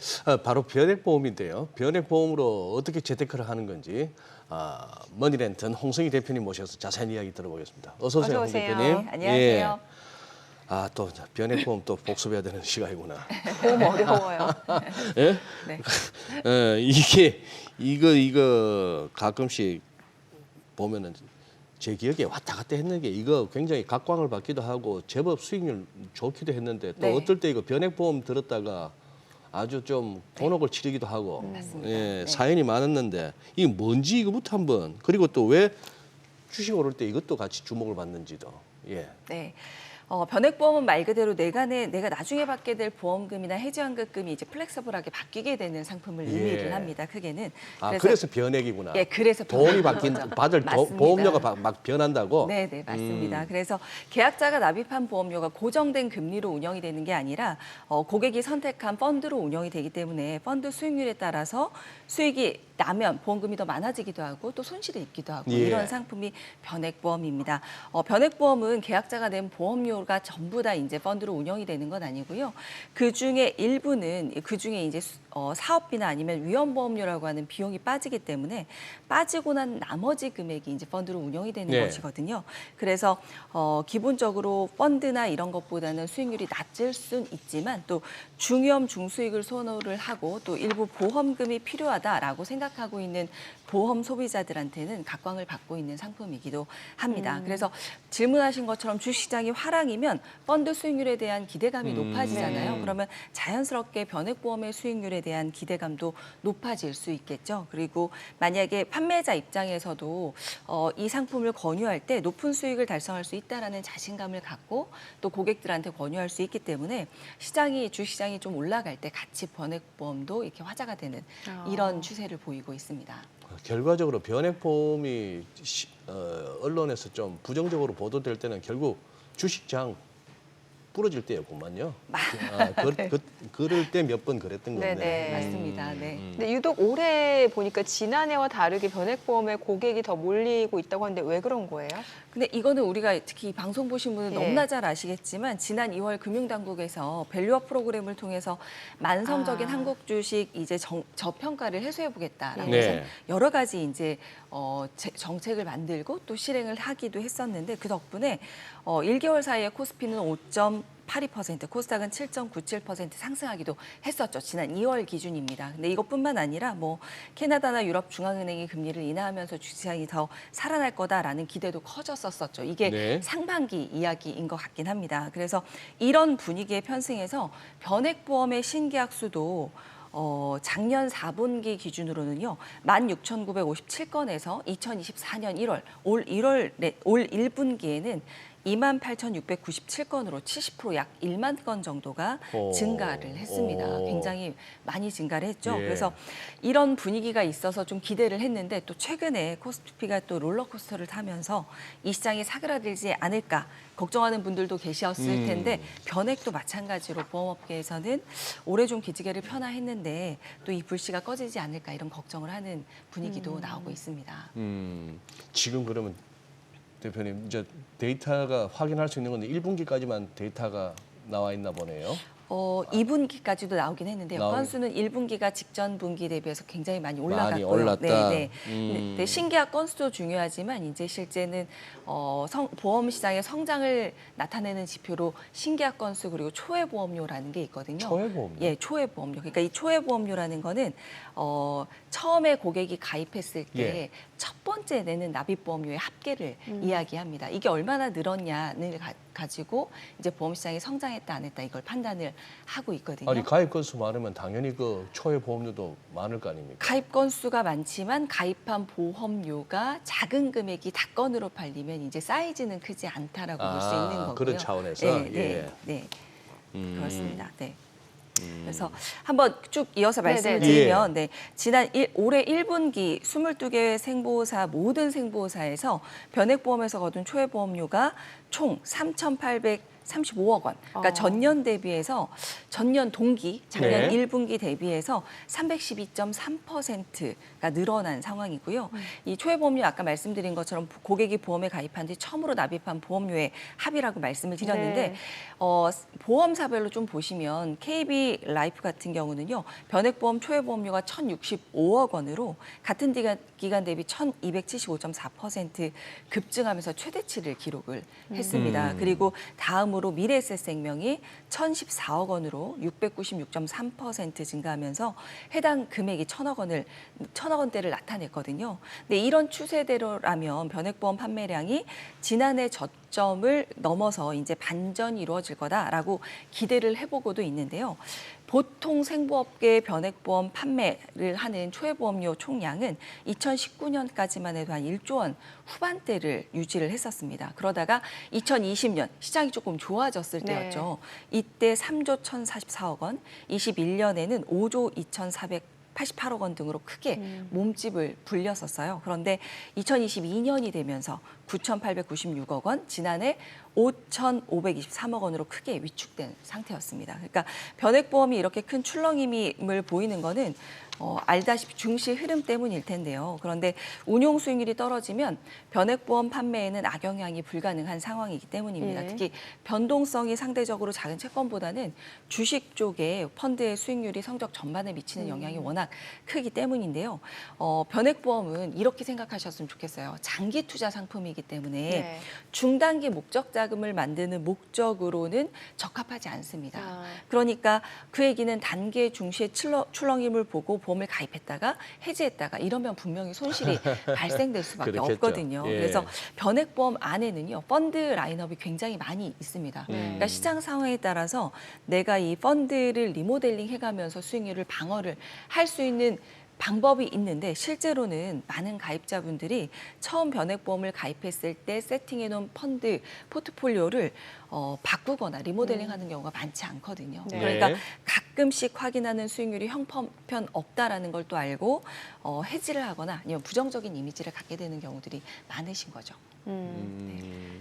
바로 변액보험인데요. 변액보험으로 어떻게 재테크를 하는 건지 머니랜턴 홍성희 대표님 모셔서 자세한 이야기 들어보겠습니다. 어서 오세요, 홍 대표님. 안녕하세요. 예. 또 변액보험 또 복습해야 되는 시간이구나. 보험 어려워요. 예? 네. 이거 가끔씩 보면은 제 기억에 왔다 갔다 했는 게 이거 굉장히 각광을 받기도 하고 제법 수익률 좋기도 했는데 또 네. 어떨 때 이거 변액보험 들었다가 아주 좀 곤혹을 치르기도 하고 맞습니다. 예, 네. 사연이 많았는데 이게 뭔지 이거부터 한번 그리고 또 왜 주식 오를 때 이것도 같이 주목을 받는지도 예. 네. 변액보험은 말 그대로 내가 나중에 받게 될 보험금이나 해지환급금이 이제 플렉서블하게 바뀌게 되는 상품을 의미를 합니다. 크게는. 그래서 변액이구나. 예, 그래서 보험이 변액이죠. 받을 맞습니다. 보험료가 막 변한다고. 네, 맞습니다. 그래서 계약자가 납입한 보험료가 고정된 금리로 운영이 되는 게 아니라 고객이 선택한 펀드로 운영이 되기 때문에 펀드 수익률에 따라서 수익이 나면 보험금이 더 많아지기도 하고 또 손실이 있기도 하고 이런 상품이 변액보험입니다. 변액보험은 계약자가 낸 보험료가 전부 다 이제 펀드로 운영이 되는 건 아니고요. 그 중에 일부는 그 중에 이제 사업비나 아니면 위험보험료라고 하는 비용이 빠지기 때문에 빠지고 난 나머지 금액이 이제 펀드로 운영이 되는 것이거든요. 그래서 기본적으로 펀드나 이런 것보다는 수익률이 낮을 순 있지만 또 중위험 중수익을 선호를 하고 또 일부 보험금이 필요하다라고 생각하고 있는 보험 소비자들한테는 각광을 받고 있는 상품이기도 합니다. 그래서 질문하신 것처럼 주식시장이 화랑이면 펀드 수익률에 대한 기대감이 높아지잖아요. 그러면 자연스럽게 변액보험의 수익률에 대한 기대감도 높아질 수 있겠죠. 그리고 만약에 판매자 입장에서도 이 상품을 권유할 때 높은 수익을 달성할 수 있다라는 자신감을 갖고 또 고객들한테 권유할 수 있기 때문에 주식시장이 좀 올라갈 때 같이 변액보험도 이렇게 화제가 되는 이런 추세를 보이고 있습니다. 결과적으로 변액보험이 언론에서 좀 부정적으로 보도될 때는 결국 주식장 부러질 때였구만요. 그럴 때 몇 번 그랬던 건데. 네네. 맞습니다. 네. 근데 유독 올해 보니까 지난해와 다르게 변액보험에 고객이 더 몰리고 있다고 하는데 왜 그런 거예요? 근데 이거는 우리가 특히 이 방송 보신 분은 너무나 잘 아시겠지만 지난 2월 금융당국에서 밸류업 프로그램을 통해서 만성적인 한국 주식 이제 저평가를 해소해 보겠다라고 해서 여러 가지 이제 정책을 만들고 또 실행을 하기도 했었는데 그 덕분에 1개월 사이에 코스피는 5.82%, 코스닥은 7.97% 상승하기도 했었죠. 지난 2월 기준입니다. 근데 이것뿐만 아니라 뭐 캐나다나 유럽 중앙은행이 금리를 인하하면서 주식시장이 더 살아날 거다라는 기대도 커졌었죠. 이게 상반기 이야기인 것 같긴 합니다. 그래서 이런 분위기의 편승에서 변액보험의 신계약 수도 작년 4분기 기준으로는요. 16,957건에서 2024년 1월, 올 1분기에는 28,697건으로 70% 약 1만 건 정도가 증가를 했습니다. 굉장히 많이 증가를 했죠. 그래서 이런 분위기가 있어서 좀 기대를 했는데 또 최근에 코스피가 또 롤러코스터를 타면서 이 시장이 사그라들지 않을까 걱정하는 분들도 계셨을 텐데 변액도 마찬가지로 보험업계에서는 올해 좀 기지개를 펴나 했는데 또 이 불씨가 꺼지지 않을까 이런 걱정을 하는 분위기도 나오고 있습니다. 지금 그러면 대표님, 이제 데이터가 확인할 수 있는 건데 1분기까지만 데이터가 나와 있나 보네요. 2분기까지도 나오긴 했는데요. 나오긴. 건수는 1분기가 직전 분기 대비해서 굉장히 많이 올라갔고요. 많이 올랐다. 네. 네, 신계약 건수도 중요하지만 이제 실제는 보험 시장의 성장을 나타내는 지표로 신계약 건수 그리고 초회 보험료라는 게 있거든요. 초회 보험료? 예, 초회 보험료. 그러니까 이 초회 보험료라는 거는 처음에 고객이 가입했을 때 첫 번째 내는 납입 보험료의 합계를 이야기합니다. 이게 얼마나 늘었냐를 가지고 이제 보험 시장이 성장했다 안 했다 이걸 판단을 하고 있거든요. 아니 가입 건수 많으면 당연히 그 초회 보험료도 많을 거 아닙니까? 가입 건수가 많지만 가입한 보험료가 작은 금액이 다건으로 팔리면 이제 사이즈는 크지 않다라고 볼 수 있는 거고요. 그런 차원에서 네. 그렇습니다. 네. 그래서 한번 쭉 이어서 말씀을 네네네. 드리면 지난 올해 1분기 22개 생보사 모든 생보사에서 변액보험에서 거둔 초회보험료가 총 3,835억 원. 그러니까 전년 대비해서 전년 동기 작년 1분기 대비해서 312.3%가 늘어난 상황이고요. 이 초회보험료 아까 말씀드린 것처럼 고객이 보험에 가입한 뒤 처음으로 납입한 보험료의 합이라고 말씀을 드렸는데 보험사별로 좀 보시면 KB 라이프 같은 경우는요. 변액보험 초회보험료가 1,065억 원으로 같은 기간 대비 1,275.4% 급증하면서 최대치를 기록을 했습니다. 그리고 다음으로 미래에셋생명이 1,014억 원으로 696.3% 증가하면서 해당 금액이 1,000억 원대를 나타냈거든요. 근데 이런 추세대로라면 변액보험 판매량이 지난해 저점을 넘어서 이제 반전이 이루어질 거다라고 기대를 해보고도 있는데요. 보통 생보업계 변액보험 판매를 하는 초회보험료 총량은 2019년까지만 해도 한 1조 원 후반대를 유지를 했었습니다. 그러다가 2020년 시장이 조금 좋아졌을 때였죠. 이때 3조 1,044억 원, 21년에는 5조 2,488억 원 등으로 크게 몸집을 불렸었어요. 그런데 2022년이 되면서 9,896억 원, 지난해 5,523억 원으로 크게 위축된 상태였습니다. 그러니까 변액보험이 이렇게 큰 출렁임을 보이는 거는 알다시피 증시 흐름 때문일 텐데요. 그런데 운용 수익률이 떨어지면 변액보험 판매에는 악영향이 불가능한 상황이기 때문입니다. 특히 변동성이 상대적으로 작은 채권보다는 주식 쪽에 펀드의 수익률이 성적 전반에 미치는 영향이 워낙 크기 때문인데요. 변액보험은 이렇게 생각하셨으면 좋겠어요. 장기 투자 상품이기 때문에 중단기 목적 자금을 만드는 목적으로는 적합하지 않습니다. 그러니까 그 얘기는 단기 중시의 출렁임을 보고 보험을 가입했다가 해지했다가 이러면 분명히 손실이 발생될 수밖에 없거든요. 그래서 변액보험 안에는요. 펀드 라인업이 굉장히 많이 있습니다. 그러니까 시장 상황에 따라서 내가 이 펀드를 리모델링 해가면서 수익률을 방어를 할 수 있는 방법이 있는데 실제로는 많은 가입자분들이 처음 변액보험을 가입했을 때 세팅해놓은 펀드 포트폴리오를 바꾸거나 리모델링하는 경우가 많지 않거든요. 그러니까 가끔씩 확인하는 수익률이 형편 없다라는 걸 또 알고 해지를 하거나 아니면 부정적인 이미지를 갖게 되는 경우들이 많으신 거죠.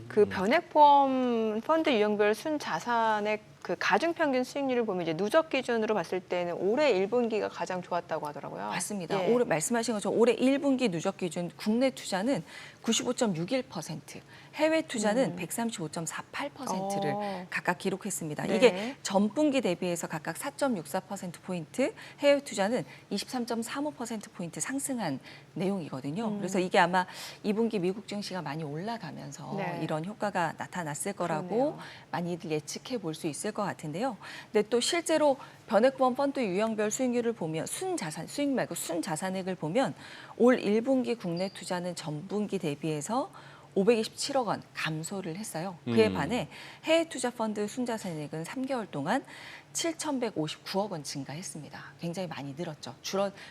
그 변액보험 펀드 유형별 순자산의 그 가중평균 수익률을 보면 이제 누적 기준으로 봤을 때는 올해 1분기가 가장 좋았다고 하더라고요. 맞습니다. 올해 말씀하신 것처럼 올해 1분기 누적 기준 국내 투자는 95.61%, 해외 투자는 135.48%를 각각 기록했습니다. 이게 전분기 대비해서 각각 4.64%포인트, 해외 투자는 23.35%포인트 상승한 내용이거든요. 그래서 이게 아마 2분기 미국 증시가 많이 올라가면서 이런 효과가 나타났을 거라고 많이들 예측해 볼 수 있을 것 같은데요. 근데 또 실제로 변액보험 펀드 유형별 수익률을 보면 순자산, 수익 말고 순자산액을 보면 올 1분기 국내 투자는 전분기 대비해서 527억 원 감소를 했어요. 그에 반해 해외 투자 펀드 순자산액은 3개월 동안 7,159억 원 증가했습니다. 굉장히 많이 늘었죠.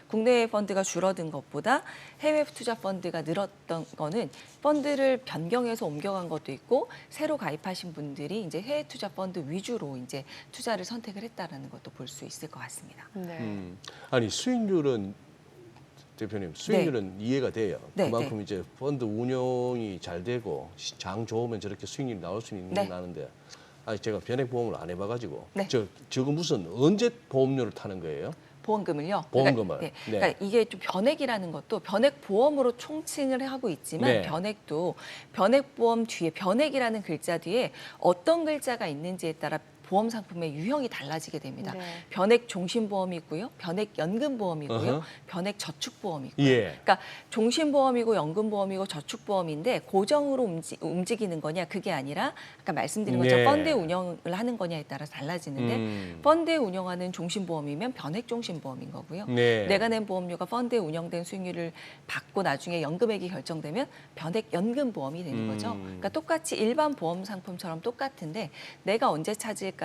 국내 펀드가 줄어든 것보다 해외 투자 펀드가 늘었던 거는 펀드를 변경해서 옮겨간 것도 있고 새로 가입하신 분들이 이제 해외 투자 펀드 위주로 이제 투자를 선택을 했다라는 것도 볼 수 있을 것 같습니다. 아니 수익률은 대표님 수익률은 이해가 돼요. 그만큼 이제 펀드 운용이 잘 되고 장 좋으면 저렇게 수익률이 나올 수 있는 나는데 제가 변액보험을 안 해봐가지고 저거 무슨 언제 보험료를 타는 거예요? 보험금을요. 보험금을. 그러니까, 네. 그러니까 이게 좀 변액이라는 것도 변액보험으로 총칭을 하고 있지만 네. 변액도 변액보험 뒤에 변액이라는 글자 뒤에 어떤 글자가 있는지에 따라 보험 상품의 유형이 달라지게 됩니다. 네. 변액 종신보험이 있고요, 변액 연금보험이고요, 어허. 변액 저축보험이 있고요. 예. 그러니까 종신보험이고 연금보험이고 저축보험인데 고정으로 움직이는 거냐 그게 아니라 아까 말씀드린 것처럼 네. 펀드 운영을 하는 거냐에 따라서 달라지는데 펀드에 운영하는 종신보험이면 변액 종신보험인 거고요. 네. 내가 낸 보험료가 펀드에 운영된 수익률을 받고 나중에 연금액이 결정되면 변액 연금보험이 되는 거죠. 그러니까 똑같이 일반 보험 상품처럼 똑같은데 내가 언제 찾을까는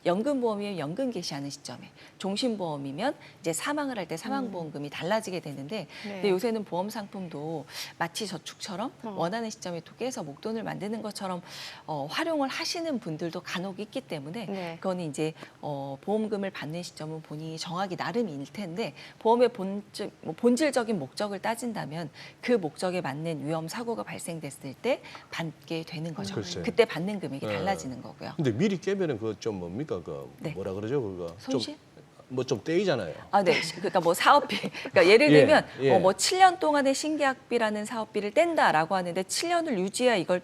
연금보험이면 연금 개시하는 시점에, 종신보험이면 이제 사망을 할 때 사망보험금이 달라지게 되는데 근데 요새는 보험 상품도 마치 저축처럼 원하는 시점에 또 깨서 목돈을 만드는 것처럼 활용을 하시는 분들도 간혹 있기 때문에 네. 그거는 이제 보험금을 받는 시점은 본인이 정하기 나름일 텐데 보험의 본질적인 목적을 따진다면 그 목적에 맞는 위험 사고가 발생됐을 때 받게 되는 거죠. 글쎄요. 그때 받는 금액이 달라지는 거고요. 근데 미리 깨면은 그거 좀 뭡니까? 그 네. 뭐라 그러죠? 그거 손실? 뭐 좀 떼이잖아요. 아, 네. 그러니까 뭐 사업비. 그러니까 예를 예, 들면 예. 뭐 7년 동안의 신계약비라는 사업비를 뗀다라고 하는데 7년을 유지해야 이걸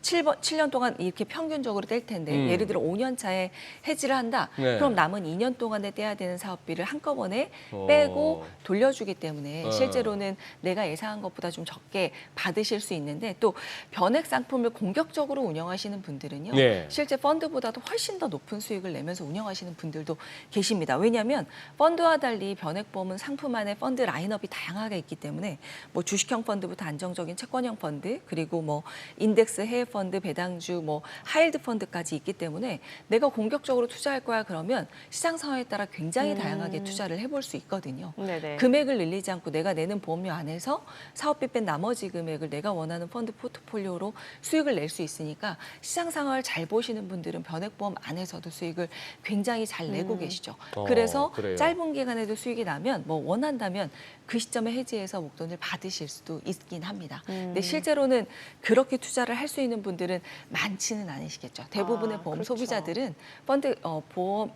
7년 동안 이렇게 평균적으로 뗄 텐데 예를 들어 5년 차에 해지를 한다. 네. 그럼 남은 2년 동안에 떼야 되는 사업비를 한꺼번에 빼고 돌려주기 때문에 실제로는 내가 예상한 것보다 좀 적게 받으실 수 있는데 또 변액 상품을 공격적으로 운영하시는 분들은요. 네. 실제 펀드보다도 훨씬 더 높은 수익을 내면서 운영하시는 분들도 계십니다. 왜냐하면 펀드와 달리 변액보험은 상품 안에 펀드 라인업이 다양하게 있기 때문에 뭐 주식형 펀드부터 안정적인 채권형 펀드 그리고 뭐 인덱스 해외 펀드, 배당주, 뭐 하이힐드 펀드까지 있기 때문에 내가 공격적으로 투자할 거야 그러면 시장 상황에 따라 굉장히 다양하게 투자를 해볼 수 있거든요. 네네. 금액을 늘리지 않고 내가 내는 보험료 안에서 사업비 뺀 나머지 금액을 내가 원하는 펀드 포트폴리오로 수익을 낼 수 있으니까 시장 상황을 잘 보시는 분들은 변액보험 안에서도 수익을 굉장히 잘 내고 계시죠. 그래서 그래요. 짧은 기간에도 수익이 나면 뭐 원한다면 그 시점에 해지해서 목돈을 받으실 수도 있긴 합니다. 근데 실제로는 그렇게 투자를 할 수 있는 분들은 많지는 않으시겠죠. 대부분의 보험 그렇죠. 소비자들은 펀드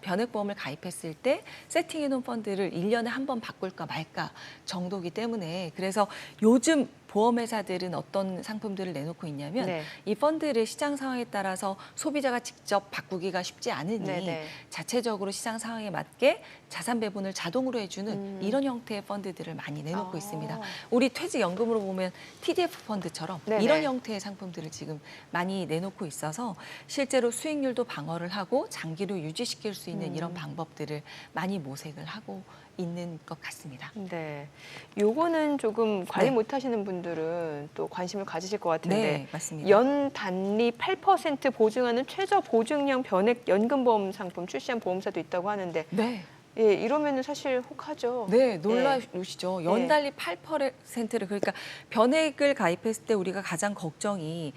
변액보험을 가입했을 때 세팅해놓은 펀드를 1년에 한 번 바꿀까 말까 정도기 때문에 그래서 요즘 보험회사들은 어떤 상품들을 내놓고 있냐면 네. 이 펀드를 시장 상황에 따라서 소비자가 직접 바꾸기가 쉽지 않으니 네네. 자체적으로 시장 상황에 맞게 자산 배분을 자동으로 해주는 이런 형태의 펀드들을 많이 내놓고 있습니다. 우리 퇴직연금으로 보면 TDF 펀드처럼 네네. 이런 형태의 상품들을 지금 많이 내놓고 있어서 실제로 수익률도 방어를 하고 장기로 유지시킬 수 있는 이런 방법들을 많이 모색을 하고 있는 것 같습니다. 네. 요거는 조금 관리 네. 못 하시는 분들은 또 관심을 가지실 것 같은데. 네, 맞습니다. 연 단리 8% 보증하는 최저 보증형 변액 연금보험 상품 출시한 보험사도 있다고 하는데 네. 예, 이러면은 사실 혹하죠. 네, 놀라우시죠. 네. 연달리 8%를 그러니까 변액을 가입했을 때 우리가 가장 걱정이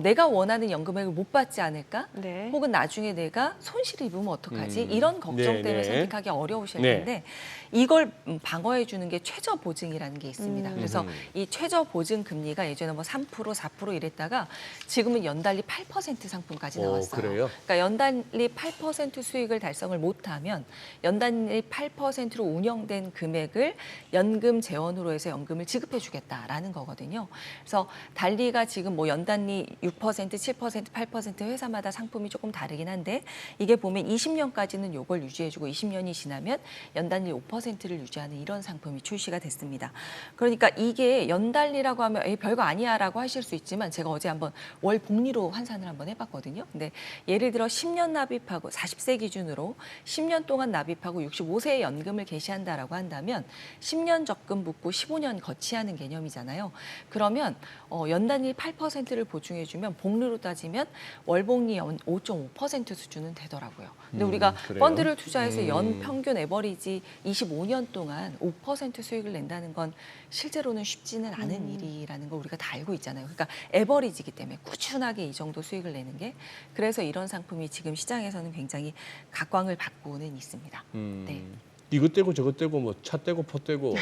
내가 원하는 연금액을 못 받지 않을까? 네. 혹은 나중에 내가 손실을 입으면 어떡하지? 이런 걱정 네, 때문에 네. 선택하기 어려우실 네. 텐데 이걸 방어해 주는 게 최저 보증이라는 게 있습니다. 그래서 이 최저 보증 금리가 예전에 뭐 3%, 4% 이랬다가 지금은 연달리 8% 상품까지 나왔어요. 그래요? 그러니까 연달리 8% 수익을 달성을 못하면 연달리 8%로 운영된 금액을 연금 재원으로 해서 연금을 지급해 주겠다라는 거거든요. 그래서 달리가 지금 뭐 연단리 6%, 7%, 8% 회사마다 상품이 조금 다르긴 한데 이게 보면 20년까지는 요걸 유지해주고 20년이 지나면 연단리 5%를 유지하는 이런 상품이 출시가 됐습니다. 그러니까 이게 연달리라고 하면 에이, 별거 아니야라고 하실 수 있지만 제가 어제 한번 월 복리로 환산을 한번 해봤거든요. 근데 예를 들어 10년 납입하고 40세 기준으로 10년 동안 납입하고 65세에 연금을 개시한다라고 한다면 10년 적금 붓고 15년 거치하는 개념이잖아요. 그러면 연단위 8%를 보증해주면 복리로 따지면 월복리 5.5% 수준은 되더라고요. 근데 우리가 그래요? 펀드를 투자해서 연 평균 에버리지 25년 동안 5% 수익을 낸다는 건 실제로는 쉽지는 않은 일이라는 걸 우리가 다 알고 있잖아요. 그러니까 에버리지이기 때문에 꾸준하게 이 정도 수익을 내는 게 그래서 이런 상품이 지금 시장에서는 굉장히 각광을 받고는 있습니다. 네. 이것 떼고 저것 떼고 뭐 차 떼고 포 떼고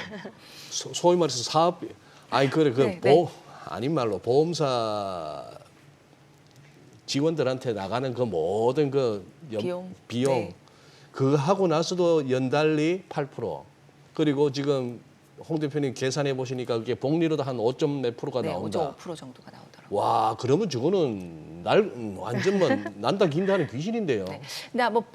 소위 말해서 사업비 아니 그래 네, 네. 아닌 말로 보험사 직원들한테 나가는 그 모든 그 비용. 비용 네. 그거 하고 나서도 연달리 8%. 그리고 지금 홍 대표님 계산해 보시니까 그게 복리로도 한 5점 몇 프로가 네, 나온다. 5.5% 정도가 나오더라고요. 와, 그러면 저거는 완전 뭐 난다 긴다는 귀신인데요. 네.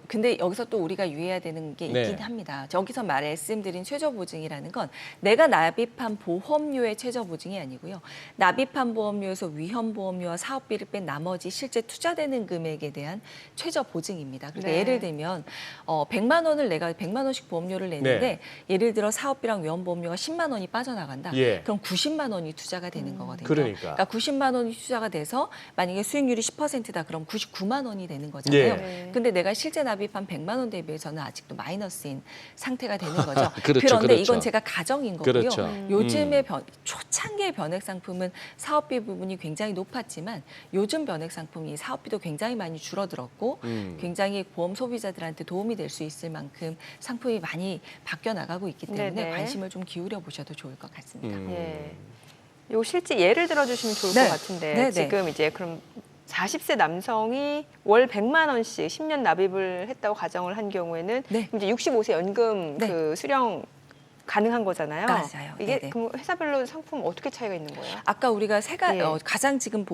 근데 여기서 또 우리가 유의해야 되는 게 있긴 합니다. 저기서 말씀드린 최저보증이라는 건 내가 납입한 보험료의 최저보증이 아니고요. 납입한 보험료에서 위험보험료와 사업비를 뺀 나머지 실제 투자되는 금액에 대한 최저보증입니다. 그러니까 예를 들면 100만 원을 내가 100만 원씩 보험료를 내는데 예를 들어 사업비랑 위험보험료가 10만 원이 빠져나간다. 그럼 90만 원이 투자가 되는 거거든요. 그러니까 90만 원이 투자가 돼서 만약에 수익률이 10%다 그럼 99만 원이 되는 거잖아요. 근데 내가 실제 납입한 100만 원 대비해서는 아직도 마이너스인 상태가 되는 거죠. 그런데 이건 제가 가정인 거고요. 요즘의 초창기의 변액 상품은 사업비 부분이 굉장히 높았지만 요즘 변액 상품이 사업비도 굉장히 많이 줄어들었고 굉장히 보험 소비자들한테 도움이 될 수 있을 만큼 상품이 많이 바뀌어 나가고 있기 때문에 관심을 좀 기울여 보셔도 좋을 것 같습니다. 요 실제 예를 들어주시면 좋을 것 같은데 지금 이제 그럼 40세 남성이 월 100만 원씩 10년 납입을 했다고 가정을 한 경우에는 이제 65세 연금 그 수령 가능한 거잖아요. 맞아요. 이게 그럼 회사별로 상품 어떻게 차이가 있는 거예요? 아까 우리가 가장 지금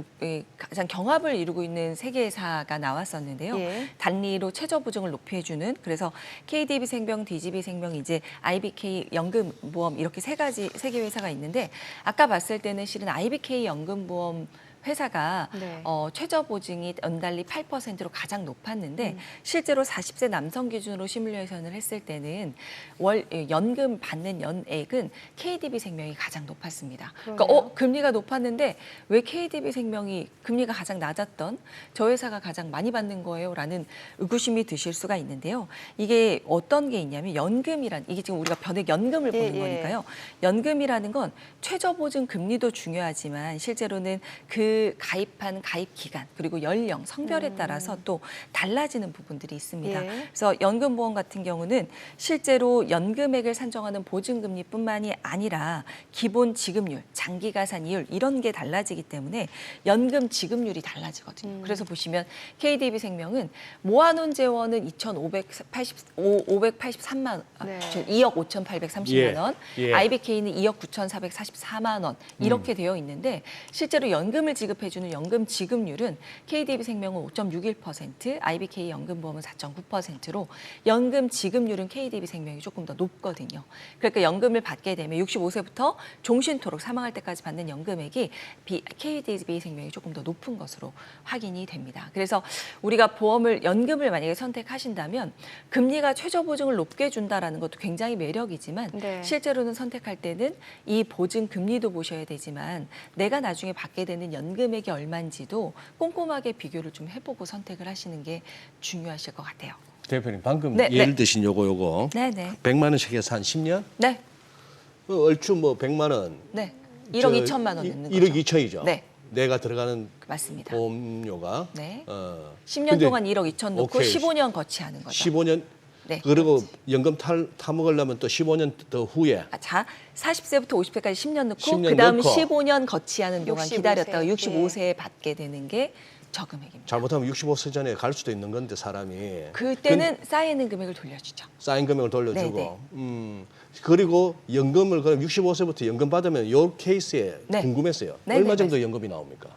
가장 경합을 이루고 있는 세 개 회사가 나왔었는데요. 단리로 최저보증을 높여주는 그래서 KDB 생명, DGB 생명, 이제 IBK 연금보험 이렇게 세 개 회사가 있는데 아까 봤을 때는 실은 IBK 연금보험 회사가 최저보증이 연달리 8%로 가장 높았는데 실제로 40세 남성 기준으로 시뮬레이션을 했을 때는 연금 받는 연액은 KDB 생명이 가장 높았습니다. 그러니까 금리가 높았는데 왜 KDB 생명이 금리가 가장 낮았던 저 회사가 가장 많이 받는 거예요? 라는 의구심이 드실 수가 있는데요. 이게 어떤 게 있냐면 이게 지금 우리가 변액 연금을 보는 거니까요. 연금이라는 건 최저보증 금리도 중요하지만 실제로는 그 가입한 가입 기간 그리고 연령, 성별에 따라서 또 달라지는 부분들이 있습니다. 그래서 연금보험 같은 경우는 실제로 연금액을 산정하는 보증금리뿐만이 아니라 기본 지급률, 장기가산이율 이런 게 달라지기 때문에 연금 지급률이 달라지거든요. 그래서 보시면 KDB 생명은 모아놓은 재원은 583만 원, 2억 5,830만 원, IBK는 2억 9,444만 원 이렇게 되어 있는데 실제로 연금을 지급해주는 연금 지급률은 KDB 생명은 5.61%, IBK 연금보험은 4.9%로 연금 지급률은 KDB 생명이 조금 더 높거든요. 그러니까 연금을 받게 되면 65세부터 종신토록 사망할 때까지 받는 연금액이 KDB 생명이 조금 더 높은 것으로 확인이 됩니다. 그래서 우리가 연금을 만약에 선택하신다면 금리가 최저보증을 높게 준다라는 것도 굉장히 매력이지만 실제로는 선택할 때는 이 보증 금리도 보셔야 되지만 내가 나중에 받게 되는 연금액이 얼마인지도 꼼꼼하게 비교를 좀 해보고 선택을 하시는 게 중요하실 것 같아요. 대표님 방금 예를 드신 요거 100만 원씩 해서 한 10년? 네. 얼추 뭐 100만 원. 네. 1억 2천만 원 넣는 거죠. 1억 2천이죠. 네. 내가 들어가는 맞습니다. 보험료가 10년 동안 1억 2천 넣고 15년 거치하는 거죠. 15년 그리고 연금 타먹으려면 또 15년 더 후에. 자, 40세부터 50세까지 10년 넣고 그다음 15년 거치하는 동안 기다렸다가 65세에 받게 되는 게 저금액입니다. 잘못하면 65세 전에 갈 수도 있는 건데 사람이. 그때는 쌓이는 금액을 돌려주죠. 쌓인 금액을 돌려주고. 그리고 연금을 그럼 65세부터 연금 받으면 요 케이스에 궁금했어요. 얼마 정도 연금이 나옵니까?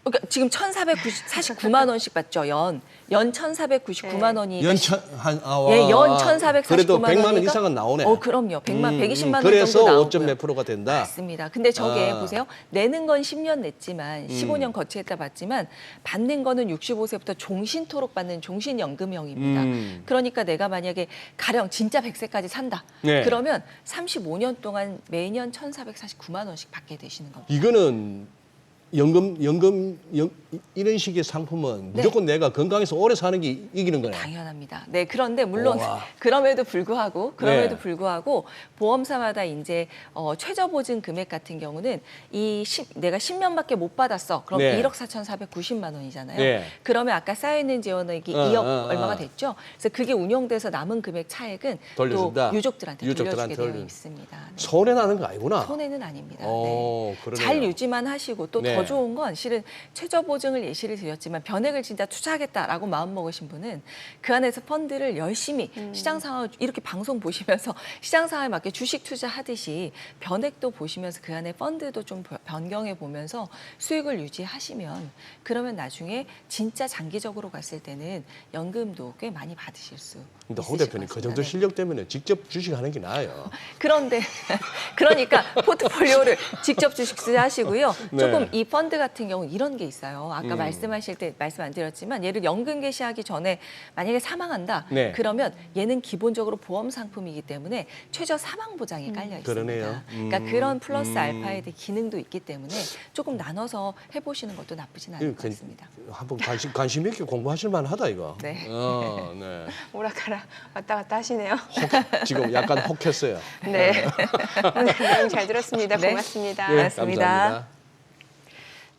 그러니까 지금 1,449만 원씩 받죠. 연 1,499만 원이 연 1,449만 그래도 100만 원 원이니까? 이상은 나오네. 그럼요. 120만 원 그래서 정도 나오고요. 5점 몇 프로가 된다. 맞습니다. 근데 저게 보세요. 내는 건 10년 냈지만 15년 거치했다 받지만 받는 거는 65세부터 종신토록 받는 종신연금형입니다. 그러니까 내가 만약에 가령 진짜 100세까지 산다. 그러면 35년 동안 매년 1,449만 원씩 받게 되시는 겁니다. 이거는 이런 식의 상품은 무조건 내가 건강해서 오래 사는 게 이기는 거네요. 당연합니다. 네, 그런데 물론 그럼에도 불구하고 보험사마다 이제 최저보증 금액 같은 경우는 내가 10년밖에 못 받았어. 그럼 1억 4,490만 원이잖아요. 그러면 아까 쌓여있는 재원액이 2억 얼마가 됐죠. 그래서 그게 운용돼서 남은 금액 차액은 돌려준다. 또 유족들한테 돌려주게 되어 있습니다. 네. 손해 나는 거 아니구나. 손해는 아닙니다. 네. 잘 유지만 하시고 또 더 더 좋은 건 실은 최저 보증을 예시를 드렸지만 변액을 진짜 투자하겠다라고 마음먹으신 분은 그 안에서 펀드를 열심히 시장 상황을 이렇게 방송 보시면서 시장 상황에 맞게 주식 투자하듯이 변액도 보시면서 그 안에 펀드도 좀 변경해 보면서 수익을 유지하시면 그러면 나중에 진짜 장기적으로 갔을 때는 연금도 꽤 많이 받으실 수 근데 홍 있으실 대표님 것 그 같습니다. 정도 실력 때문에 직접 주식하는 게 나아요. 그런데 그러니까 포트폴리오를 직접 주식 투자하시고요. 네. 조금 이 펀드 같은 경우 이런 게 있어요. 아까 음. 말씀하실 때 말씀 안 드렸지만 얘를 연금 개시하기 전에 만약에 사망한다. 네. 그러면 얘는 기본적으로 보험 상품이기 때문에 최저 사망 보장이 깔려 있습니다. 그러네요. 그러니까 그런 플러스 알파에 대한 기능도 있기 때문에 조금 나눠서 해보시는 것도 나쁘진 않을 것 같습니다. 한번 관심 있게 공부하실 만하다 이거. 네. 네. 오락가락 왔다 갔다 하시네요. 지금 약간 혹했어요. 네. 오늘 내용 잘 들었습니다. 네. 고맙습니다. 예, 고맙습니다. 감사합니다.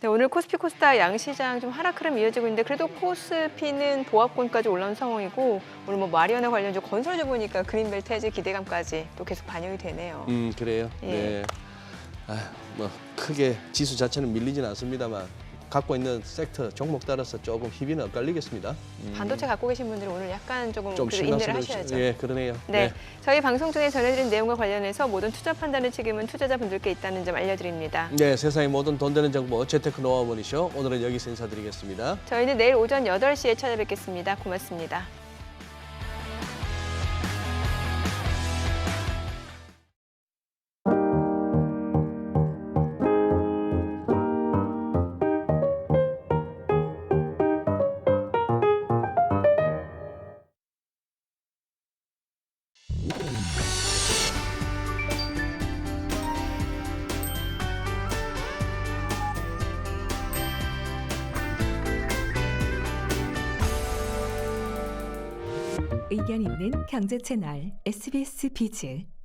네, 오늘 코스피 코스닥 양시장 좀 하락 흐름 이어지고 있는데 그래도 코스피는 보합권까지 올라온 상황이고 오늘 뭐 마리아나 관련주 건설주 보니까 그린벨트 해지 기대감까지 또 계속 반영이 되네요. 그래요. 예. 네. 뭐 크게 지수 자체는 밀리진 않습니다만 갖고 있는 섹터 종목 따라서 조금 희비는 엇갈리겠습니다. 반도체 갖고 계신 분들은 오늘 약간 조금 좀 그래도 인내를 실망스러워. 하셔야죠. 예, 그러네요. 네, 저희 방송 중에 전해드린 내용과 관련해서 모든 투자 판단의 책임은 투자자분들께 있다는 점 알려드립니다. 네, 세상의 모든 돈 되는 정보 재테크 노하우 머니쇼 오늘은 여기서 인사드리겠습니다. 저희는 내일 오전 8시에 찾아뵙겠습니다. 고맙습니다. 의견 있는 경제 채널 SBS 비즈.